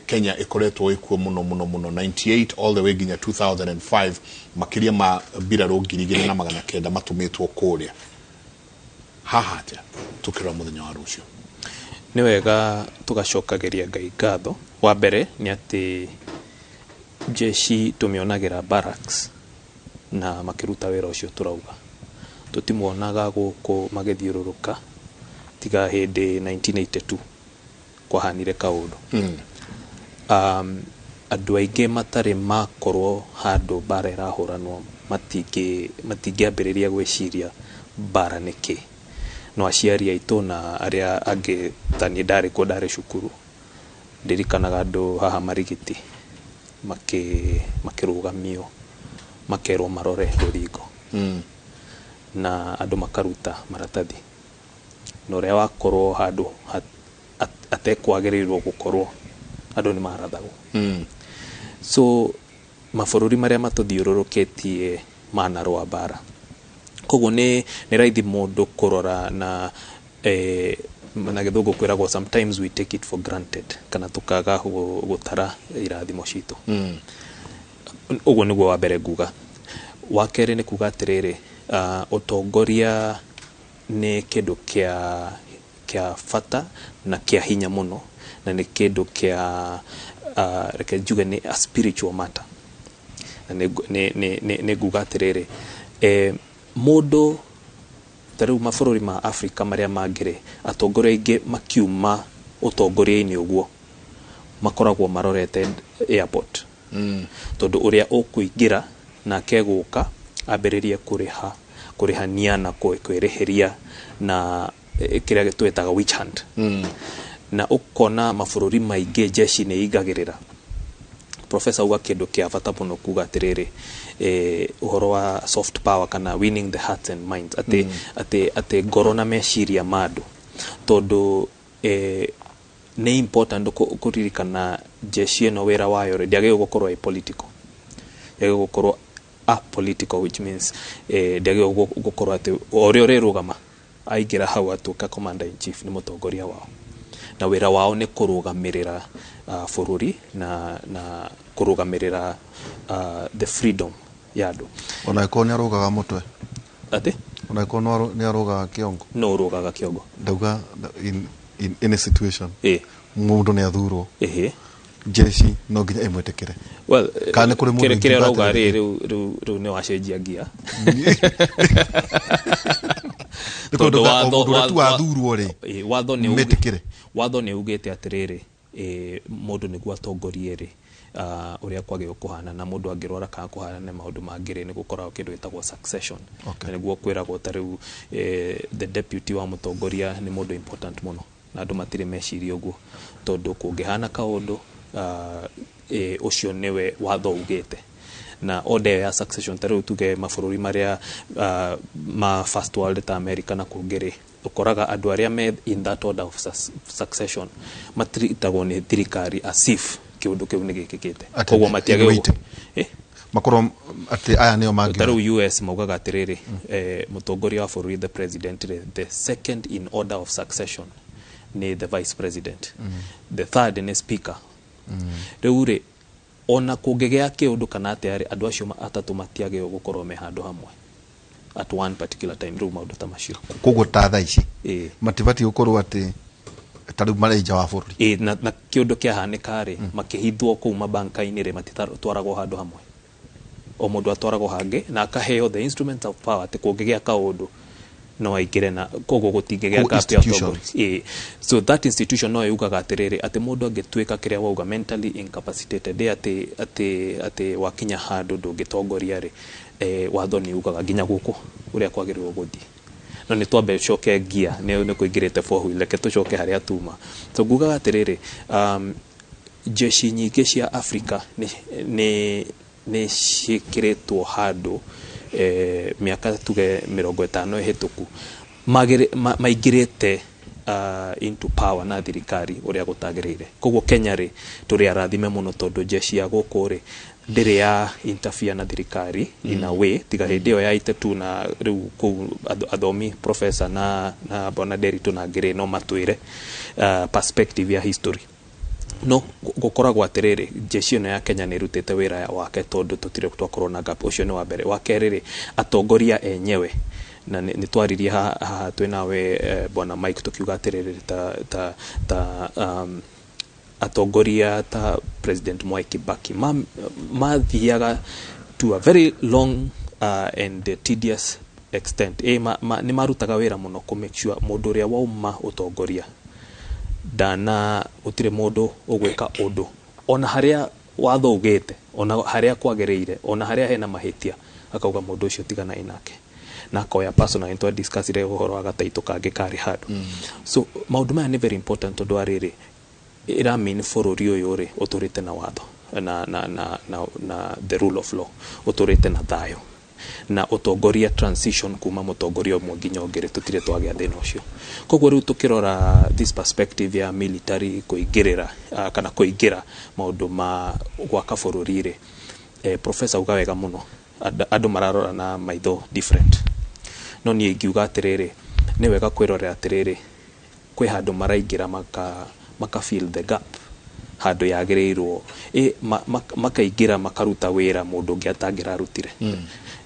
W: Kenya ikoretwo ikuo muno 98 all the way ginya 2005 makiria ma biraro 2900 matumitwo kuria haha atia tukira muthenya wa rucio
F: ni wega tugacokageria Ngai ngatho wa mbere ni ati jeshi tumionagira barracks na makiruta wira ucio turauga tutimonaga guku magithiururuka tiga hindi 1982 kwa hanire kaundu andu aingi matari makorwo handu bara irahuranwo matingiambiriria gwiciria bara niki no aciari aitu na aria angi tani ndari ko ndari cukuru ndirikanaga andu haha marigiti makirugamio makerwo marore ruthingo na andu makaruta maratathi no ria wakorwo handu atekwagirirwo gukorwo andu ni marathagwo so mabururi maria matuthiururukitie manarwa bara koguo ni raithi mundu kurora na na githungu kwiragwo sometimes we take it for granted kana tukaga gutara irathimo citu uguo niguo wa mbere nguga wa keri ni kuga atiriri utongoria ni kindu kia fata na kia hinya muno na ni kindu kia reke njuge ni a spiritual matter na ni nguga atiriri mundu taru mabururi ma Afrika maria mangire atongoria ingi makiuma utongoria-ini uguo makoragwo marorete airport tondu uria ukuingira na keguka ambiririe kurihania na kwirihiria na kiria gitwetaga witch hunt na ukona mabururi maingi jeshi ni igagirira professor uga kindu kia bata muno kuga atiriri uhoro wa soft power kana winning the hearts and minds ate ngoro na meciria mandu tondu ni important kuririkana jeshi no wera wayo ndiage gukorwo political yage gukorwo apolitical which means ndiage gukorwo ati orio rerugama aingira hau atuka commander in chief ni mutongoria wao na wera wao ni kurugamirira bururi na kurugamirira the freedom yadu
D: ona iko ni arugaga mutwe
F: ati
D: ona iko ni arugaga kiongo
F: no urugaga kiongo
D: ndauga in a situation mundu ni athurwo jeshi no nginya imwetekere
F: well
D: kana kuri mundu
F: kire rauga riu ni wacenjia gia
D: tondu watho wathurwo ri
F: watho ni ugite atiriri mundu niguo atongorie ri uria kwagio kuhana na mundu angirwara kana kuhana na maundu mangire ni gukorwo kindu gitagwo succession na niguo kwiragwo tariu the deputy wa mutongoria ni mundu important muno na andu matire meciria uguo tondu kungihana kaundu ucio niwe watho ugite na order ya succession tariu tuge mabururi maria ma first world ta America na kungire ukoraga andu aria me in that order of succession matritagwo ni thirikari asif kiundu kiu ni gikikite koguo matiage
D: makoro ati aya nio mangi
F: taru US maugaga atiriri mutongoria wa bururi the president the second in order of succession ni the vice president the third ni speaker reure ona kungegea kiundu kana ati andu acio atatu matiage gukorwo me handu hamwe at one particular time ru maundu ta macio
D: koguo ta tha ici matibati gukorwo ati taru mareja wa bururi
F: na kiundu kia hanika ri makihithwo ku mabanka-ini ri matitwaragwo handu hamwe o mundu atwaragwo hange na akaheo the instruments of power ati kungegea kaundu no aikire na koguo gutingegea kapia tongoria so that institution no yugaga atiriri ati mundu angitwika kiria wauga mentally incapacitated ati wakinya handu ndungitongoria ri watho ni yugaga nginya guku uria kwagirirwo guthii no ni twambe coke gia ni kuingirite fohu leke tucoke haria tuma so ngugaga atiriri jeshi nyingi cia Afrika ni cikiritwo handu miaka tuge 50 ihituku maigirite into power na thirikari uria gutagirire koguo Kenya ri turi arathime muno tondu jeshi ya guku ri ndiri ya interfere na thirikari in a way tiga hindeo ya itetu na riu ku athomi professor na bona Derito na ngire no matwire perspective ya history no gukoragwo atiriri jeshi no ya Kenya ni rutite wira wake tondu tutire twakorwo na gap ucio ni wa mbere wa keriri atongoria enyewe na ni twaririe haha twinawe bona Mike tukiuga atiriri ta atongoria ta President Mwai Kibaki mathiaga to a very long and tedious extent ni marutaga wira muno ku make sure mundu uria wauma utongoria dana utire mundu ugwika undu ona haria wathogete ona haria kwagereire ona haria hena mahitia akauga mundu ucio tigana inake na koya personal into discuss ile uhoro wa gataito kange kari hadu so maundu maya ni very important tondu ariri ira mean forori uyu ri uturite na watho na the rule of law uturite na thayo na utongoria transition kuma mutongoria umwe nginya ungire tutire twagia thina ucio koguo riu tukirora this perspective ya military kuingirira kana kuingira maundu ma gwaka bururi ri professor uga wega muno andu mararora na maitho different no ni ingiuga atiriri ni wega kwirorera atiriri kwi handu maraingira maka fill the gap handu yagirirwo makaingira makaruta wira mundu ungi atangira rutire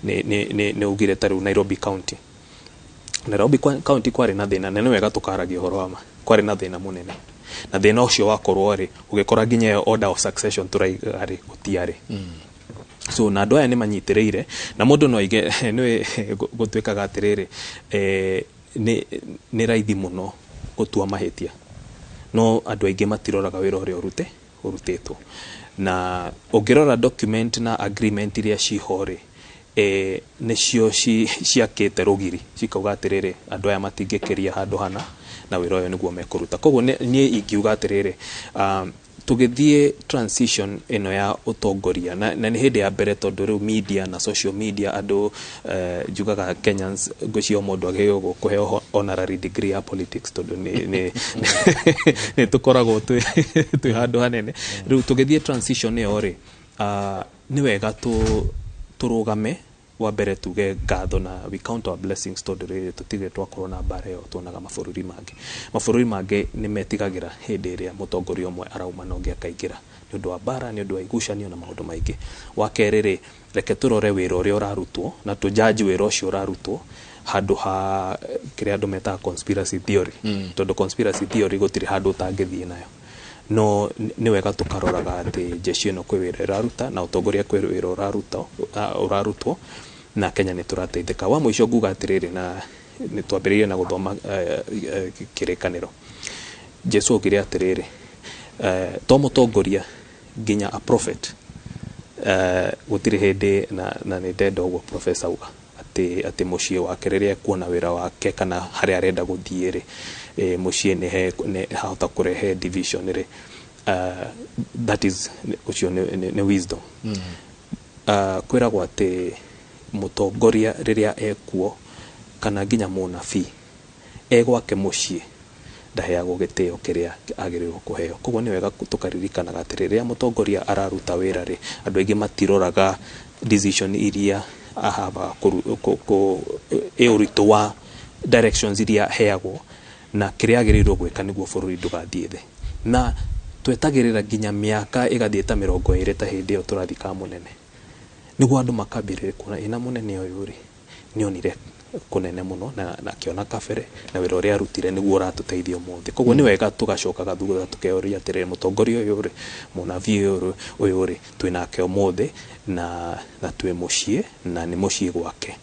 F: ne ugire taru Nairobi County kwari na thina nene wega tukaragia horo ama kwari na thina munene na thina ucio wakorwo ri ugikora nginya order of succession turaigari gutiari so na andu aya ni manyitireire na mundu no ige ni gutwikaga atiriri ni raithi muno gutua mahitia no andu aingi matiroraga wira uria urutitwo na ungirora document na agreement iria cihori nicio ciakite rugiri cikauga atiriri andu aya matingikiria handu hana na wira uyu niguo mekuruta koguo nie ingiuga atiriri tugithie transition ino ya utongoria na ni hindi ya mbere tondu riu media na social media andu jugaga Kenyans gucio mundu ageo kuheo honorary degree ya politics tondu ni tukoragwo tu handu hanene riu tugithie transition iyo ri ni wega turugame wa mbere tuge ngatho na we count our blessings tondu riri tutige twakorwo na mbara yo tuonaga mabũrũri mangĩ ni metigagira hindi iria mutongoria umwe arauma na ungi akaingira ni undu wa mbara ni undu wa igucanio na maundu maingi wa keriri reke turore wira uria urarutwo na tujaji wira ucio urarutwo handu ha kire andu meta conspiracy theory tondu conspiracy theory gutiri handu tangithie nayo no ni wega tukaroraga ati jeshi no kwi wira iraruta na utongoria kwi wira urarutwo na Kenya ni turateithika wa mwisho nguga atiriri na ni twambiririe na guthoma kirikaniro Jesu ogire atiriri to mutongoria nginya a prophet gutiri hindi na ni dead ogwo professor uga ati mucie wake riria kuona wira wake kana hari arenda guthiiri mucie ni hauta kurehe division ri that is ucio ni wisdom kwiragwo ati mutongoria riria ekuo kana nginya munabii egwake mucie ndaheagwo gitio kiria agirirwo kuheo koguo ni wega tukaririkana gatiririra mutongoria araruta wira ri andu aingi matiroraga decision iria ahaba eurito wa directions iria heagwo na kiria agirirwo gwika niguo bururi ndugathie thi na twetagirira nginya miaka igathieta 20 ta hindi yo turathika munene niguo andu makambirire kuona ina munene uyu ri nionire kunene muno na kiona kabere na wira uria arutire niguo uratuteithia umuthi koguo ni wega tugacokaga thutha tukeoria atiriri mutongoria uyu ri munabii uyu ri twinake umuthi na twi mucie na ni mucie gwake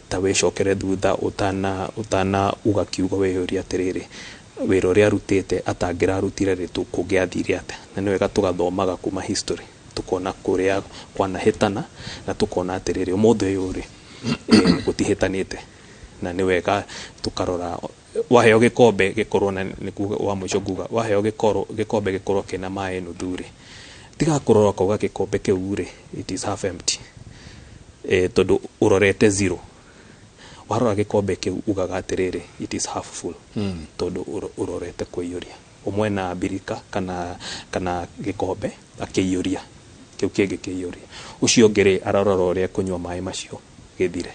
F: ta wicokere thutha utana ugakiuga weyoria atiriri wira uria arutite atangira arutire ri tukungiathire ate na ni wega tugathomaga kuma history tukona kuria kwanahitana na tukona atiriri umuthi uyu ri gutihitanite na ni wega tukarora waheo gikombe gikorwo na nikuga wa mwisho nguga waheo gikombe gikorwo kina mai nuthuri tiga kurora kauga gikombe kiu ri it is half empty tondu urorete zero warora gikombe kiu ugaga atiriri it is half full tondu urorete kuiyuria umwe na birika kana gikombe akiyuria kiu kingi kiyuria ucio ngiri ararora uria kunywa mai macio githire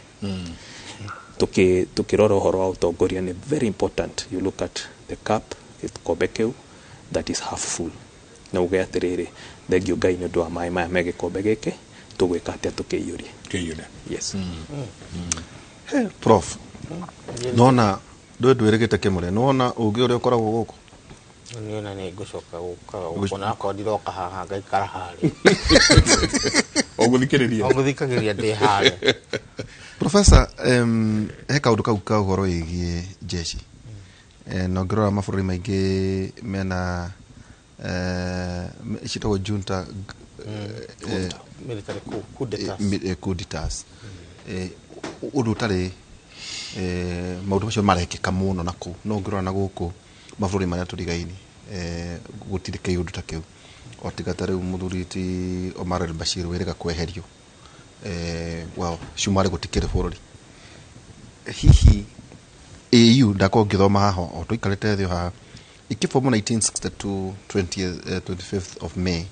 F: tukirora uhoro wa utongoria ni very important you look at the cup gikombe kiu that is half full na uge atiriri thengio ngai ni undu wa mai maya me gikombe giki tugwika atia tukiyuria yes
D: prof nona ndwirigite Kimuri nona ugi uria ukoragwo guku
B: niona nä ngå coka gå na akondiroka haha ngaikara harä
W: ogå thikä rä
B: ria ndä harä
D: Professor, he kaundu kau ka uhoro igie jeshi no ngirora mabũrũri maingĩ mena citagwo junta
B: military
D: coup d'etats ũndũ ũtarĩ maũndũ macio marekĩka mũno na kũu no ngirora na gũkũ mabũrũri marĩa tũrigaine gũtirĩ kĩũndũ ta kĩu o tiga ta rĩu mũthuri ti Omar al-Bashir wĩrĩga kweherio wow shumari gũtikĩrĩ bũrũri hihi AU ndakorwo ngĩthoma haha o tũikarĩte thĩ haha ikĩbomwo 1962 25th of May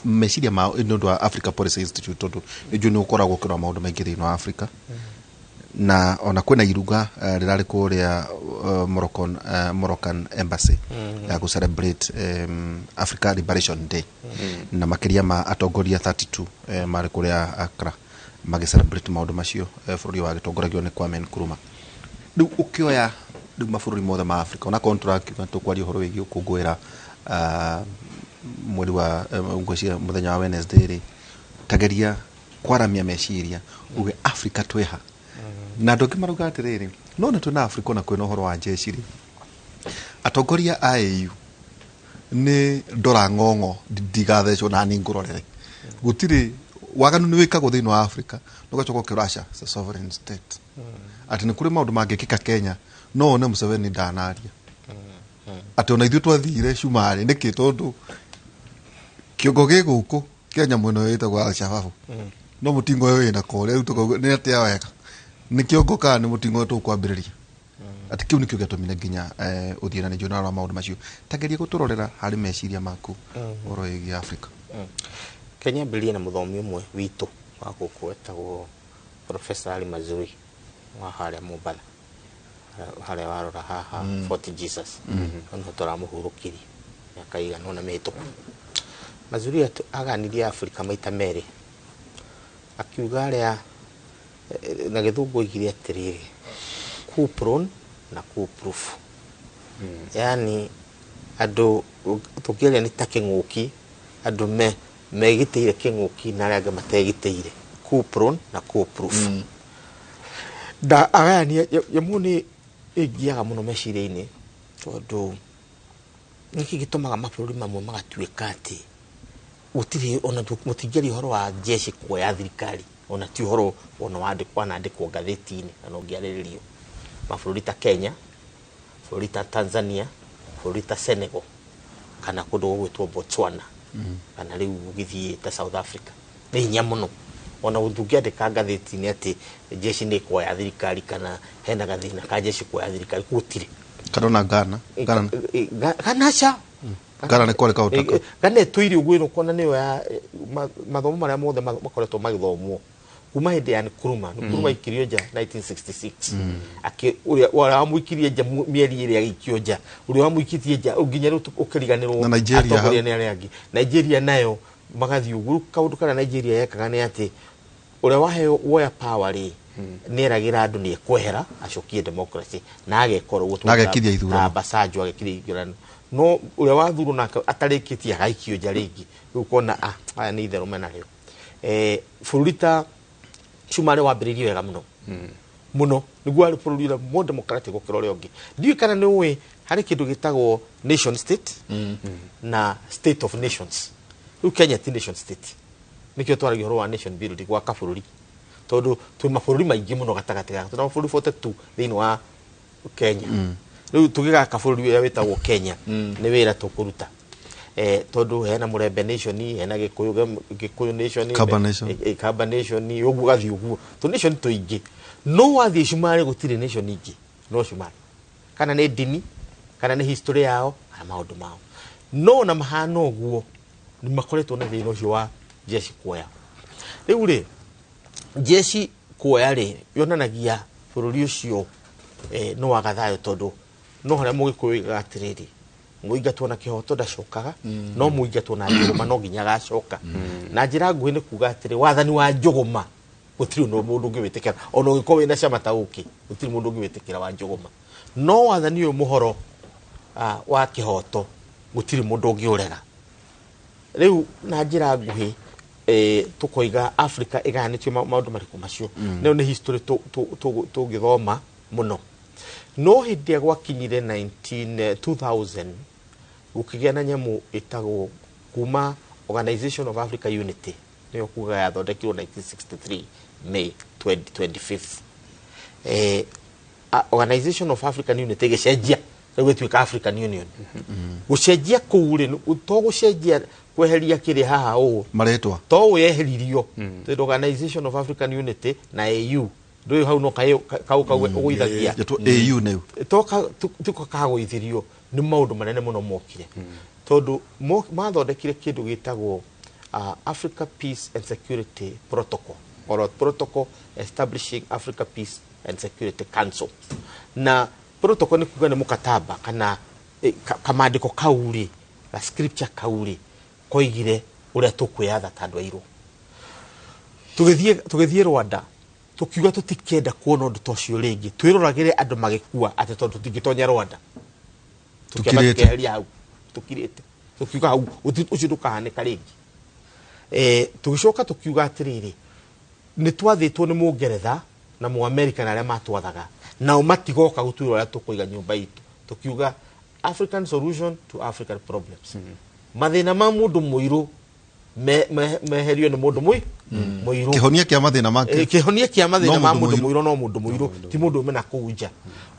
D: meciria mao nĩ ũndũ wa Africa Policy Institute tondũ nĩnjũĩ nĩ ũkoragwo ũkĩrora maũndũ maingĩ thĩinĩ wa Africa na ona kwĩna iruga rĩrarĩ kũrĩa Moroccan Embassy ya gũ celebrate Africa Liberation Day na makĩria ma atongoria 32 marĩ kũrĩa Accra magĩ celebrate maũndũ macio bũrũri wa gĩtongoragio nĩ Kwame Nkrumah rĩu ũkĩoya rĩu mabũrũri mothe ma Africa ona contract tũkwaria ũhoro wĩgiĩ ũkũngũĩra mweri wa ngwĩciria mũthenya wa Wednesday rĩ tageria kwaramia meciria uge Africa twĩha na andũ angĩ marauga atĩrĩrĩ no nĩ twĩna Africa na kwĩna ũhoro wa jeshi rĩ atongoria a AU nĩ ndora ng'ong'o ndigathecwo na nĩ ngũrorere gũtirĩ waganu nĩ wĩkagwo thĩinĩ wa Africa ũgacoka ũkĩrasha a sovereign state atĩ nĩ kũrĩ maũndũ mangĩkĩka Kenya no one Museveni ndanaria atĩ ona ithuĩ twathire cumarĩ nĩkĩ tondũ kĩongo gĩgũkũ Kenya mwena ũyũ wĩtagwo Al-Shabaab no mũtingo ũyũ wĩna kore rĩu nĩ atĩa wega nĩ kĩongo kana nĩ mũtingo ũyũ tũkwambĩrĩria atĩ kĩu nĩkĩo gĩatũmire nginya ũthiĩ na nĩnjũ na maũndũ macio tageria gũtũrorera harĩ meciria maku ũhoro wĩgiĩ Africa.
B: Kenya mbĩrĩrie na mũthomi ũmwe witũ wa gũkũ wetagwo Professor Ali Mazrui wa harĩa Mombasa harĩa warora haha Fort Jesus no tũramũhurũkirie mĩaka igana ũna mĩhĩtũku. Mazrui aganirie Africa maita merĩ akiuga arĩa na gĩthũngũ igire atĩrĩrĩ coup prone na coup proof yani andũ tũkĩaria nĩ ta kĩng'ũki andũ megitĩire kĩng'ũki na arĩa angĩ mategitĩire coup prone na coup proof da agania yamũ nĩ ĩngiaga mũno meciria-inĩ tondũ nĩkĩ gĩtũmaga mabũrũri mamwe magatuĩka atĩ gũtirĩ ona mũtingĩaria ũhoro wa jeshi kuoya thirikari ona ti ũhoro ona wandĩkwo ngathĩti-inĩ na ũngĩarĩrĩrio mabũrũri ta Kenya bũrũri ta Tanzania bũrũri ta Senegal kana kũndũ gũgwĩtwo Botswana kana rĩu ũgĩthiĩ ta South Africa nĩ hinya mũno ona ũngĩandĩka ngathĩti-inĩ atĩ jeshi nĩ kuoya thirikari kana hena gathĩna ka jeshi kuoya thirikari gũtirĩ
D: kana na Ghana
B: cha
D: Ghana nĩ kwareka ũtaka
B: Ghana twiri ũgwĩrwo kona nĩyo ya mathomo marĩa mothe makoretwo magĩthomwo kuma hĩndĩ ya Nkrumah ikirio nja 1966 ũrĩa wamũikirie nja mĩeri ĩrĩa agĩikio nja ũrĩa wamũikirie nja nginya rĩu ũkĩriganĩrwo atongoria nĩ arĩa angĩ Nigeria nayo magathiĩ ũguo kaũndũ kana Nigeria yekaga nĩ atĩ ũrĩa waheo woya power rĩ nĩeragĩra andũ nĩ ekwehera acokie democracy na agekorwo gũtũra na Basanjo agekire ithurano no ũrĩa wathurwo nake atarĩkĩtie agaikio nja rĩngĩ rĩu kona aya nĩ itherũ mena rĩo bũrũri ta Shumari wambĩrĩirio wega mũno mũno nĩguo arĩ bũrũri ũrĩa more democratic gũkĩra ũrĩa ũngĩ ndiũĩ kana nĩ ũĩ harĩ kĩndũ gĩtagwo nation state na state of nations rĩu Kenya ti nation state nĩkĩo twaragia ũhoro wa nation building gwaka bũrũri tondũ twĩ mabũrũri maingĩ mũno gatagatĩ ga tondũ mabũrũri 42 thĩinĩ wa Kenya rĩu tũgĩgaka bũrũri ũrĩa wĩtagwo Kenya nĩ wĩra tũkũruta tondũ hena Mũrembe nation hena Gĩkũyũ nation Kamba nation ũguo gathiĩ ũguo tũ nation tũingĩ no wathiĩ Shumari gũtirĩ nation ingĩ no Shumari kana nĩ dini kana nĩ history yao kana maũndũ mao no na mahana ũguo nĩ makoretwo na thĩna ũcio wa jeshi kuoya rĩu rĩ jeshi kuoya rĩ yonanagia bũrũri ũcio no wagathayo tondũ no harĩa Mũgĩkũyũ atĩrĩrĩ mũingatwo na kĩhoto ndacokaga no mũingatwo na Njũgũma no nginya agacoka na njĩra nguhĩ nĩ kuga atĩrĩ wathani wa Njũgũma gũtirĩ mũndũ ũngĩ wĩtĩkĩra ona ũngĩkorwo wĩna cama ta ũkĩ gũtirĩ mũndũ ũngĩ wĩtĩkĩra wa Njũgũma no wathani uyu muhoro wa kihoto gutiri mundu ungiurega riu na njira nguhi tukoiga Africa iganitio maundu mariku macio no ni history tugithoma muno no hindi gwakinyire 2000 gukigia na nyamu itagwo kuma Organization of Africa Unity niyo kuga yathondekirwo 1963 May 25th Organization of African Unity gecenjia gwituika African Union gucenjia kuuri to gucenjia kweheria kiri haha
D: maretwa
B: to weheririo the Organization of African Unity na AU ndio hau no kau uithagia
D: AU neu
B: tuko kagoithirio ni maundu manene muno mokire tondu mathondekire kindu gitagwo Africa Peace and Security Protocol or Protocol Establishing Africa Peace and Security Council na protocol ni kuga ni mukataba kana kamandiko kauri la scripture kauri koigire uria tukwiyatha tandu airu tugithie Rwanda tukiuga tutikenda kuona undu tocio ringi twiroragire andu magikua ati tondu tutingitonya Rwanda tukirete hau tukirete tukiuga hau ucio ndukahanika ringi tugicoka tukiuga atiriri ni twathitwo ni Mungeretha na Muamerika na aria matwathaga na umatigoka gutwira uria tukuiga nyumba itu tukiuga African solution to African problems mathina ma mundu muiru meherio ni mundu muiru
D: kihonia kia mathina make
B: kihonia kia mathina ma mundu muiru no mundu muiru ti mundu mena kuja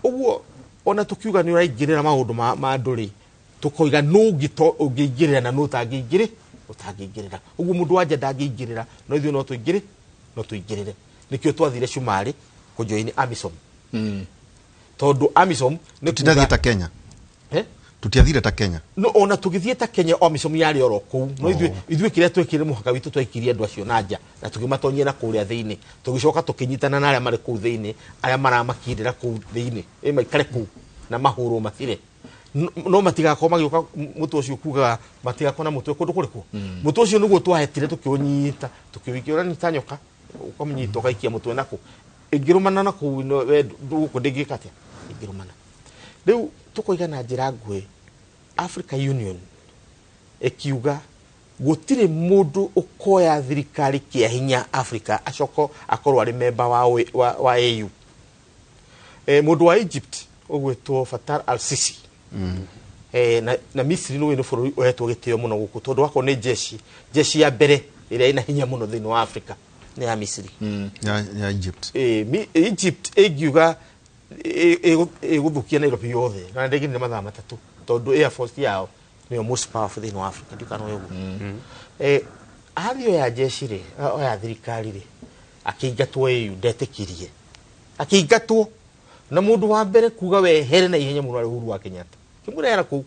B: uguo ona tukiuga ni uraingirira maundu ma nduri tukoiga nugito ungingirira na nutangingire utangingirira uguo mundu wanja ndangingirira no ithuĩ no tuingirire nikio twathire Shumari kujoini AMISOM tondu AMISOM
D: ni tutithathie ta Kenya tutiathire ta Kenya
B: no ona tugithie ta Kenya AMISOM yari oro ku no ithuĩ kire twekire muhaka witu twekirie andu acio nanja na tugimatonyia na kuria thiini tugicoka tukinyitana na aria mari ku thiini aria maramakindira ku thiini maikare ku na mahuru mathire no matigako magioka mutu ucio kuga matigako na mutu kundu kuriku mutu ucio niguo twahetire tukiunyita tukiwikiora ni tanyoka ukamnyito kaikia mutu naku ingirumana na ku we nduku ndigikatia ingirumana riu tukoiga na njira ngui Africa Union ekiuga gutire mundu ukoya thirikari kia hinya Africa acoko akorwo ari member wa AU mundu wa Egypt ogwetwo Fatar al-Sisi na Misri no bũrũri ohetwo gĩtĩo muno gũkũ tondu wako ni jeshi ya mbere ĩrĩa ina hinya muno thĩinĩ wa Africa ni ya Misri
D: ya Egypt
B: Egypt egiuga eguthukia Nairobi yothe na ndege ni mathaa matatu tondu Air Force yao niyo most powerful thĩinĩ wa Africa ndikano yogu ario ya jeshi ri ya thirikari ri akiingatwo ndetikirie akiingatwo na mundu wa mbere kuga wehere na ihenya muno ari Uhuru wa Kenyatta kimurera ku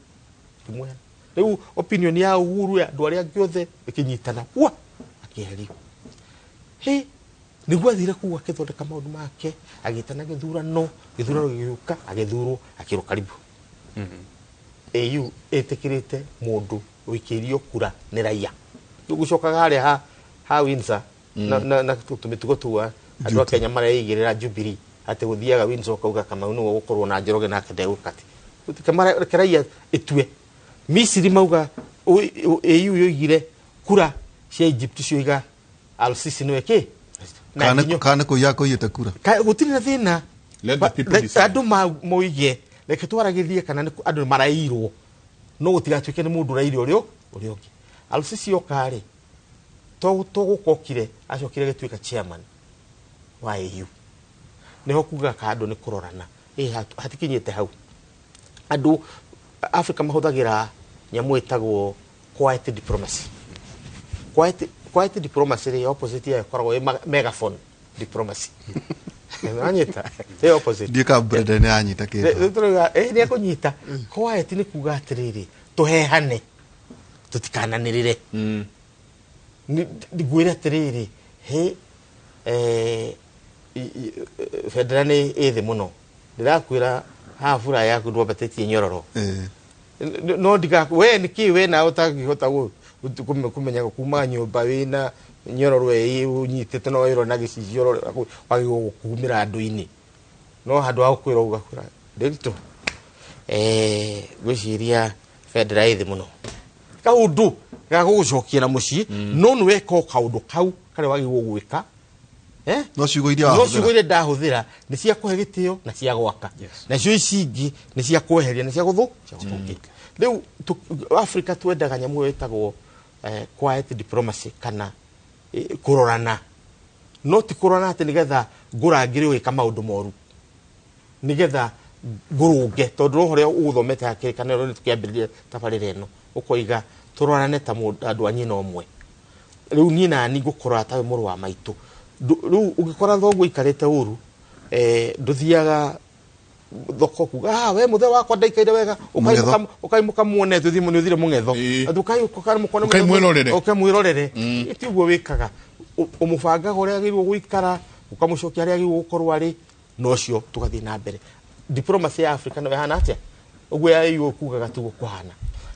B: kimwe riu opinion ya Uhuru ya andu aria giothe ikinyitana wa akiheri niguo athire ku akithondeka maundu make agitana githurano gigiuka agithurwo akiro karibu AU etikirite mundu wikirio kura ni raia gucokaga hari ha Windsor na tumitugo tuwa andu a Kenya mareigirira Jubilee ati guthiaga Windsor kauga kama no gukorwo na Njoroge na Kadegukati kamara karaia itwe Misiri mauga AU yoigire kura cia Egypt cioiga al-Sisi no eke
D: kana ko yako yete kura
B: gutiri na thina andu moige leke twaragithie kana andu marairwo no gutigatuike ni mundu rairi urio ungi al-Sisi okari to gukokire acokire gituika chairman wa AU neho kuga kando ni kurorana hatikinyite hau andu Africa mahuthagira nyamu itagwo quiet diplomacy quiet diplomacy ri opposite ya koragwo megaphone diplomacy anyita e opposite
D: dika brother ne anyita kito
B: ni akunyita quiet ni kuga atiriri tuhehane tutikananirire ni gwira atiriri federani ethe muno ndirakwira hafura yaku ndwabatetie nyororo no diga we niki we na utagihota kumenya kuma nyumba wina nyororo unyitete no iro na gicicio wagi kumira andu-ini no handu ha kwira ugakura ndito gwiciria federal ithi muno kaundu gagucokia na muci no nwe ko kaundu kau kare wagi gwika
D: no ciugo iria
B: ndahuthira ni cia kuhe gitio na cia gwaka na cio icingi ni cia kweheria ni cia guthukia riu Africa twendaga nyamu wetagwo quiet diplomacy kana kurorana no ti kurorana ati nigetha ngurangire wika maundu moru nigetha ngurunge tondu horia uthomete akiri kana ro tukiambiririe tabarire no ukoiga turorane ta andu anyina omwe riu ni nani ngukora tawe muru wa maitu riu ugikora thoguo ikarete uru nduthiaga thoko kuga we muthe wakwa ndaikaire wega ukaimuka muone tuthimu ni uthire mungetho ukamwirorere itiguo wikaga umubanga uria agirwo guikara ukamucokia aria agirwo gukorwo ari nocio tugathie na mbere diplomacy ya Africa no hana atia uguo yayo kugaga tugo kuhana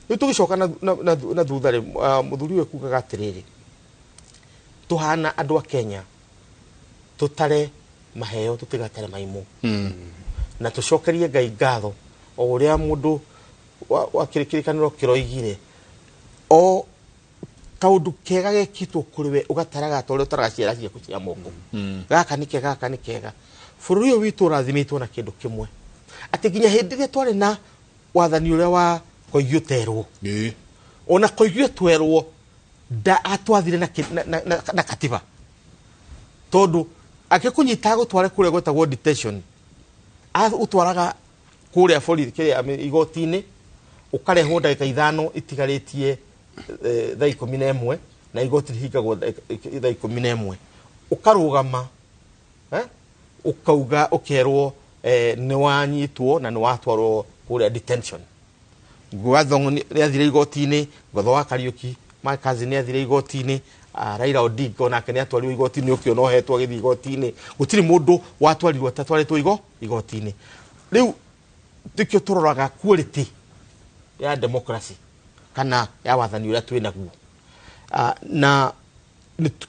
B: ni tugicoka na thuthare muthuri we kugaga atiriri tuhana andu a Kenya tutare maheo tutigatare maimu na tucokerie Ngai ngatho o uria mundu wa kirikirikaniro kiroigire o kaundu kega gekitwo kuriwe ugataraga tore utaraciera cia kucia moko gaka ni kega bururi uyu witu rathimitwo na kindu kimwe ati ginya hindi ria twari na wathani uria wa koigio terwo ona koigio twerwo da atwathire na katiba tondu akikunyita gutware kuria gwetagwo detention utwaraga kuria borithi kiria igoti-ini ukarehwo ndagika 5 itigaritie thaa 11 na igoti hingagwo thaa 11 ukarugama ukauga ukerwo ni wanyitwo na ni watwarwo kuria detention gwathongo ni athire igoti-ini gotho wa Kariuki my cousin ni athire igoti-ini Raila Odinga onake ni atwarirwo igoti-ini ukio no hetwo githi igoti-ini gutiri mundu watwarirwo tatwaritwo igoti-ini riu tikio turoraga quality ya democracy kana ya wathani uria twinaguo na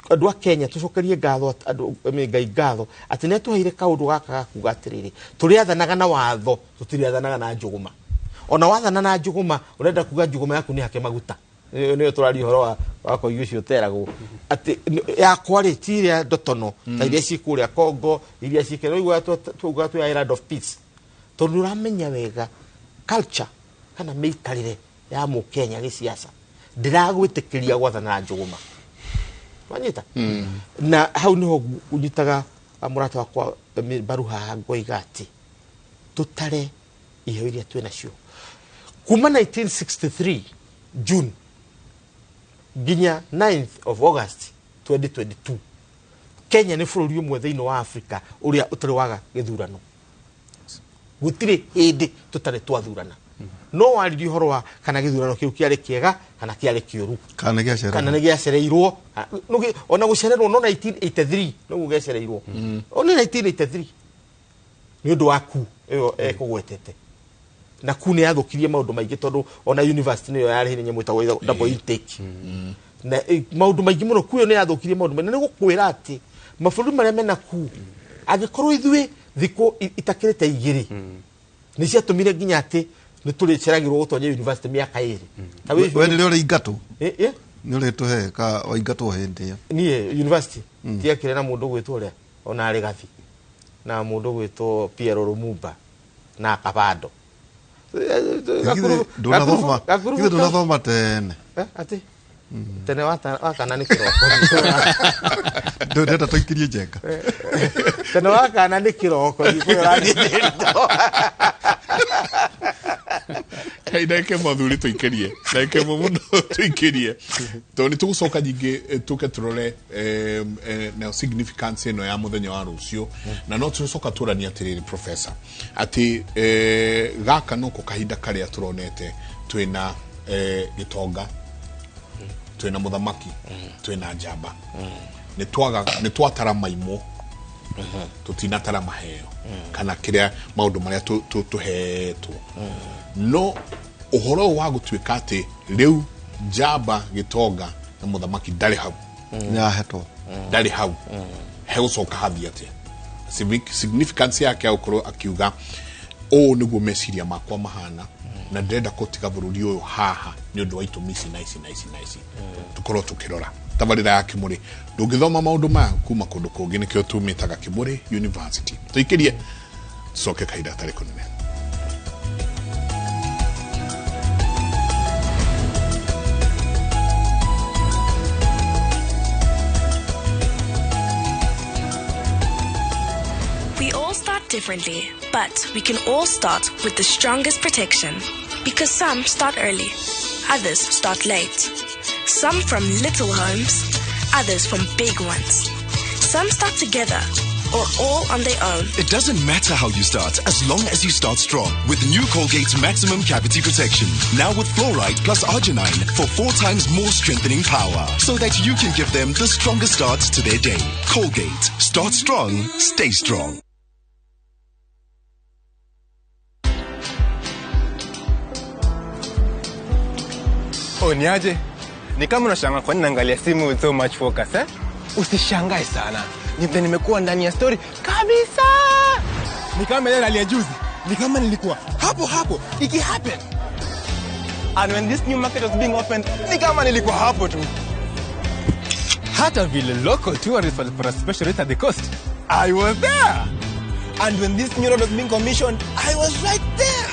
B: andu a Kenya tucokerie ngatho andu Ngai ngatho ati ne tuheire kaundu gaka kuga atiriri turiathanaga na watho tutiriathanaga na njuguma ona wathana na njuguma urenda kuga njuguma yaku ni hake maguta ni turari horo wa ko yucio terago ati ya quality iria ndotono ta iria cikuria Congo iria cikero igwa tuga tu island of peace tondu uramenya wega culture kana meikarire ya mu Kenya gisiasa ndiragwitikiria gwathana na njuguma wanyita na hau niho unyitaga murata wakwa baruha ngoigati tutare iheo iria twina cio kuma 1963 June ginya 9th of August 2022 Kenya ni bururi umwe thiini wa Africa uria utari waga githurano gutire hindi tutare twathurana no wari horwa kana githurano kiu kiari kiega kana kiari kiuru kana ne giacereirwo ona gucererwo no 1983 no gugecereirwo ona 1983 ni undu waku iyo ekugwetete na kune yathukirie maundu maingi tondu ona university niyo yari hinya mwita double intake na maundu maingi muno kuyo ni yathukirie maundu maingi ni gukwira ati mabũrũri maria mena ku agikorwo ithuĩ thikũ itakĩrĩte igĩrĩ nĩ ciatũmire nginya atĩ nĩ tũrĩceragĩrwo gũtonya university mĩaka ĩrĩ
D: we nĩ rĩo rĩ ingatũ nĩ ũrĩ tũhe ka waingatwo hĩndĩ ĩyo
B: niĩ university tiakĩre na mũndũ gwĩtwo ũrĩa ona arĩ gathi na mũndũ gwĩtwo Pierre Lumumba na Kabando
D: ndũnathoma tene
B: ati tene wakana nĩ kĩroko
D: ndũrenda tũikirie njenga
B: tene wakana nĩ kĩroko
W: ndeke muthuri tuikirie ndeke muno tuikirie to ni tugucoka nyingi tuke turore na significance ino ya muthenya wa rucio na no tucoka turania atiriri professor ati gaka no ko kahinda karia turonete twina gitonga twina muthamaki twina njamba ni twatara maimo tutinatara maheo kana kiria maundu maria tuhetwo no uhoro wa gutwika ati riu njamba gitonga na muthamaki ndari hau
D: yahetwo
W: ndari hau he gucoka hathi ati significance yake ukorwo akiuga o niguo meciria makwa mahana na ndenda kotiga bururi uyu haha ni undu wa itumisi nice tukorwo tukirora tabarira ya Kimuri ndungithoma maundu maya kuma kundu kungi nikio tumitaga Kimuri University tuikirie soke kaida tari kunene.
G: We all start differently, but we can all start with the strongest protection. Because some start early, others start late. Some from little homes, others from big ones. Some start together, or all on their own.
N: It doesn't matter how you start, as long as you start strong. With new Colgate Maximum Cavity Protection. Now with fluoride plus arginine for 4 times more strengthening power. So that you can give them the strongest start to their day. Colgate. Start strong, stay strong.
I: Oh, niaje? Ni kama unashangaa kwa nini naangalia simu with so much focus, eh? Usishangae sana. Nimekuwa ndani ya story kabisa. Ni kama ile hali ya juzi. Ni kama nilikuwa hapo iki happen. And when this new market was being opened, ni kama nilikuwa hapo tu. Hata vile local tourists for a special rate at the coast, I was there. And when this new road was being commissioned, I was right there.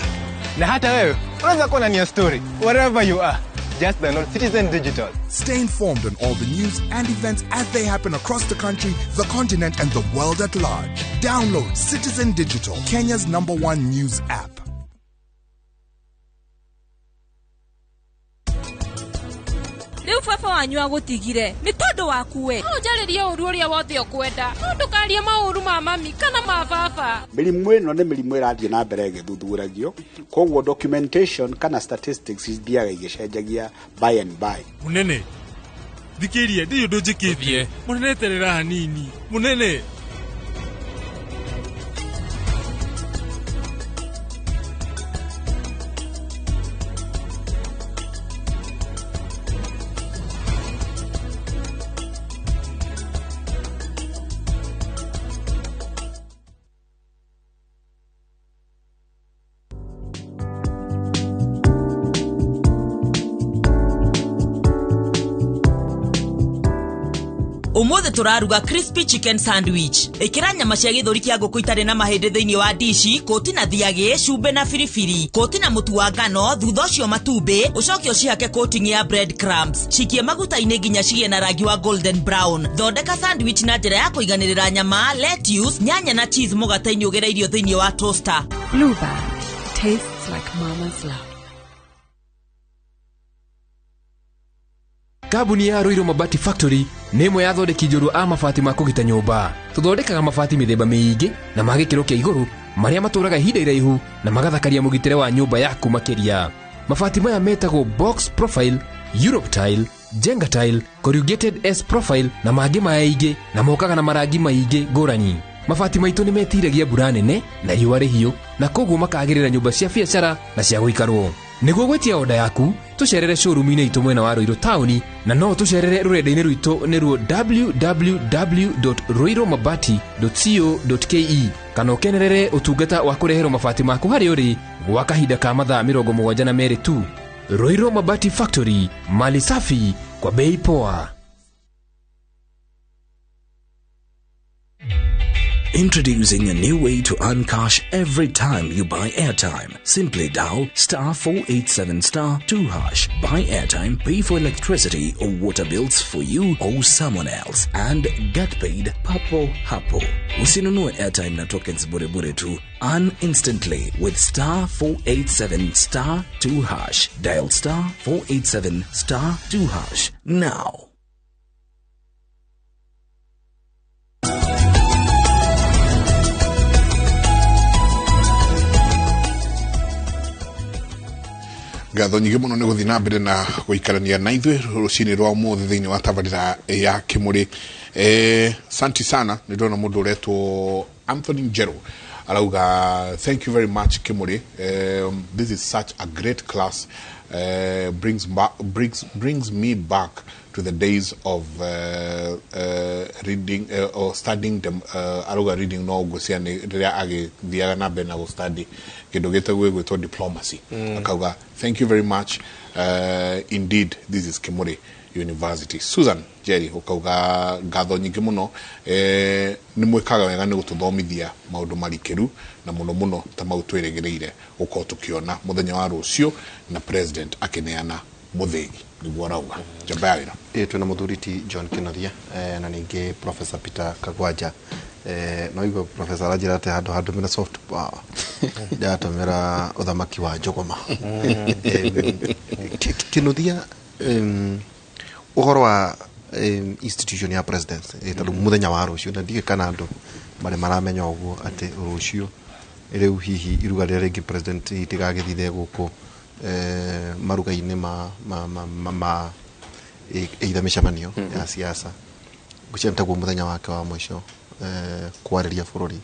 I: Na hata wewe, unaweza kuwa ndani ya story wherever you are. Just download Citizen Digital.
N: Stay informed on all the news and events as they happen across the country, the continent, and the world at large. Download Citizen Digital, Kenya's #1 news app.
J: Riu baba wanyu agutigire ni tondu waku we njaririe uru uria wothe ukwenda ndukarie mauru ma mami kana ma baba.
M: Mirimu ino ni mirimu irathie na mbere igithuthuragio koguo documentation kana statistics ithiaga igicenjagia by and by.
E: Munene thikiria ndi undu njikitie munene terera hanini munene.
K: Umuthi turaruga crispy chicken sandwich. Ikira nyama cia githuri kia nguku itare na mahinde thiini wa dishi, koti na thiage, cumbe na firifiri, koti na mutu wa ngano, thutha ucio matumbe, ucoke ucihake coating ya bread crumbs. Cikie maguta-ini nginya cigie na rangi wa golden brown. Thondeka sandwich na njira ya kuiganirira nyama, lettuce, nyanya na cheese mugata-ini ugereirio thiini wa toaster.
X: Blue Band tastes like mama's love.
Y: Kabuni ya Roiro Mabati Factory nĩ ĩmwe ya thondeki njũru a mabati ma kũgita nyũmba. Tũthondekaga mabati mĩthemba mĩingĩ na ma gĩkĩro kĩa igũrũ marĩa matũraga ihinda iraihu na magathakaria mũgitĩre wa nyũmba yaku makĩria. Mabati maya metagwo box profile, Europe tile, Jenga tile, corrugated S profile na mangĩ maingĩ na mokaga na marangi maingĩ ngũrani. Mabati maitũ nĩ metiragia mbura nene na riũa rĩhiũ na koguo makagĩrĩra nyũmba cia biacara na cia gũikarwo. Nĩguo gwetia oda yaku, tucerere showroom-inĩ itũ mwena wa Roiro Town na no tucerere rũrenda-inĩ rwitũ nĩruo www.roiromabati.co.ke kana ũkenerere ũtungata wa kũreherwo mabati maku harĩ ũrĩ gwa kahinda ka mathaa 72 tu. Roiro Mabati Factory, mali safi kwa bei poa.
Z: Introducing a new way to earn cash every time you buy airtime. Simply dial *487*2#. Buy airtime, pay for electricity or water bills for you or someone else, and get paid papo hapo. Usinunue airtime na tokens bure tu. Earn instantly with *487*2#. Dial *487*2# now.
W: Ngatho nyingĩ mũno nĩ gũthiĩ na mbere na gũikarania na ithuĩ rũcinĩ rwa ũmũthĩ thĩinĩ wa tabarĩra ya Kimuri. Santi sana nĩ ndona mũndũ ũretwo Anthony Njero arauga thank you very much Kimuri. This is such a great class brings me back to the days of reading or studying them aruga reading no gucia ni ria agithiaga na mbere na go study kindu gitagwo gwitwo diplomacy akauga thank you very much indeed this is Kimuri University. Susan Jerry ukauga ngatho nyingi muno ni mwikaga wega ni gututhomithia maundu marikiru na muno ta mau tweregereire uko tukiona muthenya wa rucio na president akineana muthegi niguo arauga jambaira
C: twina muthuriti John Kinoria na ningi Professor Peter Kagwanja no igo Professor Rajira ate handu mena soft power ndatumira uthamaki wa njogoma Kinoria uhoro wa institution ya presidency tondu muthenya wa rucio na ndige kana andu maramenya uguo ati rucio riu hihi iruga ria ringi president itigagithithe guku maruga-ini ma either mishamanio ya siasa gucentaguo muthenya wake wa mwisho kwariria bururi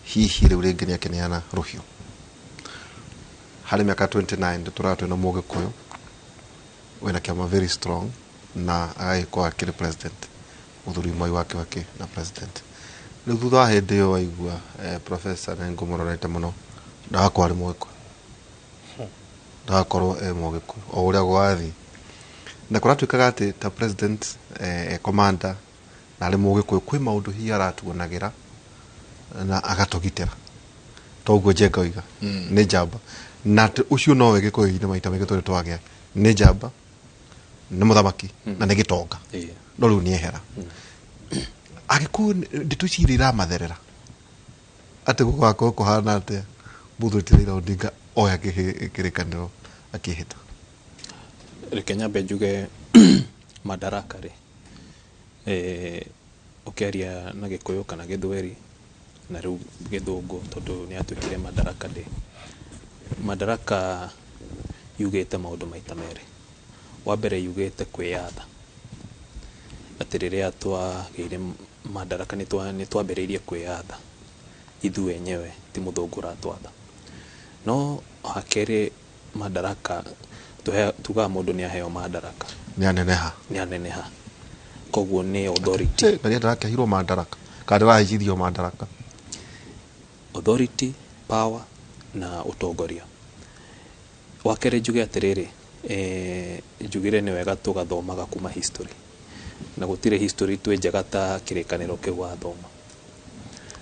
C: hihi riu ringi ni akeneana ruhio hari miaka 29 turatu na muge koyo wena kiama very strong na agagikwo akiri president muthuri mwai wake na president riu thutha wa hindi iyo waigua professor na ngumurorete muno ndakwa ari mweko ndakorwo mweko o uria gwathi na kuratuikaga ati ta president commander na ari mweko kwi maundu hi aratuonagira na agatogitera toguo jenga oiga ni jamba na ucio no wege koine maita mege tore twage ni jamba ni muthamaki na ni gitonga no riu ni ehera agiku nditucirira matherera ati gugako kuhana ate muthutirira Odinga oya kirikaniro akihita
F: Kenya bejuge Madaraka ri ukiaria na gikuyu kana githweri na riu githungu tondu ni atwikire Madaraka ri Madaraka yugete maundu maita meri wa mbere yugete kwiyatha atiriria twageire Madaraka ni twamberiirie kwiyatha ithu wenyewe ti muthungura twatha no hakere Madaraka tuga mundu ni aheo Madaraka
C: ni aneneha
F: koguo ni authority
C: na Madaraka hiro Madaraka kada wahithio Madaraka
F: authority power na utongoria wakere juge atiriri jugire ni wega tugathomaga kuma history na gutire history twenjaga ta kirikaniro kiu athoma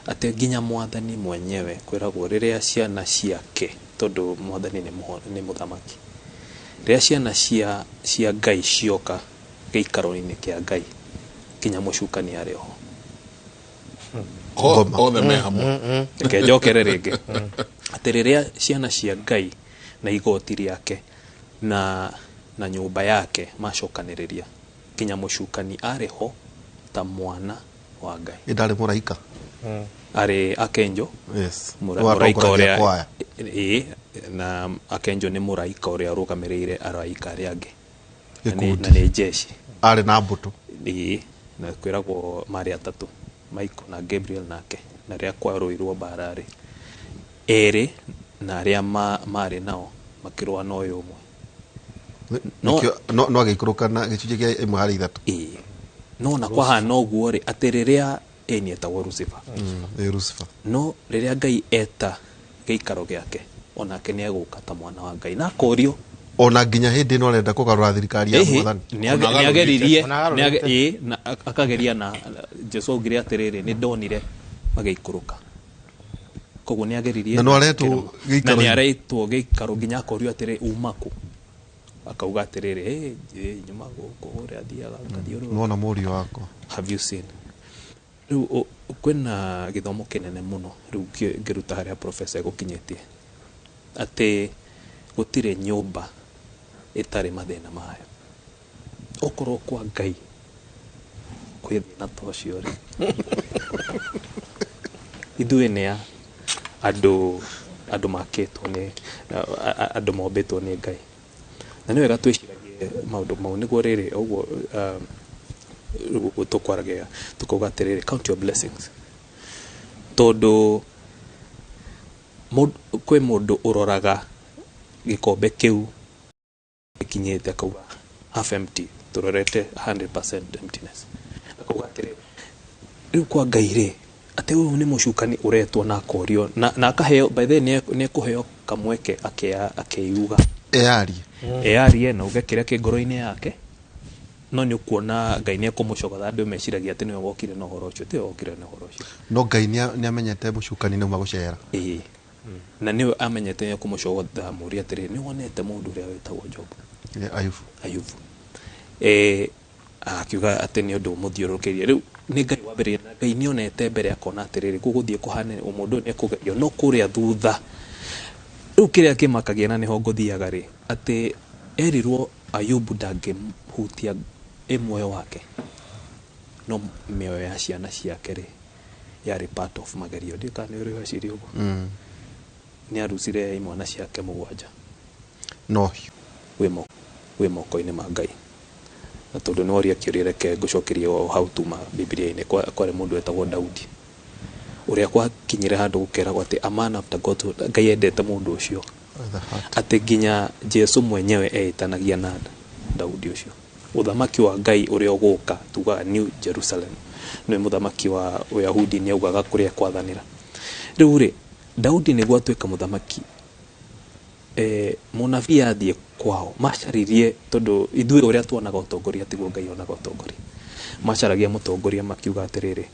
F: ate ginya mwathani mwenyewe kwiragwo riria ciana ciake tondu mwathani ni muthamaki riria ciana cia Ngai cioka giikaro-ini kia Ngai kinya mucukani ariho
W: othe me hamwe
F: ke njokere ringi ati riria ciana cia Ngai na igoti riake na nyumba yake macokaniriria kinya mucukani ariho ta mwana wa Ngai
C: idari muraika
F: ari akenjo
C: yes
F: muraika uria na akenjo ni muraika uria rugamirire araika aria angi na ni jeshi
C: ari na mbutu
F: na kwiragwo mari atatu Michael na Gabriel nake na ria kwaruirwo barari eri na ria mari nao makirwa no uyu umwe
C: no agikuruka na gicunje kia imwe hari ithatu
F: no na kwa hana uguo ri atiriria eni etagwo Lucifer
C: Lucifer
F: no riria Ngai eta giikaro giake onake ni eguka ta mwana wa Ngai na korio
C: ona nginya hindi no renda kugarura thirikari ya mwathani
F: ni ageririe na akageria na Jesu augire atiriri ni ndonire magikuruka koguo ni ageririe
C: na no aretwo
F: giikaro na ni aretwo giikaro nginya korio atiri umaku akauga atiriri nyuma guku uria thiaga ngathiuru
C: no na murio wako
F: have you seen riu kwina githomo kinene muno riu ngiruta haria professor gukinyetie ati gutire nyumba itari mathina mayo okorwo kwa Ngai kwi thina tocio ri ithuĩ nĩ andũ makĩtwo nĩ andũ mombĩtwo nĩ Ngai na nĩ wega twĩciragie maũndũ mau nĩguo rĩrĩ ũguo tũkwaragia tũkauga atĩrĩrĩ count your blessings tondũ kwĩ mũndũ ũroraga gĩkombe kĩu kinyete akauga half empty turorete 100% emptiness akauga atiri riu kwa Ngai ate uyu ni mucukani uretwo na korio na akaheo by the ne kuheo kamweke akeiuga earie na uge kiria kingoro-ini yake no ni kuona Ngai ni kumucogatha andu meciragia ati niwe wokire na horo ucio ti wokire na horo ucio
C: no Ngai ni amenyete mucukani neuma gucera
F: na niwe amenyete kumucogatha muri atiri ni wonete mundu uria wetagwo Job Ayubu akiuga ati ni undu muthiurukirie riu ni Ngai wambere na Ngai ni onete mbere akona atiriri kuguthie kuhane umundu ni kugerio no kuria thutha riu kiria kimakagia na niho nguthiaga ati erirwo Ayubu ndangĩhutia muoyo wake no mioyo ya ciana ciake yari part of magerio ndikane uri waciri ugo ni arucire imwana ciake mugwanja
C: no
F: we moko-ini ma Ngai na tondu ni oria kiuria ke ngucokeria o how to ma Biblia-ini kwa mundu wetagwo Daudi uria kwa kinyire handu gukeragwo ati a man after God Ngai endete mundu ucio ati nginya Jesu mwenyewe eitanagia na Daudi ucio uthamaki wa Ngai uria uguka tuga New Jerusalem ni muthamaki wa Uyahudi ni augaga kuria kwathanira riu Daudi ni gwatuika muthamaki munabii athie kwao macaririe tondu ithuĩ uria tuonaga utongoria tiguo Ngai onaga utongoria macaragia mutongoria makiuga atiriri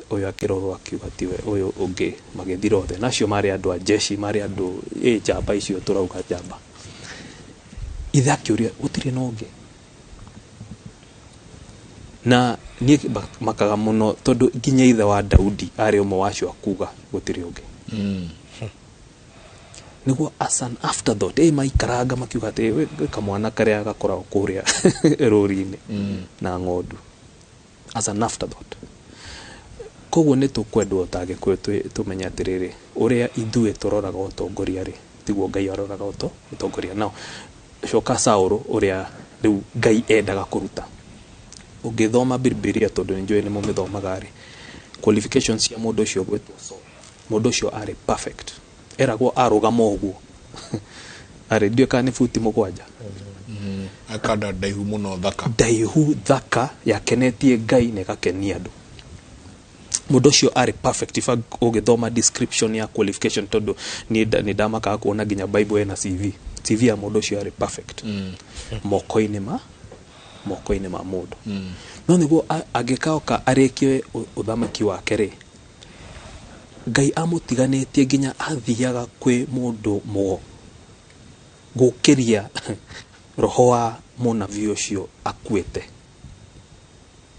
F: uyu akirorwo akiuga tiwe uyu ungi magithira othe nacio mari andu a jeshi mari andu njamba icio turauga njamba itha kiuria gutire no ungi na ni makaga muno tondu nginya ithe wa Daudi ari umwe wacio akuga gutire ungi niguo as an afterthought maikaranga makiuga ati kamwana karia gakora kuria rori-ini na ng'ondu as an afterthought koguo ni tukwendwo tage kwe tumenya atiriri uria ithuĩ turoraga utongoria tiguo Ngai aroraga utongoria nao coka Saũlũ uria riu Ngai endaga kuruta ungithoma Biblia tondu njui ni mumithomaga qualifications cia mundu ucio gwetwo mundu ucio ari perfect eragwo arugama uguo ari ndio kana futi mugwanja
W: akada daihu muno
F: thaka yakenetie Ngai ne gakenia andu mundu ucio ari perfect ifa ugithoma description ya qualification tondu ni ndamaka kuona ginya Bible ena CV ya mundu ucio ari perfect moko-ini ma mundu no niguo agikaoka arekie uthamaki wake Ngai amutiganetie ginya athiaga kwi mundu mugo gukiria roho wa munabii ucio akuite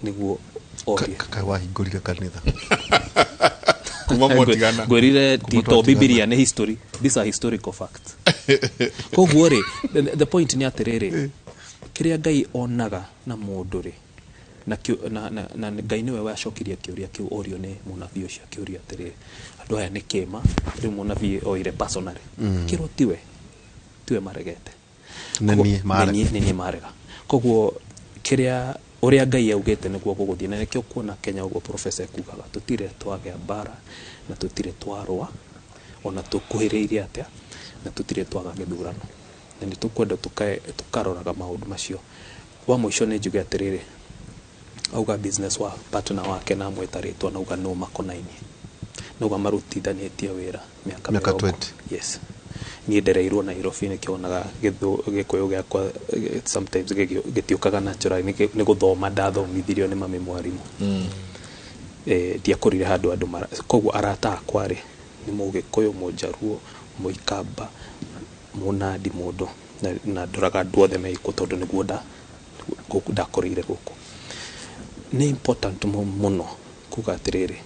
F: niguo
C: kakawa hingurire kanitha
W: kuma motigana
F: gwirire tito Biblia ni history, these are historical facts koguo the point ni atiriri kiria Ngai onaga na mundu na Ngai niwe wacokirie kiuria kiu orio ni munabii ucio kiuria atiriri andu aya ni kima riu munabii oire personally kiro tiwe maregete nini marega koguo kiria uria Ngai augite niguo guguthie na nikio kuona Kenya uguo professor kugaga tutire twagea bara na tutire twarwa ona tukuhiriire atia na tutire twaga githurano na ni tukwenda tukaroraga maundu macio wa mwisho ni njuge atiriri auga business wa partner wake na mwetaritwa na uga no makonainie no marutithanitie wira miaka 20 yes ni ndereirwo Nairobi ni kionaga gikuyu giakwa sometimes gitiukaga natural ni guthoma ndathomithirio ni mami mwarimu ndiakorire handu andu koguo arata akwari ni mugikuyu mujaruo muikamba munadi mundu na ndoraga andu othe meiko tondu niguo ndakorire guku ni important muno kuga atiriri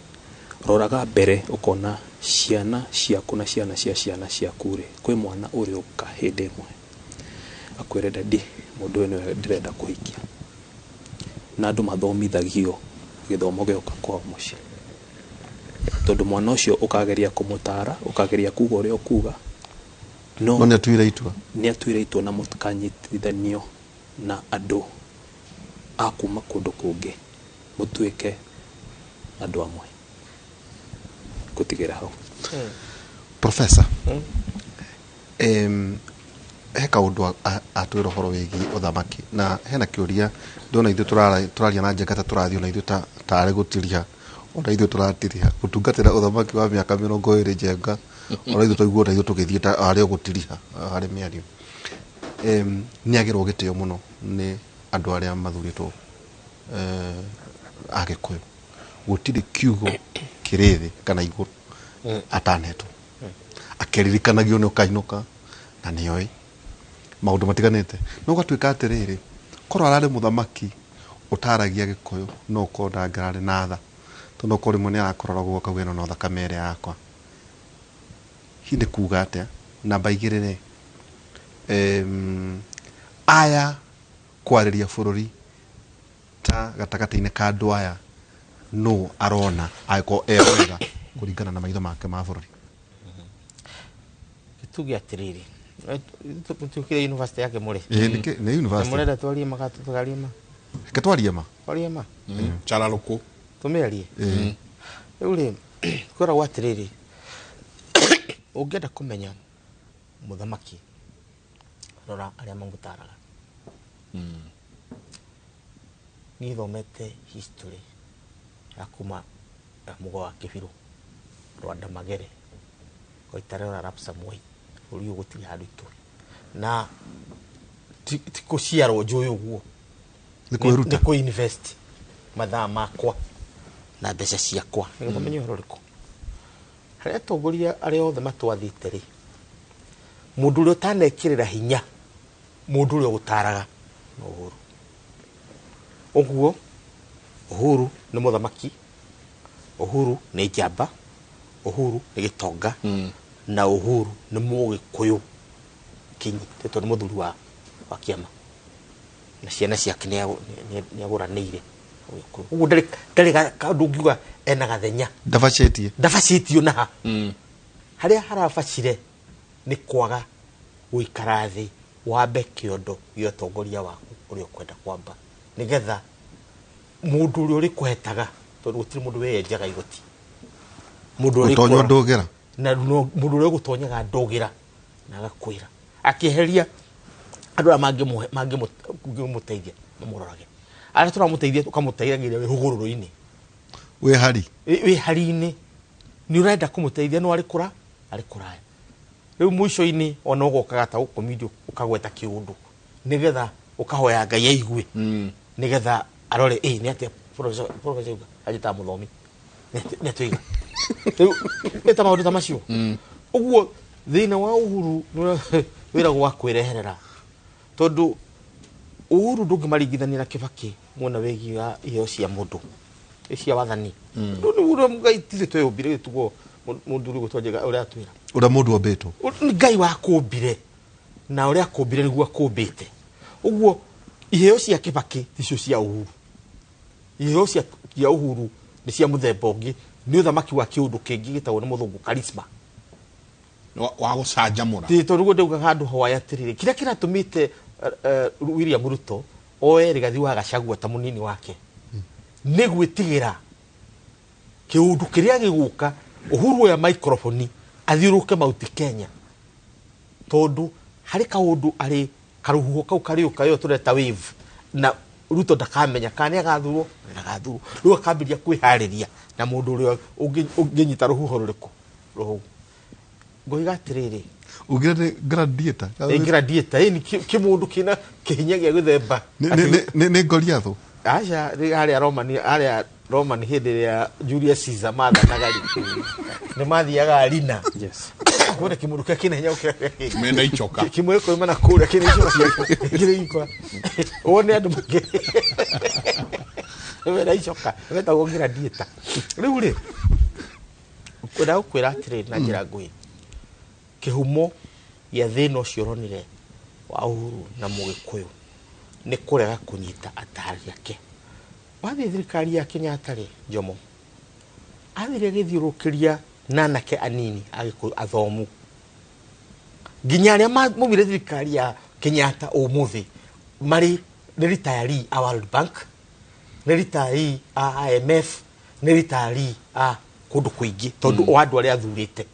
F: roraga mbere ukona ciana ciaku na ciana cia ciana ciaku kwi mwana uri uka hindi imwe akwire dadi mundu ni ndirenda kuhikia na andu mathomithagio githomo gioka kwa muci tondu mwana ucio ukageria kumutara ukageria kuga uri ukuga no
C: ni atuire itua na mutukanyitithanio na andu akuma kundu kungi
F: mutuike andu amwe kutigira hau
C: Professor he kaundu atwira horo wigi uthamaki na hena kiuria ndona ithu turaria na njega ta turathio na ithu tare gutiria ona ithu turatiria gutungatira uthamaki wa miaka 20 njenga ona ithu toiguo na ithu tugithie ta ario gutiriha hari miario ni agirwo gitio muno ni andu aria mathuritwo agikuyu gutiri kiugo kirithi kana iguru ataneto akeririkanagiyo ni ukainuka na nioi maundu matiganite no gatwika atiriri korwo arari muthamaki utaragia gikuyu no konda ngarari na tha tono kori mone akorora gwo kagweno no thakamere yakwa hindi kuga atia na baigirire aya kwariria bururi ta gatagataine ka andu aya no arona aiko ewega kuringana na maitho make ma bururi
B: tuge atiriri tukire university yake muri
C: ne university
B: muri datwari makatu tukarima
C: katwari ma
W: chararuko
B: tumearie ule kora watiriri ugenda kumenya muthamaki rora aria mangutaraga ni thomete history akuma mugo wa kibiru Rwanda magere ko itarera rapsa moi uri ugutiri handu itu na tiko ciaro njuyu guo niko invest mathaa makwa na mbeca ciakwa nigumenye horo riko haria tongoria aria othe matwathite ri mundu uri utanekirira hinya mundu uri ugutaraga no Uhuru oguo Uhuru ni muthamaki Uhuru ni jamba Uhuru ni gitonga na Uhuru ni mugikuyu kinyi teto ni muthuri wa kiama na ciana ciake ni aguraniire uguo ndari kandu ngiuga ena gathenya ndabacitie na haria harabacire ni kwaga guikara thi wambe kiondo gio tongoria waku uri ukwenda kwamba nigetha mundu uri kuhetaga tondu gutiri mundu weyenjaga igoti mundu uri
C: kutonyo ndogera
B: na mundu uri gutonyaga ndogira na gakwira akiheria andu amangi muteithia mamurorage ara turamuteithia tukamuteithagiria hugururu-ini we hari-ini ni urenda kumuteithia no ari kuraya riu mwisho-ini ona ugokaga ta ukomidio ukagweta kiundu nigetha ukahoya Ngai aigue nigetha arore ni atia professor ajita muthomi ni tuiga riu eta maundu ta macio uguo thina wa Uhuru wira gwa kwireherera tondu Uhuru ndungimaringithania na Kibaki mwona wegiga iyo cia mundu cia wathani ndu ni ura Ngai tithe tweyumbire tugo mundu uri gutwajega uria atwira
C: ura mundu obeto
B: Ngai wa kumbire na uria kumbire niguo kumbite uguo iheo cia Kibaki ticio cia Uhuru iheo cia Uhuru ni cia muthemba ungi ni uthamaki wa kiundu kingi gitagwo ni muthungu charisma
W: wa gucanjamura
B: ti tondu ndauga handu hoya tirire kira kiratumite William Ruto oe rigathi wa Gachagua ta munini wake ni gwitigira kiundu kiria giguka Uhuru ya microphone athiuruke mauti Kenya tondu hari kaundu ari karuhuho kau kariuka yo tureta wave na Ruto ndakamenya kana agathurwo na agathurwo riu akambiria kwihariria na mundu uri unginyita ruhuho ruriku ruhu ngoigatiriri
C: ugire
B: gladiator ni kimundu kina kihinya gia guthemba
C: ni Goliath
B: acha aria Roman hindi ya Julius Caesar matha nagari ni mathiaga arina kone kimundu kina hinya ukira
W: menda ichoka
B: kimwe ko imana kura kina ichoka one andu make menda ichoka menda gongira dieta riu ri kwenda kwira atire na njira ngui kihumo ya thina ucio ronire wa Uhuru na Mugikuyu ni kurega kunyita atari yake wathi thirikari ya Kenyatta ri Jomo athire githiurukiria nanake anini agiku athomu nginya aria mumire thirikari ya Kenyatta umuthi mari ni retiree a World Bank ni retiree a IMF ni retiree a kundu kuingi tondu wa andu aria athurite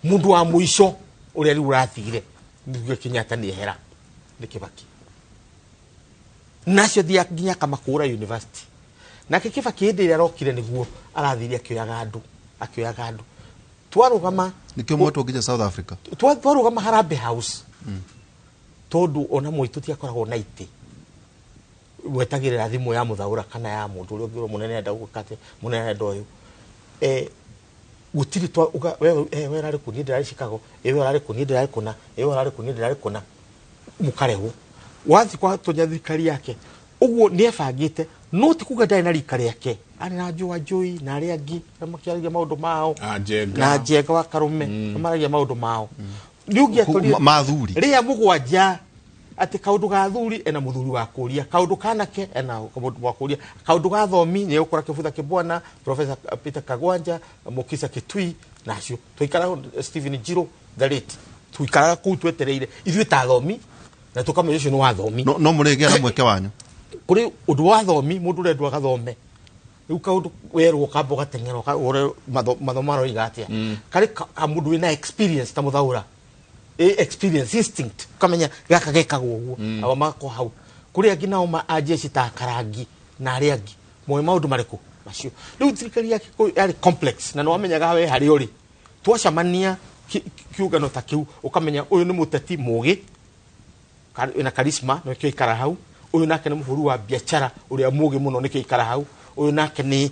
B: mundu wa muico uria riu rathire niguo Kenyatta ni ehera nĩ Kĩbakĩ nacio thia nginya Kamakũra University nake Kĩbakĩ hĩndĩ ĩrĩa arokire nĩguo arathire akĩoyaga andũ twarũgama
C: nikio mwetwo nginya South Africa
B: twarũgama Harambee House tondu ona moitu tiakoragwo na itĩ wetagĩrĩra thimũ ya mũthaũra kana ya mũndũ ũrĩa ũngĩrwo mũnene enda gũkate mũnene enda ũyũ gutiri twa we rari kuni ndĩrarĩ Chicago we rari kuni ndĩrarĩ kuna we rari kuni ndĩrarĩ kuna mũkarehwo wathi kwa tonya thikari yake ũguo nĩ ebangĩte no ti kuga ndari na rika rĩake ari na njui na arĩa angĩ makiaragia maũndũ mao na Njenga wa Karume maragia maũndũ mao ndiugia tũri
C: mathuri
B: ria mũgwanja ati kaundu ga thuri ena muthuri wa kuria kaundu kanake ena kaundu wa kuria kaundu ga thomi ni ukora kibutha kibwana Professor Peter Kagwanja Mukisa Kitui nacio tuikara Stephen Jiro the late tuikara ku twetereire ithuĩ ta thomi na tukamenya ucio ni wa thomi
C: no mũrĩgĩa na mweke wanyu
B: kuri undu wa thomi mundu rendwa gathome riu kaundu werwo kamba gateng'era ore mathomaro igatia kari mundu wina experience ta muthaura experience instinct kamenya gaka gekagwo uguo aba mako hau kuri angi nao ma ajeshi ta karangi na ari angi moyo maundu mariko macio riu thirikari yake yari complex na no amenyaga we hari uri twacamania kiugano ta kiu ukamenya uyu ni muteti mugi ina charisma no kio ikara hau uyu nake ni muhuru wa biashara uria mugi muno ni kio ikara hau uyu nake ni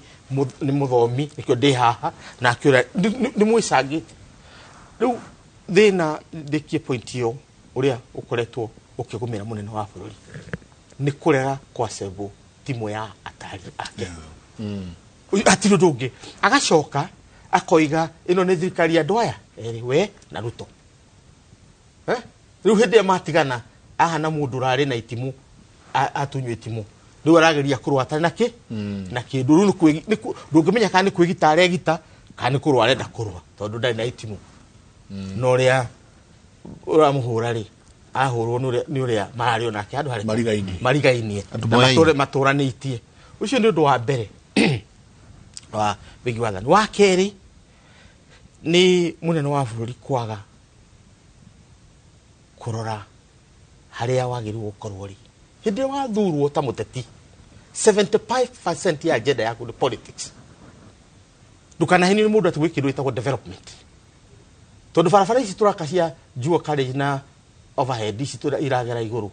B: muthomi nikio ndi haha na kio ni mwisangite riu thina ndikie point yo uria ukoretwo ukigumira munene wa bururi ni kurega kwa sebo timu ya atari ake atiro ndungi agacoka akoiga ino ni thirikari ya ndoya we na Ruto riu hindi matigana aha na mundu rari na itimu atunywe itimu riu arageria kurwata naki na kindu riu ndungimenya kana ni kwigita aregita kana ni kurwa arenda kurwa tondu ndai na itimu no ria uramuhura ri ahurwo ni uria marario nake andu hari marigainie maturanitie ucio ni undu wa mbere wa bigi wathani wa keri ni munene wa bururi kwaga kurora haria wagiru gukorwo ri hindi wa thurwo ta muteti 75% ya agenda yaku ni politics dukana hini ni mundu atwikirwo itagwo development tondu barabara ici turakacia Jua College na overhead ici iragera iguru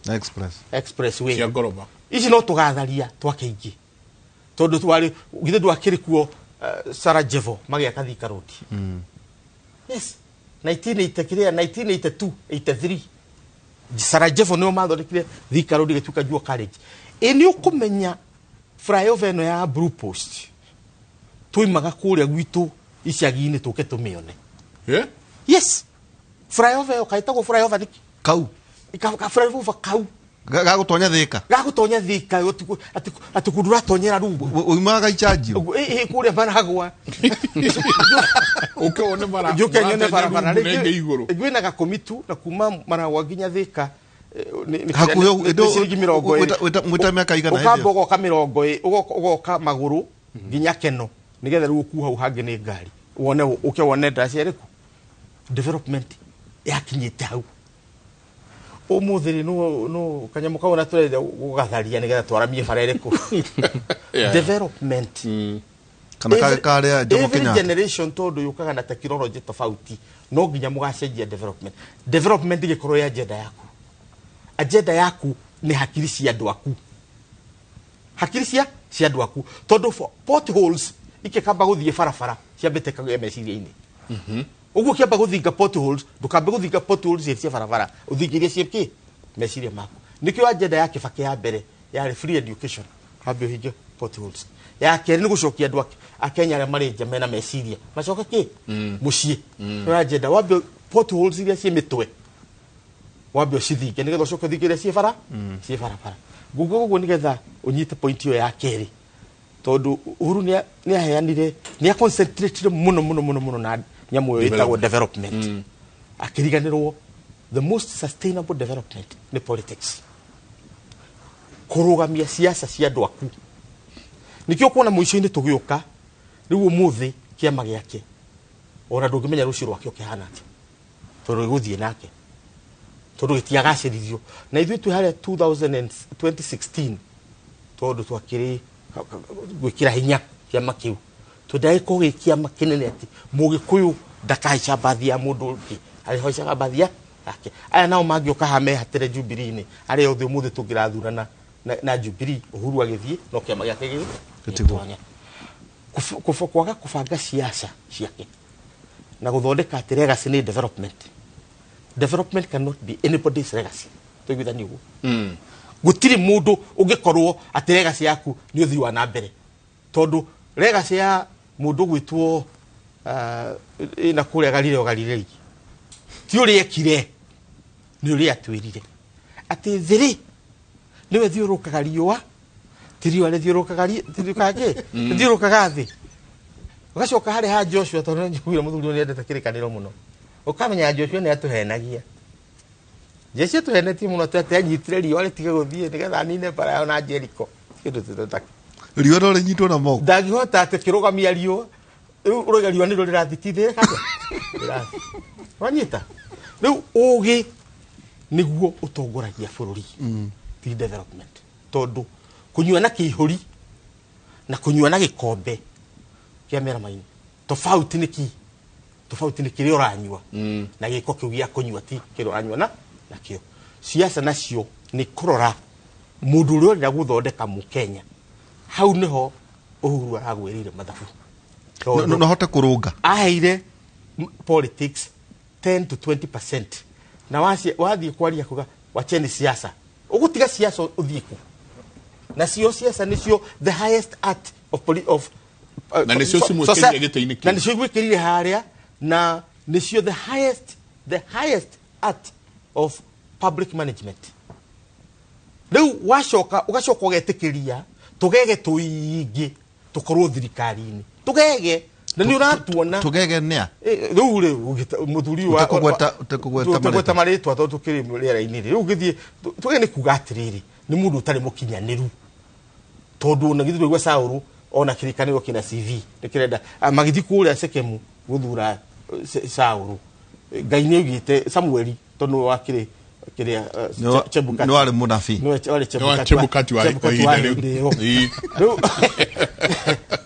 B: expressway
W: cia ngoroba
B: ici no tugatharia twakeigi tondu twari githe ndwakiri kuo Sarajevo magiaka Thika Road yes 1982 83 Sarajevo no mathondekire Thika Road gituka Jua College ni ukumenya flyover no ya Blue Post tuimaga kuria gwitu iciagi-ini tuke tumione yes flyover ukaitagwo flyover niki
C: kau
B: flyover kau
C: gagutonya Thika
B: ati kudura tonyera rungu
C: uimaga ichanji
B: kuria maragwa
W: ukone mara
B: nyone barabara ngi iguru gwina gakomitu na kuma maragwa nginya Thika
C: hakuyo mwita miaka igana
B: ukamba ugoka mirongo ugoka maguru nginya Keno nigetha riu ku hau hangi ni ngari wone ukiwone ndaci eriku development yakinyite hau umuthiri no kanyamu kaona turende gugatharia nigetha twaramie farereko development
C: kana kare Jomo Kenyatta
B: generation todo yukaga na technology tofauti no nginya mugacenjia development gikorwo ya agenda yaku ni hakiri cia andu aku todo potholes ikikamba guthie barabara ciambite kagwe meciria-ini uguo kiamba guthinga potholes ndukambe guthinga potholes cia barabara uthingirie cieki meciria maku nikio agenda ya Kibaki ya mbere ya free education kambe hinge potholes ya keri ni gucokia andu Akenya aria mari njame na meciria macoka ki mucii no agenda wambe potholes iria cie mitwe wambe cithinge nigetha ucoke thingirie cie barabara guguo nigetha unyite point yo ya keri tondu Uhuru ni aheanire ni concentrate muno na nyamu itagwo development akiriganirwo the most sustainable development ni politics kurugamia siasa cia andu aku nikio kuona muico-ini tugiuka riu umuthi kiama giake ona ndungimenya rucio rwake ukihana ati tondu guthie nake tondu gitiagacirithio na ithuĩ twĩ harĩa 2016 tondu twakĩrĩ gwĩkĩra hinya kĩama kĩu twendaga gĩkorwo gĩ kĩama kĩnene atĩ mũgĩkũyũ ndakahaica mbathi ya mũndũ ũngĩ arĩhaicaga mbathi yake aya nao mangĩoka hamehatĩre Jubilee-inĩ arĩa othe ũmũthĩ tũngĩrathurana na Jubilee Uhuru agĩthiĩ no kĩama gĩake gĩtwanya kwaga kũbanga siasa ciake na gũthondeka atĩ legacy nĩ development cannot be anybody's legacy tũiguithani ũguo gũtirĩ mũndũ ũngĩkorwo atĩ legacy yaku nĩ ũthii wa na mbere tondu legacy ya mũndũ gwĩtwo ina kũrĩa Galilei ti ũrĩa ekire nĩ ũrĩa atwĩrire atĩ thĩrĩ nĩwe thiũrũkaga riũa ti riũa rĩthiũrũkaga thĩ ũgacoka harĩ ha Joshua tondũ njiguire mũthuri ũyũ nĩendete kĩrĩkanĩro mũno ũkamenya Joshua nĩ atũhenagia Jesu tũhenetie mũno tete anyitire riũa rĩtige gũthiĩ nĩgetha nine bara yao na Jericho kĩndũ tũtaka
C: riũa no rĩnyitwo na moko
B: ndangĩhota atĩ kĩrũgamia riũa rĩu ũrauga riũa nĩrĩo rĩrathikithĩrĩra kana wanyita rĩu ũgĩ nĩguo ũtongoragia bũrũri ti development tondu kunyua na kĩihũri na kunyua na gĩkombe kĩa meramaini tofauti nĩ kĩrĩa ũranyua na gĩko kĩu gĩa kũnyua ti kĩrĩa ũranyua nakĩo siasa nacio nĩ kũrora mũndũ ũrĩa ũrenda gũthondeka mũkenya hau nĩho Uhuru aragwĩrĩire mathabu
C: no hote kũrũnga
B: aheire politics 10 to 20% na wathiĩ kwaria kuga wacheni siasa ũgũtiga siasa ũthiĩ ku na siasa nĩcio the highest art of
W: na nĩcio cimwĩkĩrire gĩtĩ-inĩ kĩu
B: na nĩcio gwĩkĩrire harĩa na nĩcio the highest art of public management rĩu ugacoka ũgetĩkĩria tũgege tũingĩ tũkorwo thirikari-inĩ tũgege na nĩ ũratuona
C: tũgege nĩa
B: rĩu mũthuri wa ũtekũgweta marĩtwa tondũ tũkĩrĩ rĩera-inĩ rĩu ũgĩthiĩ tũgege nĩ kuga atĩrĩrĩ nĩ mũndũ ũtarĩ mũkinyanĩru tondu ona githĩ tũigua Saũlũ ona kĩrĩkanĩro kĩna CV nĩkĩrenda magĩthiĩ kũrĩa Sekemu gũthura Saũlũ Ngai nĩ augĩte Samueli tondu wakĩrĩ kĩrĩa
C: nĩ warĩ mũnabii
B: nĩ
W: Chebukati wa ihinda rĩu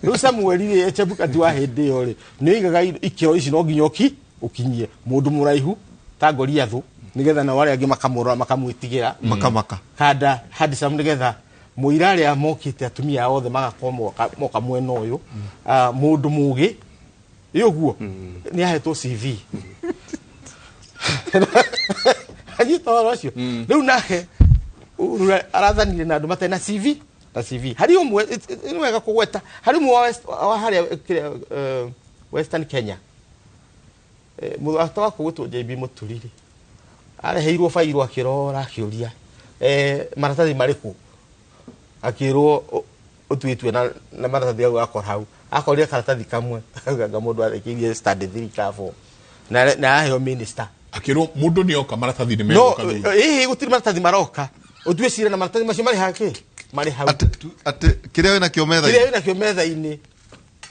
B: rĩu Samueli Chebukati wa hĩndĩ ĩyo rĩ nĩ oigaga ikĩro ici no nginya ũkinyie mũndũ mũraihu ta Goliathũ nĩgetha na wale angĩ makamwĩtigĩra
C: makamaka
B: kada hadisam nĩgetha mũira arĩa mokĩte atumia othe magakorwo moka mwena ũyũ mũndũ mũgĩ ũguo nĩ ahetwo CV anyita wala ũcio rĩu nake arathanire na andũ matarĩ na CV harĩ ũmwe nĩ wega kũgweta harĩ ũmwe wa harĩa Western Kenya mũthata wako gwĩtwo JB Mũturire areheirwo fairũ akĩrora akĩũria maratathi marĩkũ akĩrwo ũtuĩtwe na maratathi au akor hau akorire karatathi kamwe augaga mũndũ arekirie study 3 kafo na aheo minister
W: akĩrwo mũndũ nĩ oka maratathi nĩ meroka
B: gũtirĩ maratathi maroka ũtue cira na maratathi macio marĩ hake marĩ hau
C: atĩ kĩrĩa wĩna kĩo metha-inĩ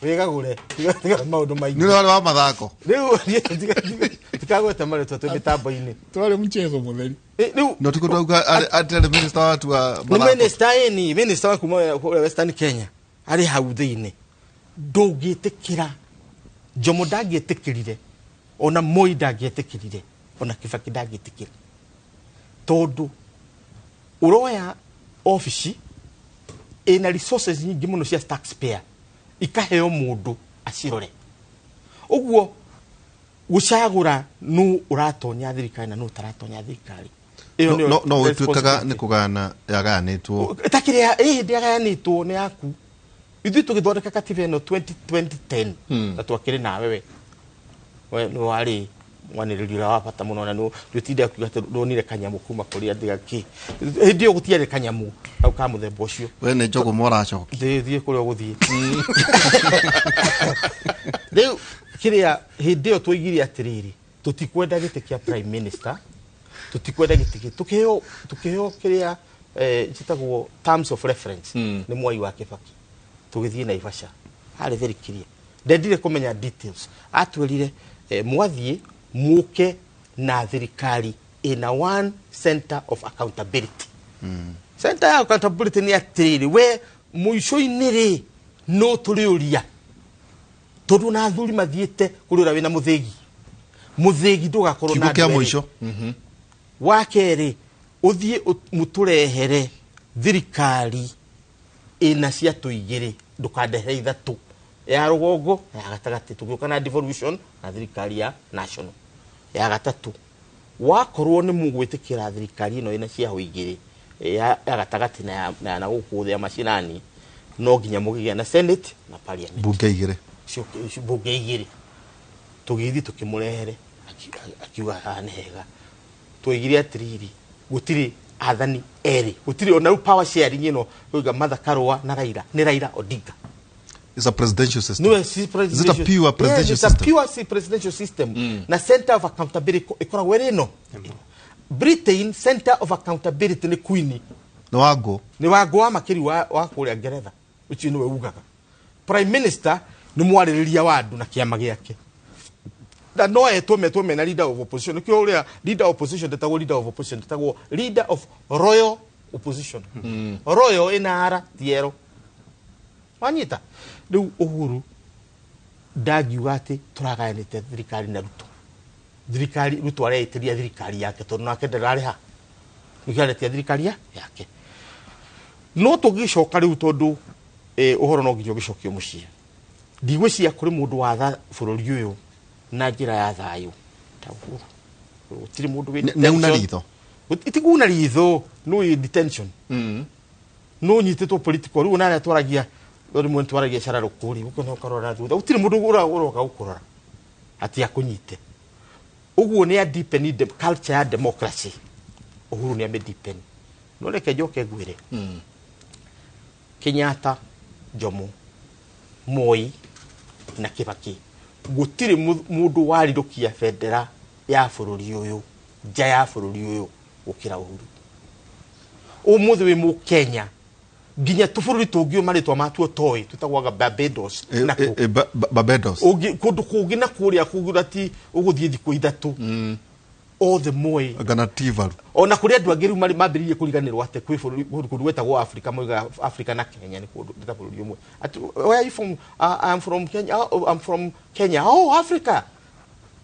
C: wĩgagũre tiga maũndũ maingĩ nĩ wale wa mathako
B: rĩu tikagweta marĩtwa twĩ mĩtambo-inĩ
W: twarĩ mchezo mũtheri
C: no tiko twauga atĩ minister watu wa
B: mathako minister wa kuma Western Kenya arĩ hau thĩinĩ ndũngĩtĩkĩra Jomo ndangĩtĩkĩrire ona Moi ndangĩtĩkĩrire ona Kibaki ndangĩtĩkĩra tondu uroya office ina resources nyingĩ mũno cia taxpayer ikaheo mũndũ acirore uguo gucagura nu uratonya thirikari na nu taratonya thirikari
C: no wĩtuĩkaga nĩ kũgana yagayanĩtwo
B: takĩrĩa hĩndĩ yagayanĩtwo nĩ yaku ithuĩ tũgĩthondeka katiba ĩno 2010 na twakĩrĩ nawe we nĩ warĩ mwanĩrĩri wa bata mũno na nĩtinde kuga atĩ ndonire kanyamu kuma kũrĩa ndĩgaki hĩndĩ ĩyo gũtiarĩ kanyamu kau ka mũthemba ũcio
C: we nĩ njogo moracoka
B: thiĩ kũrĩa ũgũthiĩ rĩu kĩrĩa hĩndĩ ĩyo twoigire atĩrĩrĩ tũtikwenda gĩtĩ kĩa prime minister tũtikwenda gĩtĩ tũkĩheo kĩrĩa gĩtagwo terms of reference nĩ Mwai wa Kibaki tũgĩthiĩ Naivasha harĩ therikiria ndendire kũmenya details atwĩrire mwathiĩ mũke na thirikari ina one center of accountability center ya accountability ni atiri we muico-inĩ rĩ no tũrĩũria tondu na athuri mathiĩte kũrĩũra wĩna mũthĩgi ndũgakorwo na
D: kiugo kĩa mũico
B: wa kerĩ ũthiĩ mũtũrehere thirikari ina cia tũigĩrĩ ndũkandehere ithatũ ya rũgongo ya gatagatĩ tũgĩũka na devolution na thirikari ya national ya gatatũ wakorwo nĩ mũgwĩtĩkĩra thirikari ĩno ina cia ũigĩrĩ ya gatagatĩ na gũkũ thĩ ya macinani no nginya mũgĩgĩa na senate na parliament bunge igĩrĩ tũgĩthiĩ tũkĩmũrehere akiuga nĩ hega tũigire atiriri gũtirĩ athani erĩ gũtirĩ ona power sharing ĩno oiga Martha Karua na Raila nĩ Raila Odinga.
C: It's a presidential system.
B: No, it's presidential.
C: Is it a pure presidential
B: system?
C: system?
B: It's a pure presidential system. Na center of accountability ĩkoragwo ĩno. Britain center of accountability nĩ Queen.
C: Nĩ Wangũ
B: wa makiri wa kũrĩa Ngeretha. Uci nĩwe ugaga. Prime Minister nĩ mwarĩrĩria wa andũ na kĩama gĩake. Na no etwo mena leader of opposition. Nĩkĩo ũrĩa leader of opposition ndetagwo leader of opposition ndetagwo leader of royal opposition. Royal ina ara tiero. Wanyita. Rĩu Uhuru ndagiuga atĩ tũragayanĩte thirikari na Ruto. Thirikari Ruto areitĩria thirikari yake tondũ nake ndararĩ ha. Nĩkĩaretia thirikari yake. No tũgĩcoka rĩu tondũ ũhoro no nginya ũgĩcokio mũciĩ. Ndigwĩciria kũrĩ mũndũ watha bũrũri ũyũ na njĩra ya thayũ ta Uhuru. Gũtirĩ mũndũ wĩ
C: neuna ritho.
B: Itiguna ritho no detention. No nyitĩtwo political rĩu nare twaragia rimwe twaragia cara rũkũri ũkona ũkarora thutha gũtirĩ mũndũ ũroka gũkũrora ati akũnyite ũguo nĩ a deepen the culture ya democracy Uhuru nĩ a deepen no reke njoke ngwĩre Kenyatta Jomo Moi na Kibaki gũtirĩ mũndũ warirũkia bendera ya bũrũri ũyũ nja ya bũrũri ũyũ gũkĩra Uhuru ũmũthĩ wĩ mũ Kenya nginya tũbũrũri tũngĩ marĩtwa matuo toĩ tutagwaga Barbados na
C: Barbados
B: kũndũ kũngĩ na kũrĩa kũgũra ti ũgũthiĩ thikũ ithatũ all the Moi
C: Ganativaru
B: ona kũrĩa andũ angĩ rĩu mambĩrĩirie kũriganĩrwo atĩ kwĩ kũndũ gwetagwo Africa moiga Africa na Kenya nĩ kũndũ ta bũrũri ũmwe where are you from? I'm from Kenya. I'm from Kenya. Oh, Africa.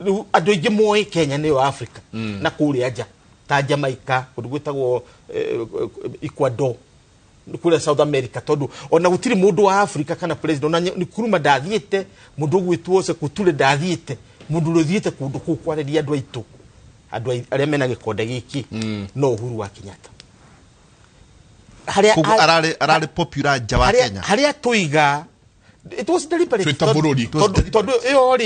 B: Andũ aingĩ moĩ Kenya nĩyo Africa na kũrĩa nja ta Jamaica kũndũ gwetagwo Ecuador kule South America tondu ona gutiri mundu wa Africa kana president ona Nkrumah ndathiite mundu gwitwo se kutule ndathiite mundu ruthiite kundu ku kwareria andu aitu andu aria mena gikonde giki no Uhuru wa Kenyatta
C: haria arari popular java Kenya
B: haria tuiga it was deliberate tondu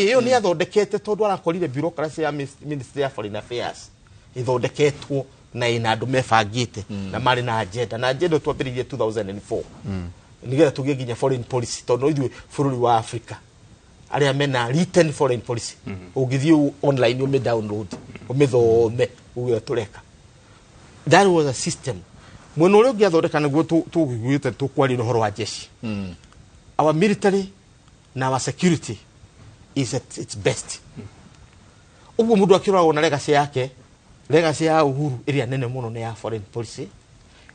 B: iyo ni athondekete tondu arakorire bureaucracy ya Ministry of Foreign Affairs ithondeketwo na ina andu mebangite na mari na agenda twambiririe 2004 nigetha tugie ginya foreign policy tondu ithu bururi wa Africa aria mena written foreign policy ugithio online ume download umithome uge tureka that was a system mwena uria ungiathondeka niguo tugiguite tukwari no horo wa jeshi our military na our security is at its best uguo mundu akiragwo na legacy yake legacy ya Uhuru iria nene muno ni ya foreign policy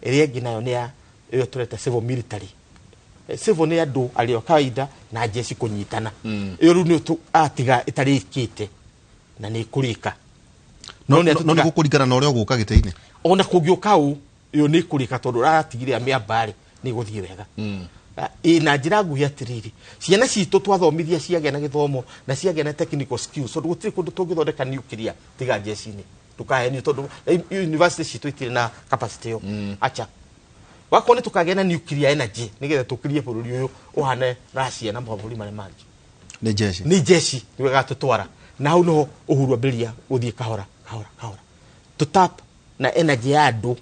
B: iria ingi nayo ni ya iyo tureta civil military civil ni andu alio kawaida na jeshi kunyitana iyo ru ni atiga itarikite na ni kurika
C: no ni gukurikana na uria guka giteini
B: ona kugiuka u iyo ni kurika tondu aratigire amia bari ni guthie wega na njira nguhi atiriri ciana citu twathomithia ciage na githomo na ciage na technical skills tondu gutiri kundu tungithondeka nuclear tiga jeshi-ini tukaheni tondu university citu itire na capacity yo acha wako ni tukagena nuclear energy nigetha tukirie bururi uyu uhane Russia na maburi mare mangi ni jeshi niwega tutwara na hau no Uhuru ambiria uthie kahora to tap na energy ya andu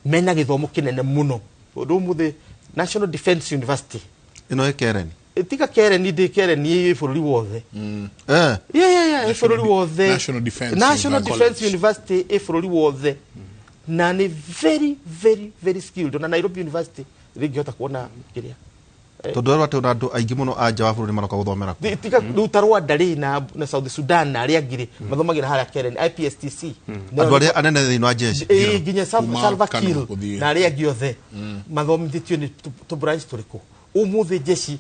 B: mena githomo kinene muno tondu muthi National Defense University
C: ino ekereni
B: tiga kereni ndi kereni bururi wothe bururi wothe National Defense University bururi wothe na ni very skilled na Nairobi University ringihota kuona kiria
C: tondu rwa tuna andu aingi muno anja wa bururi maroka guthomera
B: tiga ruta Rwanda ri na South Sudan na ari angire mathomagira haria Keren IPSTC
C: andu aria anene thiini wa jeshi
B: ginya Salva Kiir na ari angi othe mathomithitio ni to branch turiko umuthi jeshi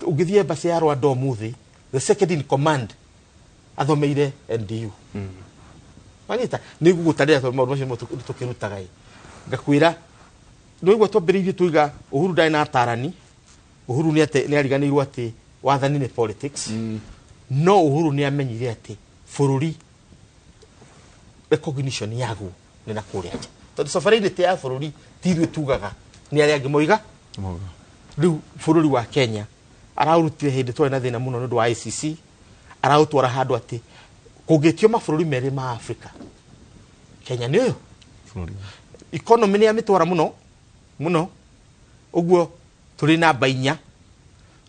B: ugithie basi ya Rwanda umuthi the second in command athomeire NDU manita ni gugutarira to maundu macio tukirutaga ngakwira no igwa twambiriirie tuiga Uhuru ndai na atarani Uhuru ni ate ni ariganirwo ati wathani ni politics no Uhuru ni amenyire ati bururi recognition yagu ni na kuria nja tondu sovereignty ya bururi tirwe tugaga ni ari angi moiga riu bururi wa Kenya araurutire hindi twari na thina muno ndu wa ICC arautwara handu ati kugitio mabururi meri ma Africa Kenya ni uyo economy ni amitwara muno uguo turi na bainya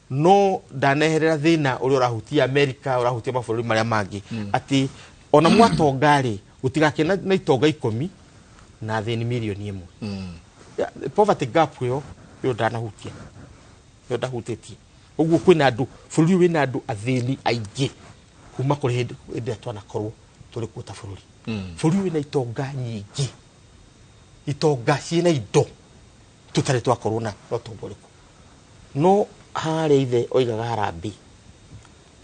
B: no ndaneherera thina uri urahutia America urahutia mabururi maria mangi ati ona mwatongari gutigake na itonga 10 na thini milioni 1 poverty gap yo ndanahutia yo ndahutĩtie uguo kwina andu bururi wina andu athini aingi kuma kuri hindi twanakorwo turi kuta bururi bururi wina itonga nyingi itonga ciina indo tutari twakorwo na rotongoriko no hare ithe oigaga harambi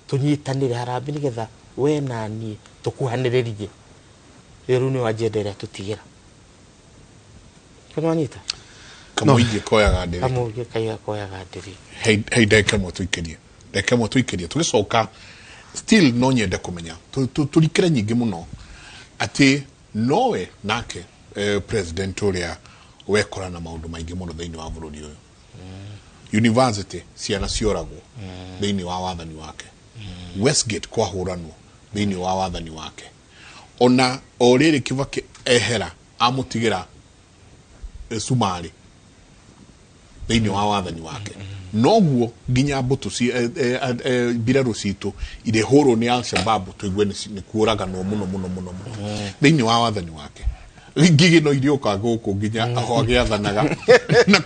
B: tunyitanire harambi nigetha we na nie tukuhaniririe riru ni wajenderea tutigira kana anyita
W: kamuige koyaga ndiri
B: kamuige koyaga ndiri
W: hey ndeke mo tuikerie tugicoka still no nyende kumenya turikire nyingi muno ati nowe nake president uria wekora na maundu maingi muno thiini wa bururi uyu university ciana cioragwo thiini wa wathani wake Westgate kwa huranwo thiini wa wathani wake ona oriri Kibaki ehera amutigira sumari thiini wa wathani wake noguo ginya mbutu ci biraru citu ire horo ni Al-Shabaab tuigwe ni kuuraga no muno thiini wa wathani wake ngigi no irio ka guku ginya aho agiathanaga na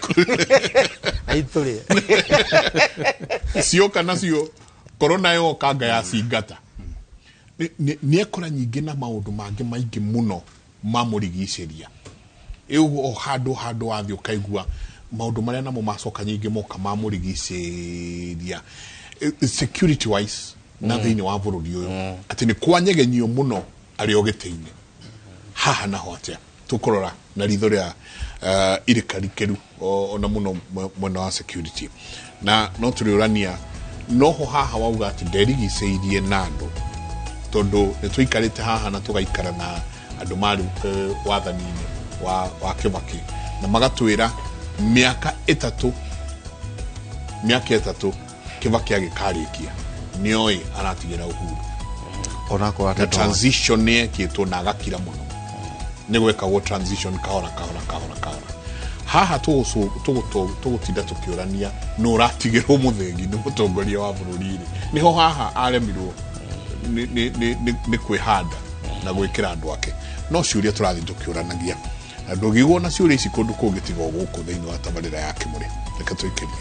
B: aituri
W: cio kana cio corona yo kanga ya singata ni ekora nyingi na maundu mangi maingi muno mamurigiceria iu hado wathi ukaigua maundu maria namo macoka nyingi moka mamurigiceria security wise na thiini wa bururi uyu ati ni kwanyegenyo muno ari ogiteine haha na hote tukorora na ritho ria irikarikeru ona muno mwena wa security na no turiurania noho haha wauga ati nderigiceirie nando tondu nitwikarite haha na tugaikara na andu mari wathanini wa Kibaki na magatwira miaka itatu Kibaki agikarikia nioi aratigira Uhuru
C: ona ko ate
W: transition ne kitu na agakira muno nigweka wo transition kahora haha tugutinda tukiurania no ratigirwo muthengi ni mutongoria wa bururi niho haha aremirwo ni kwihanda na gwikira andu ake no ciuria turathi tukiuranagia andu gigwo na ciuria ici kundu kungitiga guku thiini wa tabarira ya Kimuri reka tuikirie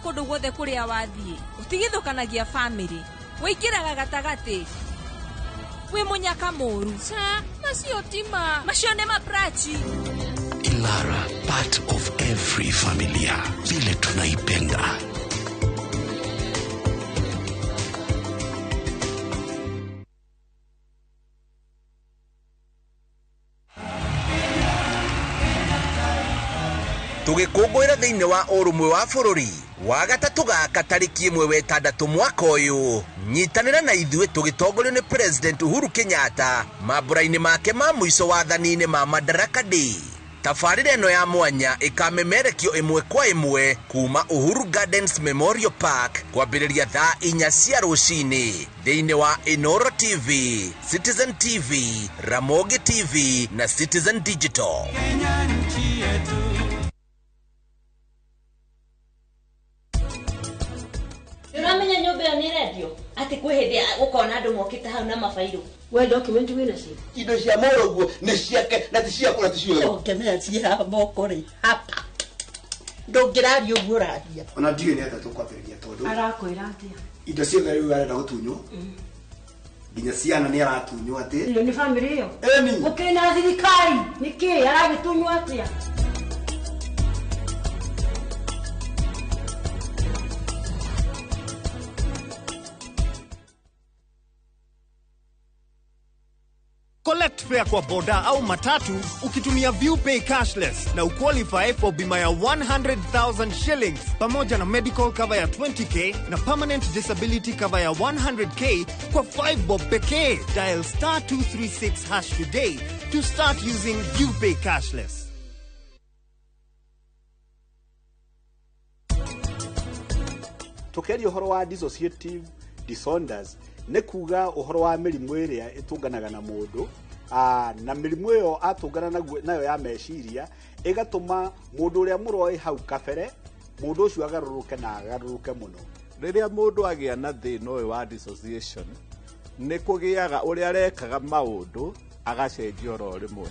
J: kundu guothe kuria wathie utigithukanagia family wiingiraga gatagati wi munyaka moru cha macio tima macio ne maprachi
N: Ilara, part of every familia vile tunaipenda.
H: tugikungwira thiini wa urumwe wa bururi wa gatatu gaka tariki 1 mwaka uyu nyitanira na ithuĩ tugitongorio ni President Uhuru Kenyatta mambura-ini make ma mwiso wathanini ma Madaraka Day tabarĩra ĩno ya mwanya ĩkamemerekio ĩmwe kwa ĩmwe kuma Uhuru Gardens Memorial Park kwambĩrĩria thaa 4 cia rũcinĩ thĩinĩ wa Inoro TV, Citizen TV, Ramogi TV na Citizen Digital.
L: Uramenya nyumba ĩyo nĩ radio ati kwĩ hĩndĩ gũkona andũ mokĩte hau na mabairũ. We document wĩna cio
O: indo cia mũrũguo nĩ ciake na ti cia kũra ti cio
L: ũkemenya ciha moko rĩ hapa ndũngĩraria ũguo ũraria
O: ona ndiũĩ nĩ atatu kwambĩrĩria tondũ
L: arakwĩra atĩa
O: indo ciothe rĩu arenda gũtunywo nginya ciana nĩ aratunywo atĩ
L: iyo nĩ family ĩyo ũkĩna thirikari nĩkĩ aragĩtunywo atĩa
P: Collect fare kwa boda au matatu ukitumia ViewPay cashless na uqualify for bima ya 100,000 shillings pamoja na medical cover ya 20k na permanent disability cover ya 100k kwa 5 bob pekee. Dial *236# today to start using ViewPay cashless.
M: Tukeria uhoro wa dissociative disorders ne kuga uhoro wa mirimu iria itunganaga na mundu na mirimu iyo atungana nayo ya meciria igatuma mundu uria muroi hau kabere mundu ucio agaruruke na agaruruke muno
Q: riria mundu agia na thina uyu wa dissociation ni kugiaga uria arekaga maundu agacenjia oro rimwe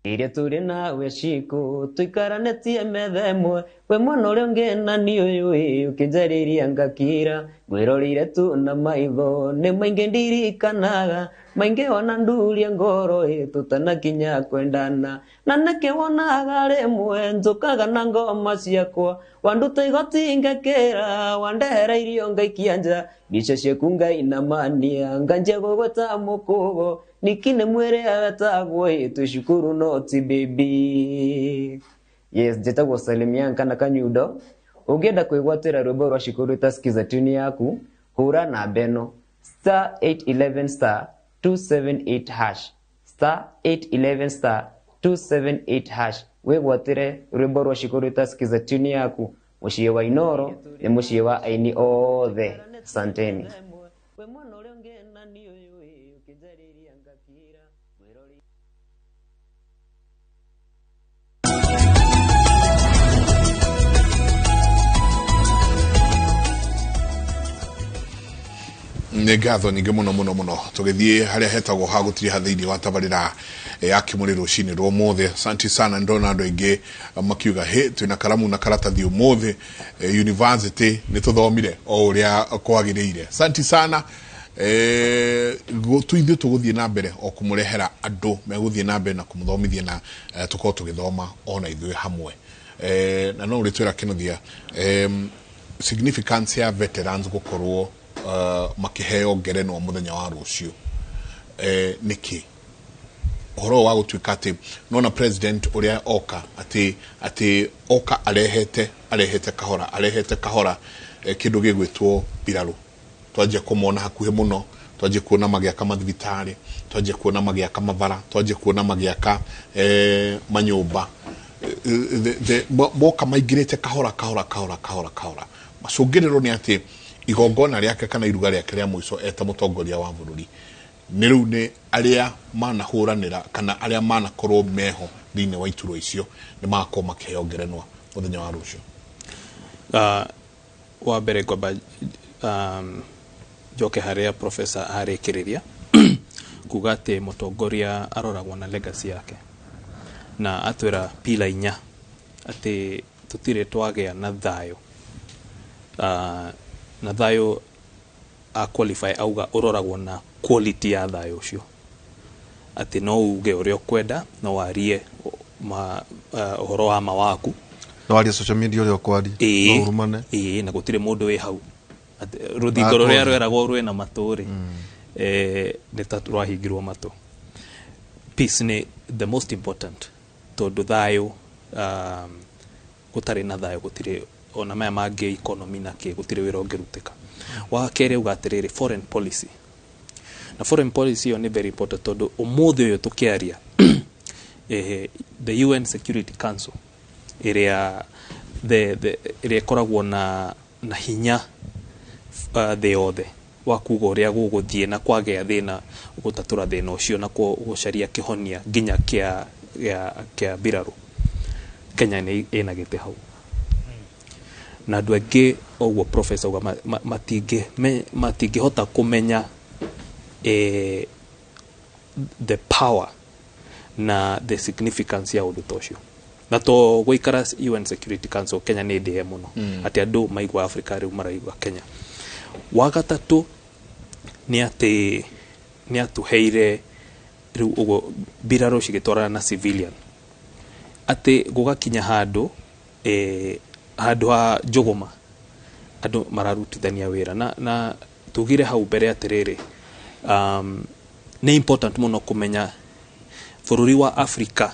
U: Ire turi nawe ciku tuikaranetie metha ĩmwe we mwana ũrĩa ũngĩ na niĩ ũyũ ũkĩnjarĩria ngakira ngwĩrorire tu na maitho nĩ maingĩ ndirikanaga maingĩ ona nduria ngoro tũtanakinya kwendana na nĩkĩ wonaga rĩmwe njũkaga na ngoma ciakwa wanduta igoti ngakĩra wandehera irio ngaikia nja mbica ciaku ngainamania nganjia gũgwĩta mũkũgo nikine mwere awetagwo tushukuru noti baby. Yes, njĩtagwo Salimian kana Kanyundo. Ũngĩenda kwĩgwatĩra rwĩmbo rwa Shukuru tasikiza tune yaku hura namba ĩno *811 *278# *811 *278# wĩgwatĩre rwĩmbo rwa Shukuru tasikiza tune yaku mũciĩ wa Inoro nĩ mũciĩ wa aini othe. Asanteni.
W: nĩ ngatho nyingĩ mũno tũgĩthiĩ harĩa hetagwo ha gũtirĩ hathĩinĩ wa tabarĩra ya Kimuri rũcinĩ rwa ũmũthĩ. Asante sana, ndona andũ aingĩ makiuga twĩna karamu na karatathi ũmũthĩ university nĩ tũthomire o ũrĩa kwagĩrĩire. Asante sana. Tuithiĩ tũgũthiĩ na mbere o kũmũrehera andũ megũthiĩ na mbere na kũmũthomithia na tũkorwo tũgĩthoma ona ithuĩ hamwe. Na no ũrĩtwĩra Kĩnuthia significance ya veterans gũkorwo makiheo ngerenwa muthenya wa rũciũ niki horo wa gũtuĩka atĩ nona president ũrĩa oka atĩ oka arehete kahora kĩndũ gĩgwĩtwo birarũ twanjie kũmona hakuhĩ mũno twanjie kuona magĩaka mathibitarĩ twanjie kuona magĩaka mabara twanjie kuona magĩaka manyũmba moka maingĩrĩte kahora macũngĩrĩro nĩ atĩ igongona rĩake kana iruga rĩake rĩa mũico eta mũtongoria wa bũrũri nĩ rĩu nĩ arĩa manahũranĩra kana arĩa manakorwo meho thĩinĩ wa iturwa icio nĩ magakorwo makĩheo ngerenwa mũthenya wa rũciũ.
F: Wa mbere kwamba njoke harĩa professor arĩkĩrĩria kuga atĩ mũtongoria aroragwo na legacy yake na atwĩra pila 4 atĩ tũtirĩ twagĩa na thayũ na thayũ qualify auga uroragwo na quality ya thayũ ucio ati no uge ũrĩa kwenda no warie ũhoro wa mawaku
C: no warie social media ũrĩa kwadi no urumane
F: na gũtirĩ mũndũ wĩ hau rũthingo rũrĩa rweragwo rwĩna matũrĩ nĩ ta rwahingirwo matũ. Peace ni the most important tondũ thayũ gũtarĩ na thayũ gũtirĩ ona maya mangĩ economy na kĩ gũtirĩ wĩra ũngĩrutĩka. Wa kerĩ uga atĩrĩrĩ foreign policy, na foreign policy ĩyo nĩ very important tondũ ũmũthĩ ũyũ tũkĩaria the UN Security Council ĩrĩa ĩkoragwo na hinya thĩ yothe wa kuga ũrĩa gũgũthiĩ na kwagĩa thĩna gũtatũra thĩna ũcio na gũcaria kĩhonia nginya kĩa mbirarũ. Kenya nĩ ĩna gĩtĩ hau na andũ aingĩ ũguo professor uga matingĩhota kũmenya the power na the significance ya ũndũ tocio na to gũikara UN Security Council Kenya nĩ ndĩe mũno atĩ andũ maigua Africa rĩu maraigua Kenya. Wa gatatũ nĩ atũheire rĩu ũguo mbirarũ cigĩtwarana na civilian atĩ gũgakinya handũ ha njũgũma andũ mararutithania wĩra na tugire hau mbere atĩrĩrĩ nĩ important mũno kũmenya bũrũri wa Africa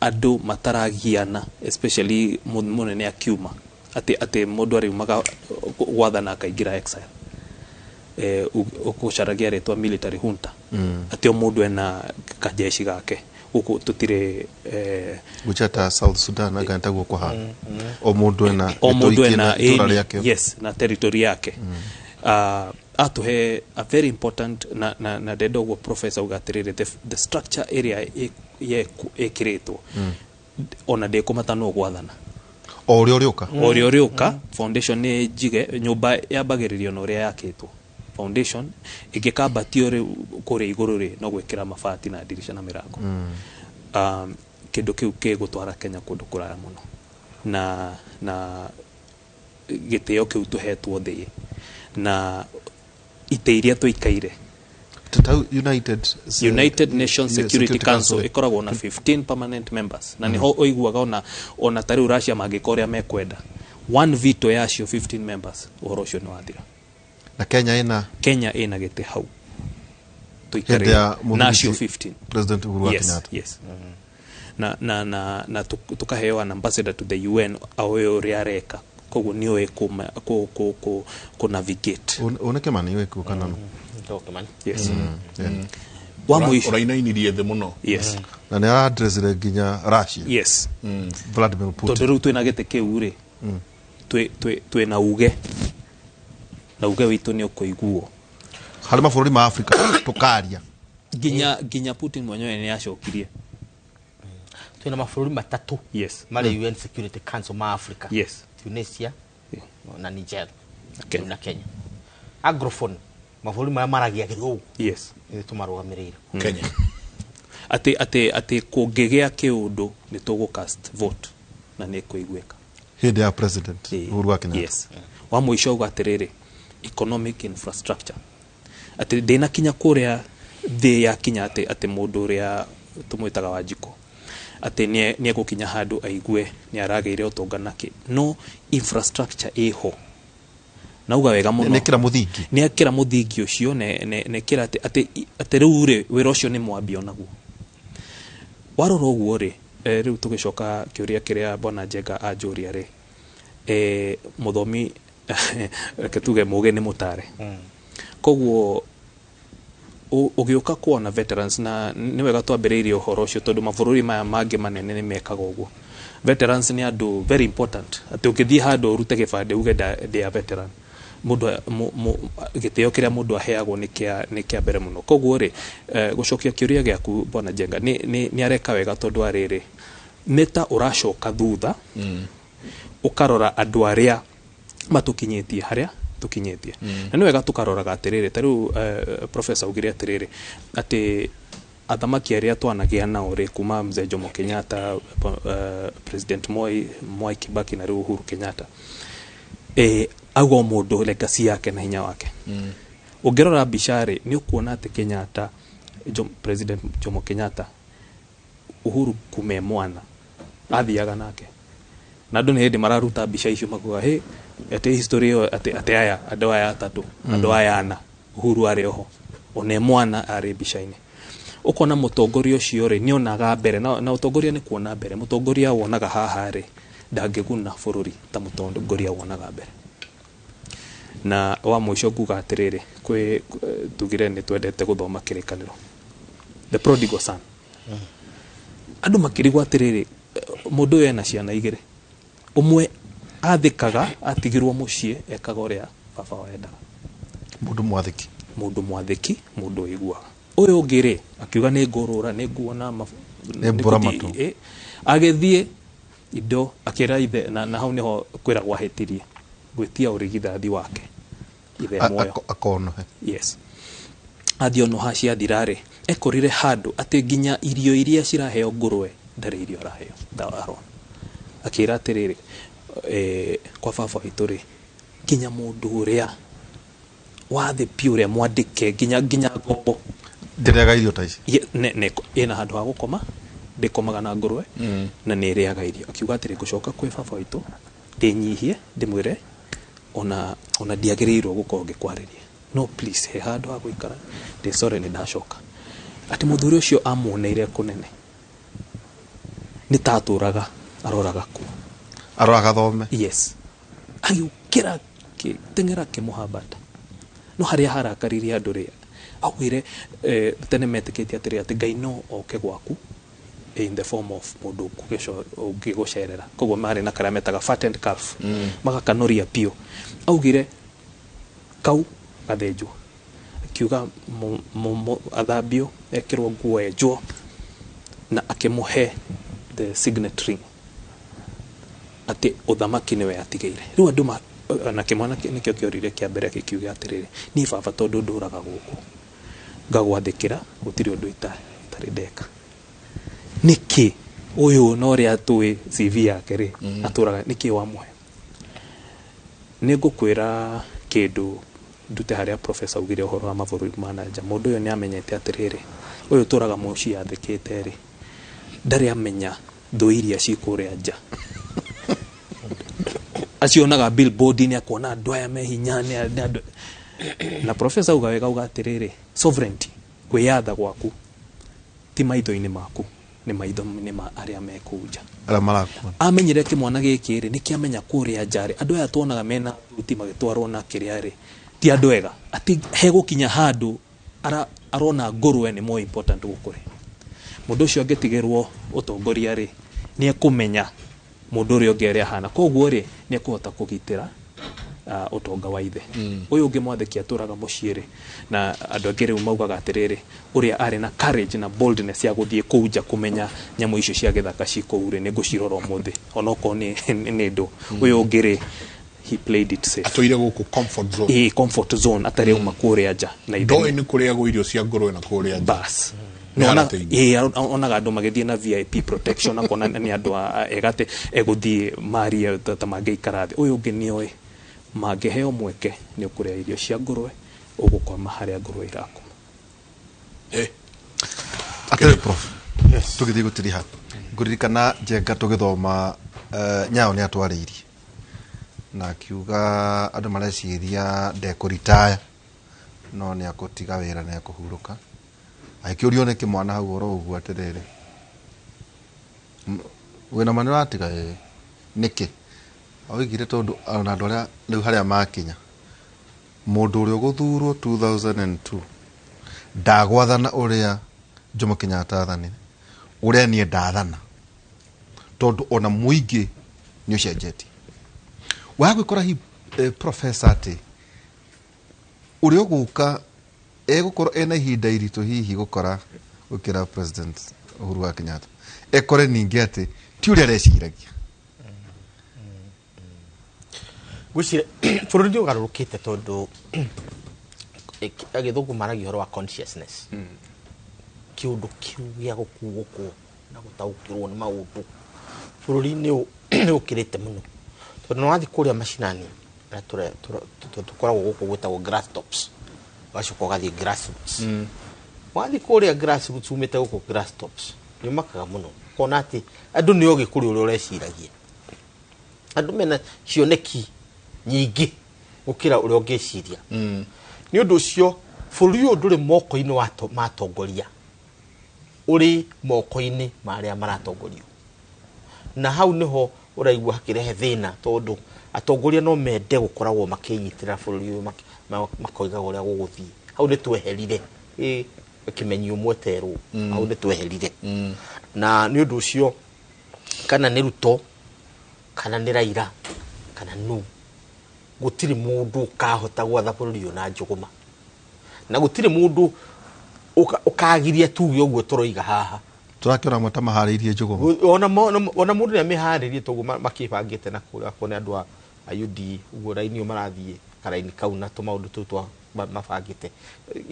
F: andũ mataragiana especially mũnene akiuma atĩ mũndũ ariumaga gwathana akaingĩra exile ũgũcaragia rĩtwa military junta atĩ o mũndũ ena kajeshi gake gũkũ tũtirĩ
C: gũchata South Sudan agantagwo kwa ha o mũndũ ena
F: yes na territory yake. Atuhe a very important na dedogo professor ugatirire the structure area ekiretwo ona de komatano gwathana orio rioka foundation ni jige nyumba yambagiririo no ria yakitwo foundation igikabatio ri kuri iguru ri no gwikira mabati na dirisha na mirango kindu kiu gutwara Kenya kundu kuraya muno na giteo kiu tuhetwo thi na iteiria tuikaire United Nations Security Council ikoragwo na 15 permanent members na niho oiguaga ona tari Russia magikoria mekwenda one veto yacio 15 members uhoro ucio ni wathira
C: na Kenya
F: ina gite hau tuikare nacio 15
C: President Uhuru Kenyatta
F: yes na tukaheo an ambassador to the UN awe riareka koguo ni oe ku navigate
C: oneke mani we ku kana no
F: yes
W: urainainirie the muno
F: yes
C: na ne address le ginya Russia
F: yes
C: Vladimir Putin
F: to tu na gete ke ure tu na uge witu ni okuiguo
C: harima bũrũri ma Africa tukaria
F: ginya Putin mwenyewe ni acokirie
B: twina mabũrũri matatu
F: yes
B: mari UN Security Council ma Africa
F: yes
B: Tunisia na Niger na Kenya agrophone mabũrũri maya maragia gĩthũngũ
F: yes
B: tumarũgamĩrĩire
W: Kenya
F: ati kũngĩgĩa kĩũndũ nĩ tũgũcast vote na nĩ kũiguĩka
C: hĩndĩ ya president Uhuru Kenyatta
F: yes wa mũico ugatirĩrĩ economic infrastructure ati ndĩna kinya kũrĩa thĩ ya kinya ati mũndũ ũrĩa tũmwĩtaga Wanjiko ati nĩ gũkinya handũ aigue nĩ arageire ũtonga nake no infrastructure iho nauga wega muno nĩ akira muthingi ucio ne kira ati rĩu rĩ wĩra ũcio nĩ mwambio naguo warora ũguo rĩ rĩu tũgĩcoka kĩũria kĩrĩa Bwana Njenga anjũria rĩ muthomi ketuge mũge nĩ mũtare koguo ũgĩũka kuona veterans na nĩ wega twambĩrĩirie ũhoro ũcio tondũ mabũrũri maya mangĩ manene nĩ mekaga ũguo veterans nĩ andũ very important atĩ ũkĩthiĩ handũ ũrute gĩbandĩ uge ndĩ veteran mũndũ gĩtĩo kĩrĩa mũndũ aheagwo nĩ kĩa mbere mũno koguo rĩ gũcokia kĩũria gĩaku Bwana Njenga nĩ areka wega tondũ arĩrĩ nĩ ta ũracoka thutha ũkarora andũ arĩa matũkinyĩtie harĩa tukinyĩtie na nĩ wega tũkaroraga atĩrĩrĩ tarĩu professor ugire atĩrĩrĩ atĩ athamaki arĩa twanagĩa nao rĩ kuma Mzee Jomo Kenyatta President Mwai Kibaki na rĩu Uhuru Kenyatta agwo mũndũ legacy yake na hinya wake ũngĩrora mbica rĩ nĩ ũkuona atĩ Kenyatta President Jomo Kenyatta Uhuru kume mwana athiaga nake na andũ nĩ hĩndĩ mararuta mbica icio makuga ate history ate aya andũ aya atatu andũ aya ana Uhuru arĩ oho one mwana arĩ mbica-inĩ ukona mũtongoria ũcio rĩ nĩ onaga mbere na ũtongoria nĩ kuona mbere mũtongoria wonaga haha rĩ ndangĩguna bũrũri ta mũtongoria wonaga mbere. Na wa mũico nguga atĩrĩrĩ, kwĩ tugire nĩ twendete gũthoma kĩrĩkanĩro, the prodigal son. Andũ makĩrigwo atĩrĩrĩ, mũndũ ũyũ ena ciana igĩrĩ, ũmwe athĩkaga atigirwo mũciĩ ekaga ũrĩa baba wendaga,
C: mũndũ mwathĩki,
F: mũndũ ũiguaga. Ũyũ ũngĩ rĩ akiuga nĩ ngũrũra, nĩ nguona agĩthiĩ indo akĩra ithe, na hau nĩho kwĩragwo ahĩtirie gwĩtia ũrigithathi wake ithe muoyo
C: akonohe.
F: Yes, athio no haciathira rĩ ekorire handũ atĩ nginya irio iria ciraheo ngũrwe ndarĩ irio araheo ndawaro. Akĩra atĩrĩrĩ, kwa baba witũ rĩ, nginya mũndũ ũrĩa wathĩ piũ ũrĩa mwandĩke nginya ngombo
C: ndĩrĩaga irio ta ici,
F: ĩna handũ ha gũkoma, ndĩkomaga na ngũrwe na nĩ ĩrĩaga irio. Akiuga atĩrĩ, ngũcoka kwĩ baba witũ ndĩnyihie ndĩmwĩre ona ndiagĩrĩirwo gũkorwo ngĩkwarĩria, no please he handũ ha gũikara, ndĩ sorry nĩ ndacoka. Atĩ mũthuri ũcio amuoneire kũnene, nĩ tatũraga aroraga ku,
C: aroraga thome.
F: Yes, agĩũkĩra teng'era kĩmũhambata. No harĩa harakaririe andũ rĩ, augire tene metĩkĩtie atĩrĩ atĩ Ngai no oke gwaku in the form of mũndũ ũngĩgũcerera. Koguo marĩ na karĩa metaga fattened calf, magakanoria piũ. Augire kau gathĩnjwo, akiuga athambio, ekĩrwo nguo enjwo, na akĩmũhe the signet ring atĩ ũthamaki nĩwe atigĩire. Rĩu andũ na kĩmwana nĩkĩo kĩorire kĩa mbere gĩkiuga atĩrĩrĩ, niĩ baba tondũ ndũraga gũkũ ngagwathĩkĩra gũtirĩ ũndũ itarĩ ndeka. Nĩkĩ ũyũ no ũrĩa tũĩ CV yake rĩ atũraga, nĩkĩ wamũhe? Nĩ ngũkwĩra kĩndũ ndute harĩa profesa ugire ũhoro wa mabũrũri ma nanja. Mũndũ ũyũ nĩ amenyete atĩrĩrĩ, ũyũ tũraga mũciĩ athĩkĩte rĩ, ndarĩ amenya thũ iria cikũrĩa nja. Acionaga billboard nĩ akuona andũ aya me hinya na profesa uga wega uga atĩrĩrĩ, sovereignty kwĩyatha gwaku ti maitho-inĩ maku, nĩ maitho-inĩ ma arĩa mekunja. Amenyire kĩmwana gĩkĩ rĩ, nĩkĩamenya kũrĩa nja rĩ, andũ aya tuonaga mena thuti magĩtwarwo na kĩrĩa rĩ, ti andũ ega. Atĩ hegũkinya handũ arona ngũrwe nĩ more important gũkũrĩ. Mũndũ ũcio angĩtigĩrwo ũtongoria rĩ, nĩ ekũmenya mũndũ ũrĩa ũngĩ arĩa hana, koguo rĩ nĩ ekũhota kũgitĩra ũtonga wa ithe. Ũyũ ũngĩ mwathĩki atũraga mũciĩ rĩ, na andũ angĩ rĩu maugaga atĩrĩrĩ, ũrĩa arĩ na courage na boldness ya gũthiĩ kũu nja kũmenya nyamũ icio cia gĩthaka ci kũu rĩ, nĩ ngũcirora ũmũthĩ onokorwo nĩ ndũ. Ũyũ ũngĩ rĩ, he played it safe,
W: atũire gũkũ comfort zone,
F: comfort zone, atarĩ uma kũrĩa nja na ithe
W: ndoĩ nĩ kũrĩagwo irio cia ngũrwe na kũrĩa nja
F: bas. Onaga andũ magĩthiĩ na VIP protection, akona nĩ andũ egate egũthiĩ maria ta mangĩikara thĩ. Ũyũ ũngĩ nĩoĩ mangĩheo mweke nĩ ũkũrĩa irio cia ngũrwe, ũgũkoma harĩa ngũrwe irakoma.
C: Atĩrĩ prof, tũgĩthiĩ gũtiriha ngũririkana Njenga tũgĩthoma Nyayo nĩ atwarĩirie na akiuga andũ mareciria ndekũritaya no nĩ akũtiga wĩra na ekũhurũka. Akĩũrio nĩ kĩmwana hau oro ũguo atĩrĩrĩ, wĩna manĩ watiga nĩkĩ? Oigire tondũ ona andũ arĩa rĩu harĩa makinya, mũndũ ũrĩa ũgũthurwo 2002 ndagwathana ũrĩa Jomo Kenyatta athanire, ũrĩa niĩ ndathana, tondũ ona mũingĩ nĩ ũcenjetie. Wagwĩkora hi professor atĩ ũrĩa ũgũka egũkorwo ena ihinda iritũ hihi gũkĩra president Uhuru wa Kenyatta, ekore ningĩ atĩ ti ũrĩa areciragia.
B: Gwĩcira bũrũri nĩ ũgarũrũkĩte tondũ agĩthũngũ maragia ũhoro wa consciousness, kĩũndũ kĩu gĩa gũkuũkwo na gũtaũkĩrwo nĩ maũndũ bũrũri nĩ ũkĩrĩte mũno. Tondũ nĩwathiĩ kũrĩa macinani na tũkoragwo gũkũ gwĩtagwo grass tops, wacoka ũgathiĩ grassroots. Wathiĩ kũrĩa grassroots umĩte gũkũ grass tops nĩ ũmakaga mũno, kuona atĩ andũ nĩ ogĩ kũrĩ ũrĩa ũreciragia. Andũ mena cioneki nyingĩ gũkĩra ũrĩa ũngĩciria. Nĩ ũndũ ũcio bũrũri ũyũ ndũrĩ moko-inĩ ma atongoria, ũrĩ moko-inĩ ma arĩa maratongorio. Na hau nĩho uraigua hakirehe thina tondu atongoria no mende gukoragwo makinyitira bururi uyu makoiga uria guguthii hau ni tweherire kimenyi umweterwo hau ni tweherire na ni undu ucio kana ni Ruto kana ni Raila kana nu gutiri mundu kahota gwatha bururi uyu na njuguma na gutiri mundu ukagiria tuge uguo turoiga haha
D: turakira mwata maharirie njuguma
B: ona mundu ni meharirie togu makibangite na kuria kone andu a UD uguo raini marathie karaini kau na tumaundu tutwa mabangite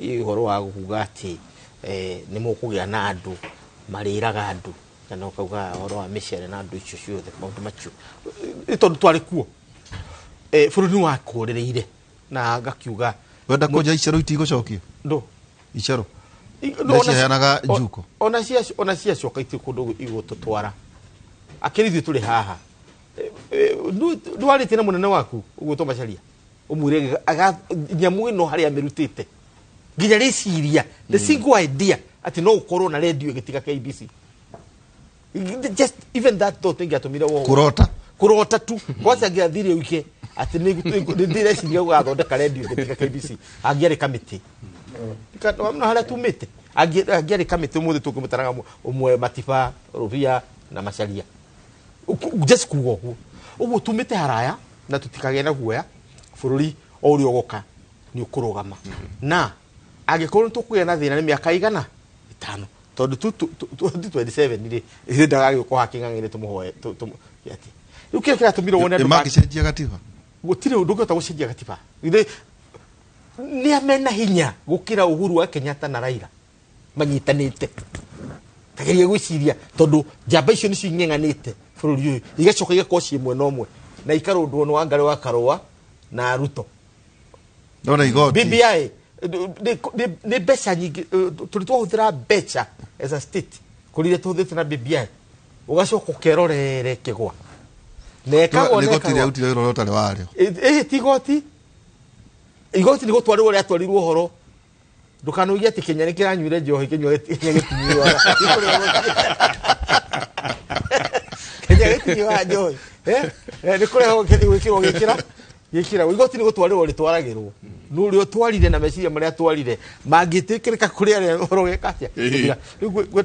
B: ihoro wa kuga ati ni mukugia na andu mariraga andu kana ukauga horo wa micere na andu icio ciothe maundu macio tondu twari kuo bururi wa kurereire na ngakiuga
D: wenda koja icero itigocokio
B: ndo
D: icero Nasi heanaga njuko
B: ona cia coka iti kundu igututwara akirithio turi haha ndwarite na munene waku uguo to macaria umwire nyamu ino haria mirutite nginya riciria the single idea ati no ukorwo na radio gitiga KBC just even that thought ingiatumire wo kurota tu kwanza ngiathire wike ati ni ndireciria gugathondeka radio gitiga KBC angiare committee kana haria tumite angiare committee umuthi tukimutaraga umwe Matiba Ruvia na Macharia just kugo uguo tumite haraya na tutikage na guoya bururi ori ogoka ni ukurugama na agikorwo tukuya na thina ni miaka igana 5 tondu 27 ri ndagagi ko hakingangire tumuhoe yati ukire kira tumiro wona
D: ndu magicenjia gatiba
B: gutire undu ngota gucenjia gatiba ni amena hinya gukira Uhuru wa Kenyatta na Raila manyitanite tageria gwiciria tondu jamba icio nicio ingenganite bururi uyu igacoka igakoci imwe no mwe na ikarundwo no Wangari wa Karua na Ruto
D: ndona igoti
B: BBI ne becha nyingi tulitwahuthira becha as a state kurire tuhuthite na BBI ugacoka ukerorere kigwa neka
D: wona igoti ria utire rorota le wario
B: igoti ni gutwarirwo ria twarirwo horo ndukanogia ati Kenya ni kiranyuire njohi Kenya gitinywa Kenya gitinywa njohi ni kureho gikira igoti ni gutwarirwo ritwaragirwo nurio twarire na meciria maria twarire mangitikirika kuri ari horo gikatia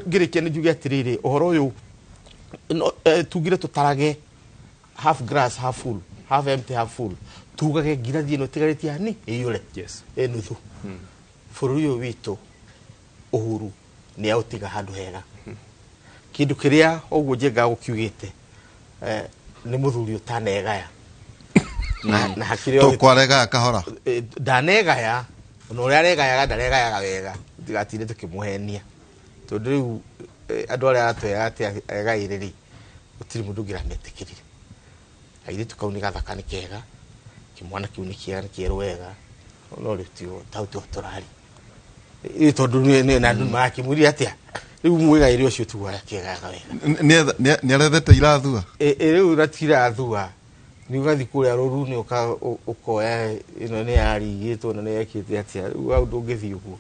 B: ngirikia ni njuge atiriri uhoro uyu tugire tutarage half glass half full half empty half full tugage ngirathie no tigariti hani iyure nuthu bururi uyu witu Uhuru ni autiga handu hega kindu kiria oguo njenga gukiugite ni muthuri utanegaya na hakiri
D: to kwarega kahora
B: ndanegaya no ria regayaga ndaregayaga wega tigatire tukimuhenia tondu riu andu aria atwega ati egairiri utiri mundu ngira metikirire aire tukauni gathaka ni kega kimwana kiu ni kiega ni kieru wega no ritio tautu turari tondu ni na ndu ma Kimuri atia riu mwigaire ucio tu wa kega wega
D: ni arethete irathua
B: riu ratira thua ni ugathi kuria roru ni ukoya ino ni yarigitwo na ni yakite atia au ndungithi uguo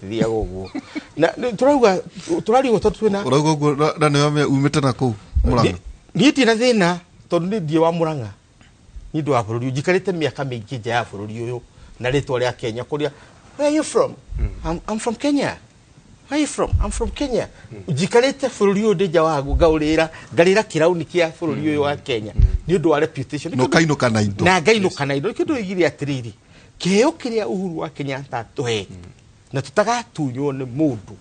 B: thia uguo na turauga tondu twina
D: urauga uguo na ni umite na ku Murang'a
B: ni tina thina tondu ni ndie wa Murang'a ni ndu wa bururi njikarite miaka mingi nja ya bururi uyu na ritwa ria Kenya kuria where are you from I'm from Kenya. Where are you from? I'm from Kenya. Njikarite bururi uyu ndija wa ngaurira ngarira kirauni kia bururi uyu wa Kenya ni ndu wa reputation
D: no kaino kana indo
B: na gaino kana indo kindu igiri atiriri kiheo kiria Uhuru wa Kenyatta tuhe na tutagatunywo ni mundu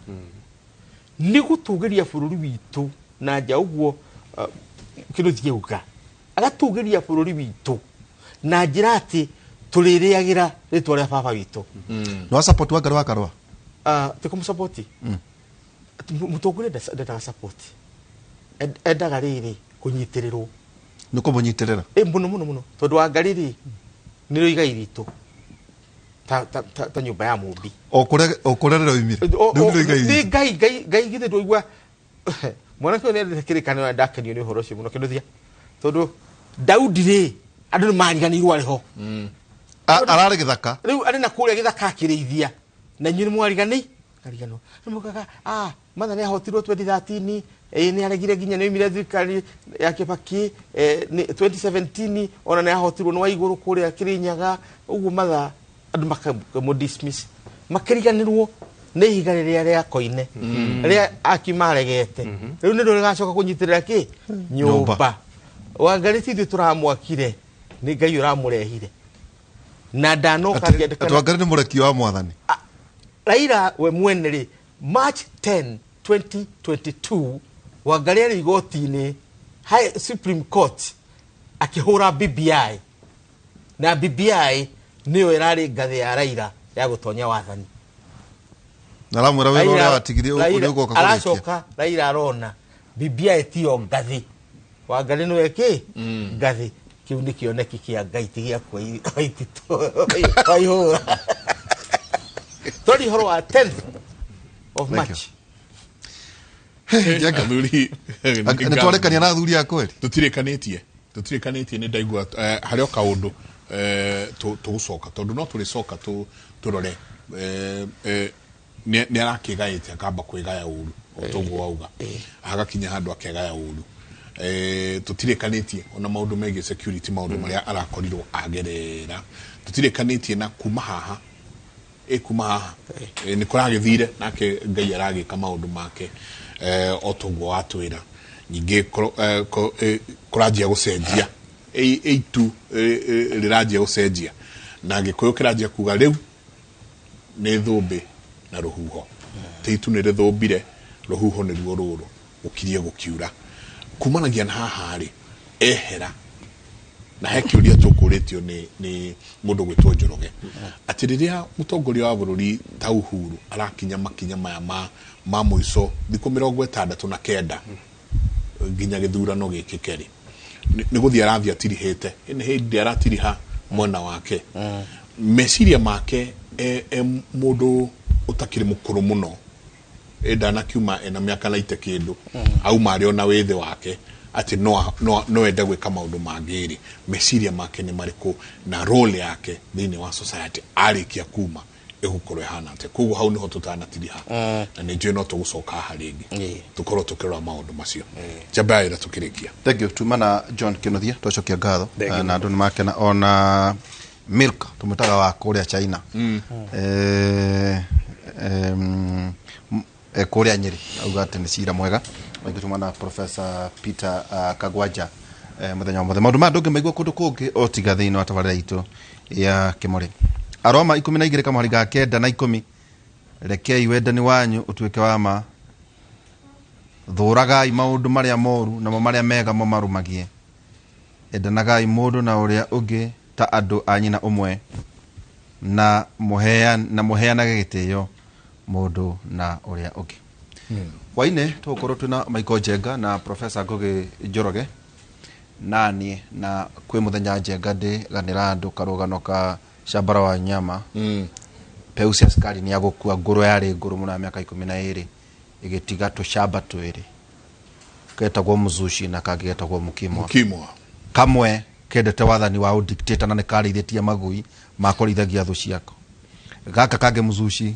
B: ni gutugiria bururi witu na nja uguo kindu thiuga agatugiria bururi witu na njira ati tuririagira ritwa ria baba witu
D: no support Wangari wa Karua
B: tikum support mutogure da support endaga riri kunyitirirwo
D: nuko munyitirira
B: muno tondu Wangari ri ni roiga iritu ta nyumba ya mumbi
D: okurerera umire
B: ni gai githe ndoigwa mwana ko ne kirikana ndakenio ni horo cio muno kinduthia tondu Daudi ri andu ni mariganirwo ariho
D: arari githaka
B: riu ari na kuria githaka akirithia na nyiri mwarigani karigano mukaga matha ni ahotirwo 2013 ni aregire ginya ni mire thirikari ya Kibaki 2017 ona ni ahotirwo ni wa iguru kuria Kirinyaga uguo matha andu makamu dismiss makiriganirwo ni ihiga riria ria koine ria akimaregete riu ni ndo gacoka kunyitirira ki nyumba Wangari ti turamwakire ni Ngai uramurehire na ndanoka ngendekana
C: Wangari ni mureki wa mwathani
B: Raila we mwene ri March 10 2022 Wangari ari igoti-ini High Supreme Court akihura BBI na BBI niyo irari ngathi ya Raila ya gutonya wathani
C: na ramwira we ora watigire ugo ka
B: aracoka Raila arona BBI tio ngathi Wangari ni weki ngathi kiu ni kioneki kia Ngai tigia kwa itito aihura Tori horo wa 10th of March
W: Jaga thuri
C: ni twarekania na thuri akweli
W: tutirikanitie ni ndaigua hario kaundu tugucoka tondu no turicoka turore ni arakigaite akamba kwigaya uru otoguo auga agakinya handu akegaya uru tutirikanitie ona maundu megi security maundu maria arakorirwo agerera tutirikanitie na kuma haha ni kuragithire nake Ngai aragika maundu make otoguo atwira nyingi kurajia gucenjia eitu rirajia gucenjia na gikuyu kirajia kuga riu ni thumbi na ruhuho teitu ni rithumbire ruhuho ni ruo ruru ukirie gukiura kumanagia na haha ri ehera na hekiuria tukuritio ni mundu gwitwo Njoroge ati riria mutongoria wa bururi ta Uhuru arakinya makinya maya ma muico thiku 69 nginya githurano gikikeri ni guthia arathia tirihite ni hindi aratiriha mwana wake meciria make mundu utakiri mukuru muno ndana kiuma ena miaka laite kindu au mario na wethe wake ati no enda gwika maundu mangiri meciria make ni mariku na role yake thini wa society arikia kuma igukorwe hana ate kugu hau niho tutanatiriha na ni njwe no tugucoka haringi tukorwo tukirora maundu macio jabaira tukirikia
C: thank you tumana John Kinothia twacokia ngatho na andu ni makena ona Milk tumutaga wa kuria China kuria Nyeri auga ati ni cira mwega tumana Professor Peter Kagwanja muthenya mothe maundu ma ndungi maigua kundu kungi otiga thiini wa tabarira itu ya Kimuri Aroma 12 kama hariga kenda na 10 rekei wendani wanyu utuike wa ma thuragai maundu maria moru na maria mega mo marumagie endanagai mundu na uria ungi ta andu anyina umwe na muheanage gitio mundu na uria ungi waine tukorwo tuna Michael Jenga na Professor Ngugi Njoroge nani na kwi muthenya Jenga ndi ganira andu karugano ka Shambara wa nyama Peusi askari ni agukua nguru yari nguru muna miaka 12 igitiga tushamba twiri ketagwo muzushi na kagetagwo mukimwa kamwe kendete wathani wa dictator na nekarithetie magui makorithagia thu ciako gaka kage muzushi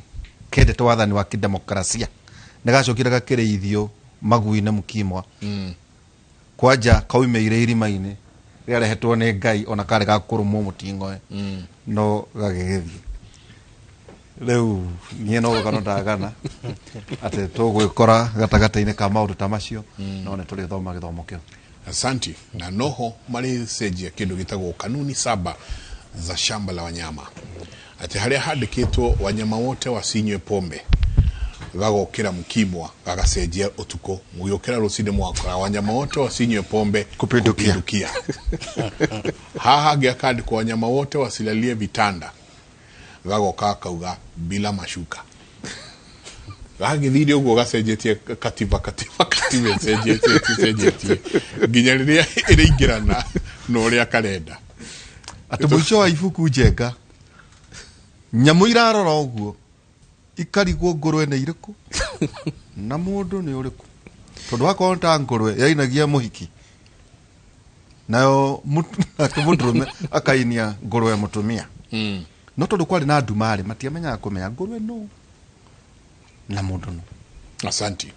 C: kendete wathani wa kidemokrasia negacokira gakireithio magui na mukimwa kwaja kaumeire irima-ini riarehetwo ni Ngai ona kare gakurumwo mutingo no gagegethi riu nie no gano ndagana ate tugwikora gatagata-ini ka maundu ta macio no ne tuli thoma githomo kio
W: Asante na noho mali sejia kindu gitagwo kanuni 7 za shamba la wanyama ati haria handikitwo wanyama wote wasinywe pombe gagokira mukimwa gagasejia utuko muyokera rusinde mwakora wanyama wote wasinywe pombe kupindukia haha giakandi kwa wanyama wote wasilalie vitanda gagoka kauga bila mashuka gagithiri ugo gasejetie katiba sejetie ginyariria iriingirana no ria karenda
C: ati muico wa ibuku Jenga nyamu irarora uguo ikarigwo ngurwe ne iriku na mundu ni uriku tondu akonta ngurwe yainagia muhiki nayo mundrume akainia ngurwe mutumia no tondu kwari na ndumari matiamenya kumenya ngurwe no na mundu no
W: Asante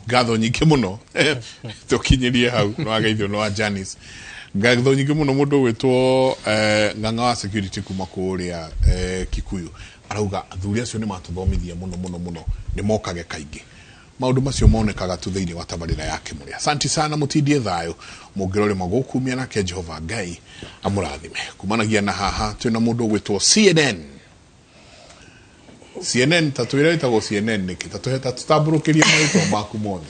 W: ngatho nyingĩ mũno tũkinyirie hau no ageithio no Janice ngatho nyingĩ mũno mũndũ wĩtwo ng'ang'a wa security kuma kũrĩa Kikuyu arauga athuri acio nĩ matũthomithia mũno nĩ mokage kaingĩ maũndũ macio monekaga tu thĩinĩ wa tabarĩra ya Kimuri. Asante sana mũtindie thayũ mũngĩrore magũkumia nake Jehova Ngai amũrathime. Kumanagia na haha twĩna mũndũ gwĩtwo CNN tatwĩra ĩtagwo CNN nĩkĩ tatũheta tũtambũrũkĩria maitho maku mothe.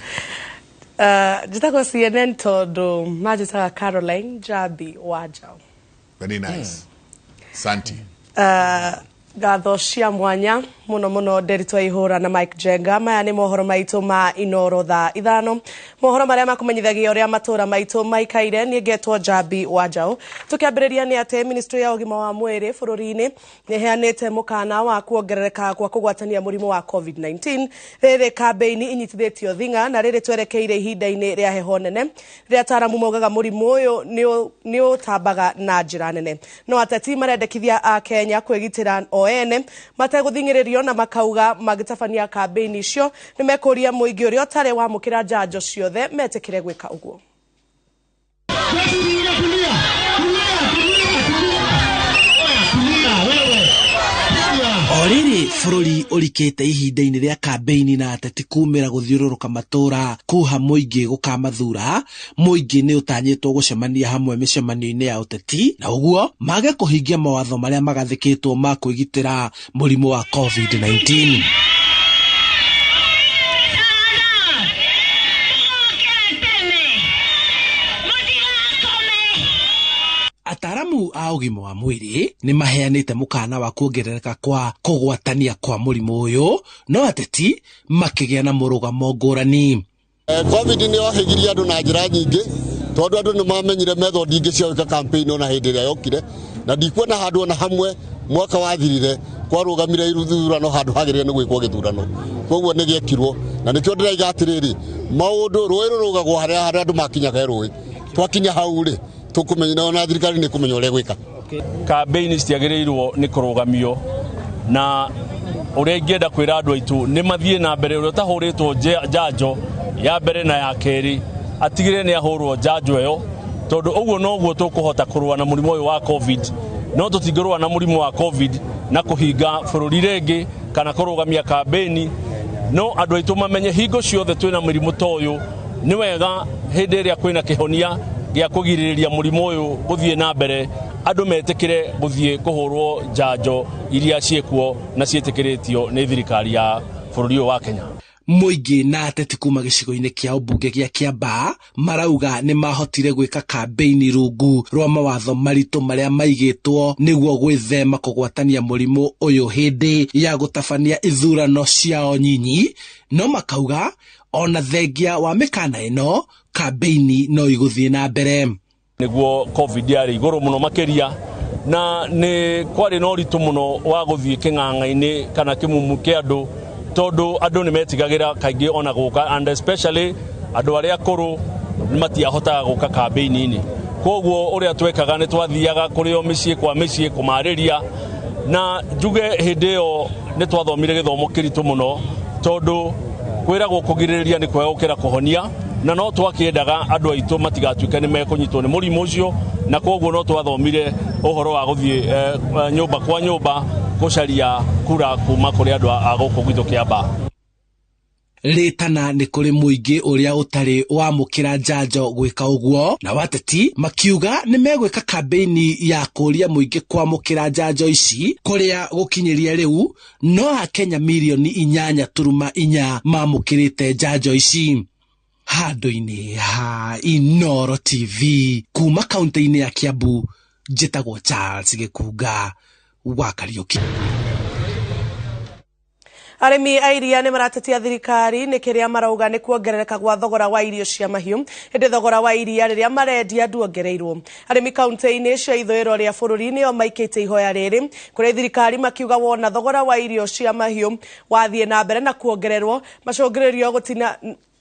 A: Njĩtagwo CNN tondũ majĩtaga Caroline Jabi Wajau.
W: Very nice. Santi.
A: Ngatho cia mwanya muno Nderitwa Ihura na Mike Jenga. Maya nĩ mohoro maitũ ma Inoro thaa 5. Mohoro marĩa makumenyithagia ũrĩa matũra maitũ maikaire. Niĩ ngetwo Jabi Wajau. Tũkĩambĩrĩria nĩ atĩ ministry ya ũgima wa mwĩrĩ bũrũri-inĩ nĩheanĩte mũkana wa kuongerereka kwa kũgwatania mũrimũ wa COVID-19. Rĩrĩ kambĩini inyitithĩtio thing'a na rĩrĩ twerekeire ihinda-inĩ rĩa heho nene rĩrĩa ataramu moigaga mũrimũ ũyũ nĩ ũtambaga na njĩra nene. No ateti marendekithia a Kenya kwĩgitĩra o ene mategũthing'ĩrĩrio na makauga magĩtabania kambĩini icio nĩ mekũria mũingĩ ũrĩa ũtarĩ wamũkĩra njanjo ciothe metĩkĩre gwĩka ũguo.
G: Orĩrĩ bũrũri ũrikĩte ihinda-inĩ rĩa kambĩini na ateti kumĩra gũthiũrũrũka matũra kuha mũingĩ gũkamathura, mũingĩ nĩ ũtanyĩtwo gũcemania hamwe mĩcemanio-inĩ ya ũteti na ũguo mage kũhingia mawatho marĩa magathĩkĩtwo ma kwĩgitĩra mũrimũ wa COVID-19. Ataramu a ũgima wa mwĩrĩ nĩ maheanĩte mũkana wa kuongerereka kwa kũgwatania kwa mũrimũ ũyũ, no ateti makĩgĩa na mũrũgamo ngũrani.
R: COVID nĩ yohĩgirie andũ na njĩra nyingĩ tondũ andũ nĩ mamenyire method ingĩ cia gwĩka campaign ona hĩndĩ ĩrĩa yokire, na ndikuona handũ ona hamwe mwaka wathirire kwarũgamire ithurano handũ hagĩrĩire nĩ gwĩkwo gĩthurano. Koguo nĩ gĩekirwo na nĩkĩo ndĩraiga atĩrĩrĩ, maũndũ rũĩ rũrũgagwo harĩa andũ makinyaga rũĩ, twakinya hau rĩ tukumenya na thirikari nĩ kumenya ũrĩa gwĩka.
S: Kambĩini citiagĩrĩirwo nĩ kũrũgamio na ũrĩa ingĩenda kwĩra andũ aitũ nĩ mathiĩ na mbere ũrĩa ũtahũrĩtwo njanjo ya mbere na ya kerĩ atigĩrĩre nĩ ahũrwo njanjo ĩyo, tondũ ũguo noguo tũkũhota kũrũa na mũrimũ ũyũ wa COVID. No tũtingĩrũa na mũrimũ wa COVID na kũhinga bũrũri rĩngĩ kana kũrũgamia kambĩini. No andũ aitũ mamenye hingo ciothe twĩna mũrimũ ta ũyũ nĩ wega hĩndĩ ĩrĩa kwĩna kĩhonia gĩa kũgirĩrĩria mũrimũ ũyũ gũthiĩ na mbere andũ metĩkĩre gũthiĩ kũhũrwo njanjo iria ciĩkuo na ciĩtĩkĩrĩtio nĩ thirikari ya bũrũri ũyũ wa Kenya.
G: Mũingĩ na ateti kuma gĩcigo-inĩ kĩa ũmbunge gĩa Kiambaa marauga nĩ mahotire gwĩka kambĩini rungu rwa mawatho maritũ marĩa maigĩtwo nĩguo gwĩthema kũgwatania mũrimũ ũyũ hĩndĩ ya gũtabania ithurano ciao nyinyi, no makauga ona thengia wa mĩkana ĩno kambĩini no igũthiĩ na mbere.
S: Nĩguo COVID yarĩ igũrũ mũno makĩria na nĩ kwarĩ na ũritũ mũno wa gũthiĩ kĩng'ang'a-inĩ kana kĩmumu kĩa andũ, tondũ andũ nĩ metigagĩra kaingĩ ona gũka, and especially andũ arĩa akũrũ matiahotaga gũka kambĩini-inĩ. Koguo ũrĩa twekaga nĩ twathiaga kũrĩ o mĩciĩ kwa mĩciĩ kũmarĩria, na njuge hĩndĩ ĩyo nĩ twathomire gĩthomo kĩritũ mũno tondũ kwĩragwo kũgirĩrĩria nĩ kwega gũkĩra kũhonia, na no twakĩendaga andũ aitũ matigatuĩke nĩ mekũnyitwo nĩ mũrimũ ũcio, na koguo no twathomire ũhoro wa gũthiĩ nyũmba kwa nyũmba gũcaria kura kuma kũrĩ andũ a gũkũ gwitũ Kiambaa.
G: Rĩtana nĩ kũrĩ mũingĩ ũrĩa ũtarĩ wamũkĩra njanjo gwĩka ũguo, na wateti makiuga nĩ megwĩka kambĩini ya kũria mũingĩ kwamũkĩra njanjo ici, kũrĩa gũkinyĩria rĩu no Akenya mirioni 8.4 mamũkĩrĩte njanjo ici. Handũ-inĩ ha Inoro TV kuma kaunti-inĩ ya Kiambu, njĩtagwo Charles Gĩkunga wa Kariũki.
A: Arĩmi a iria nĩ maratetia thirikari nĩ kĩrĩa marauga nĩ kuongerereka gwa thogora wa irio cia mahiũ hĩndĩ thogora wa iria rĩrĩa marendia nduongereirwo. Arĩmi kaunti-inĩ cia ithũĩro rĩa bũrũri nĩo maikĩte ihoya rĩrĩ kũrĩ thirikari makiuga wona thogora wa irio cia mahiũ wathiĩ na mbere na kuongererwo macũngĩrĩrio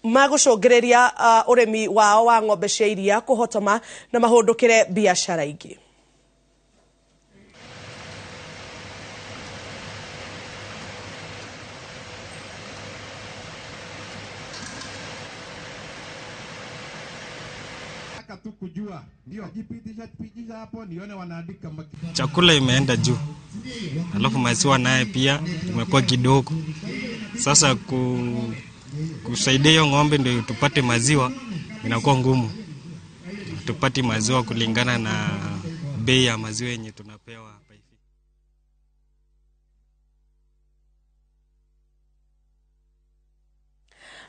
A: magũcũngĩrĩria ũrĩmi wao wa ng'ombe cia iria kũhotoma na mahũndũkĩre biacara ingĩ.
E: nataka tu kujua. Ndio jipitisha hapo nione wanaandika.
I: Chakula imeenda juu. Alafu maziwa naye pia imekuwa kidogo. Sasa kusaidia hiyo ng'ombe ndio tupate maziwa inakuwa ngumu. Tupate maziwa kulingana na bei ya maziwa yenye tunapewa hapa hivi.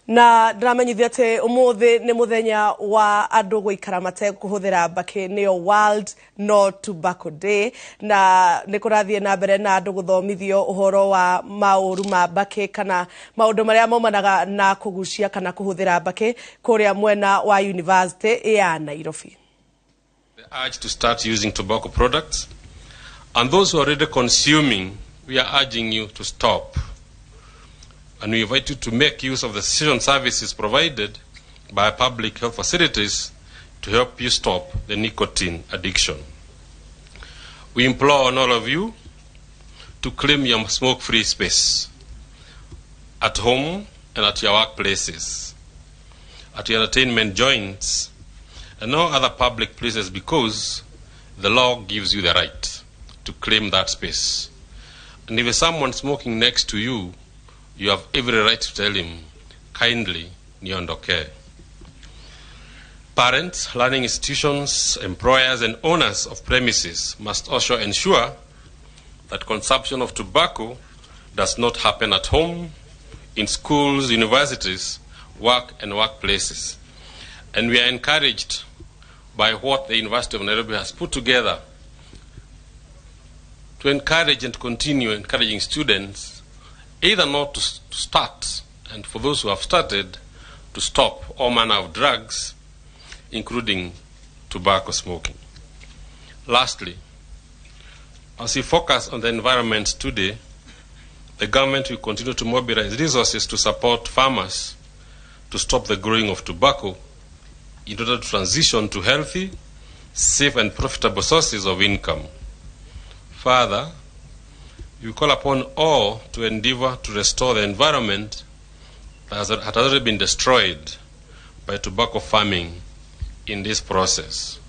A: Na ndamenyithia ati umuthi ni muthenya wa andu guikara mate kuhuthira mbaki niyo World No Tobacco Day, na nikurathie na mbere na andu guthomithio uhoro wa mauru ma mbaki kana maundu maria maumanaga na kugucia kana kuhuthira mbaki kuria mwena wa University ya Nairobi.
K: The urge to start using tobacco products, and those who are already consuming, we are urging you to stop. And we invite you to make use of the cessation services provided by public health facilities to help you stop the nicotine addiction. We implore on all of you to claim your smoke-free space at home and at your workplaces, at your entertainment joints, and all other public places, because the law gives you the right to claim that space. And if there's someone smoking next to you, you have every right to tell him, kindly, niondoke. Parents, learning institutions, employers, and owners of premises must also ensure that consumption of tobacco does not happen at home, in schools, universities, work, and workplaces. And we are encouraged by what the University of Nairobi has put together to encourage and continue encouraging students either not to start, and for those who have started, to stop all manner of drugs, including tobacco smoking. Lastly, as we focus on the environment today, the government will continue to mobilize resources to support farmers to stop the growing of tobacco in order to transition to healthy, safe, and profitable sources of income. Further, we call upon all to endeavor to restore the environment that had already been destroyed by tobacco farming in this process.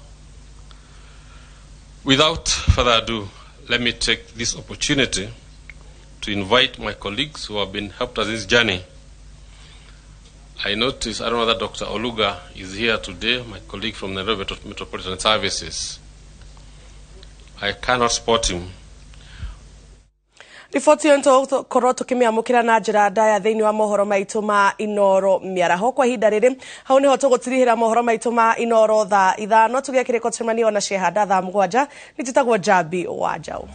K: Without further ado, let me take this opportunity to invite my colleagues who have been helped us in this journey. I notice, I don't know that Dr. Oluga is here today, my colleague from Nairobi Metropolitan Services. I cannot spot him.
A: Riboti nto korwo tukimiamukira na njira ndaya thiini wa mohoro maitu ma Inoro miaraho kwa ihinda riri hau niho tugutirihira mohoro maitu ma Inoro thaa 5 tugekire kotemani ona shehada thaa 7 nititagwo Jabi Wajau.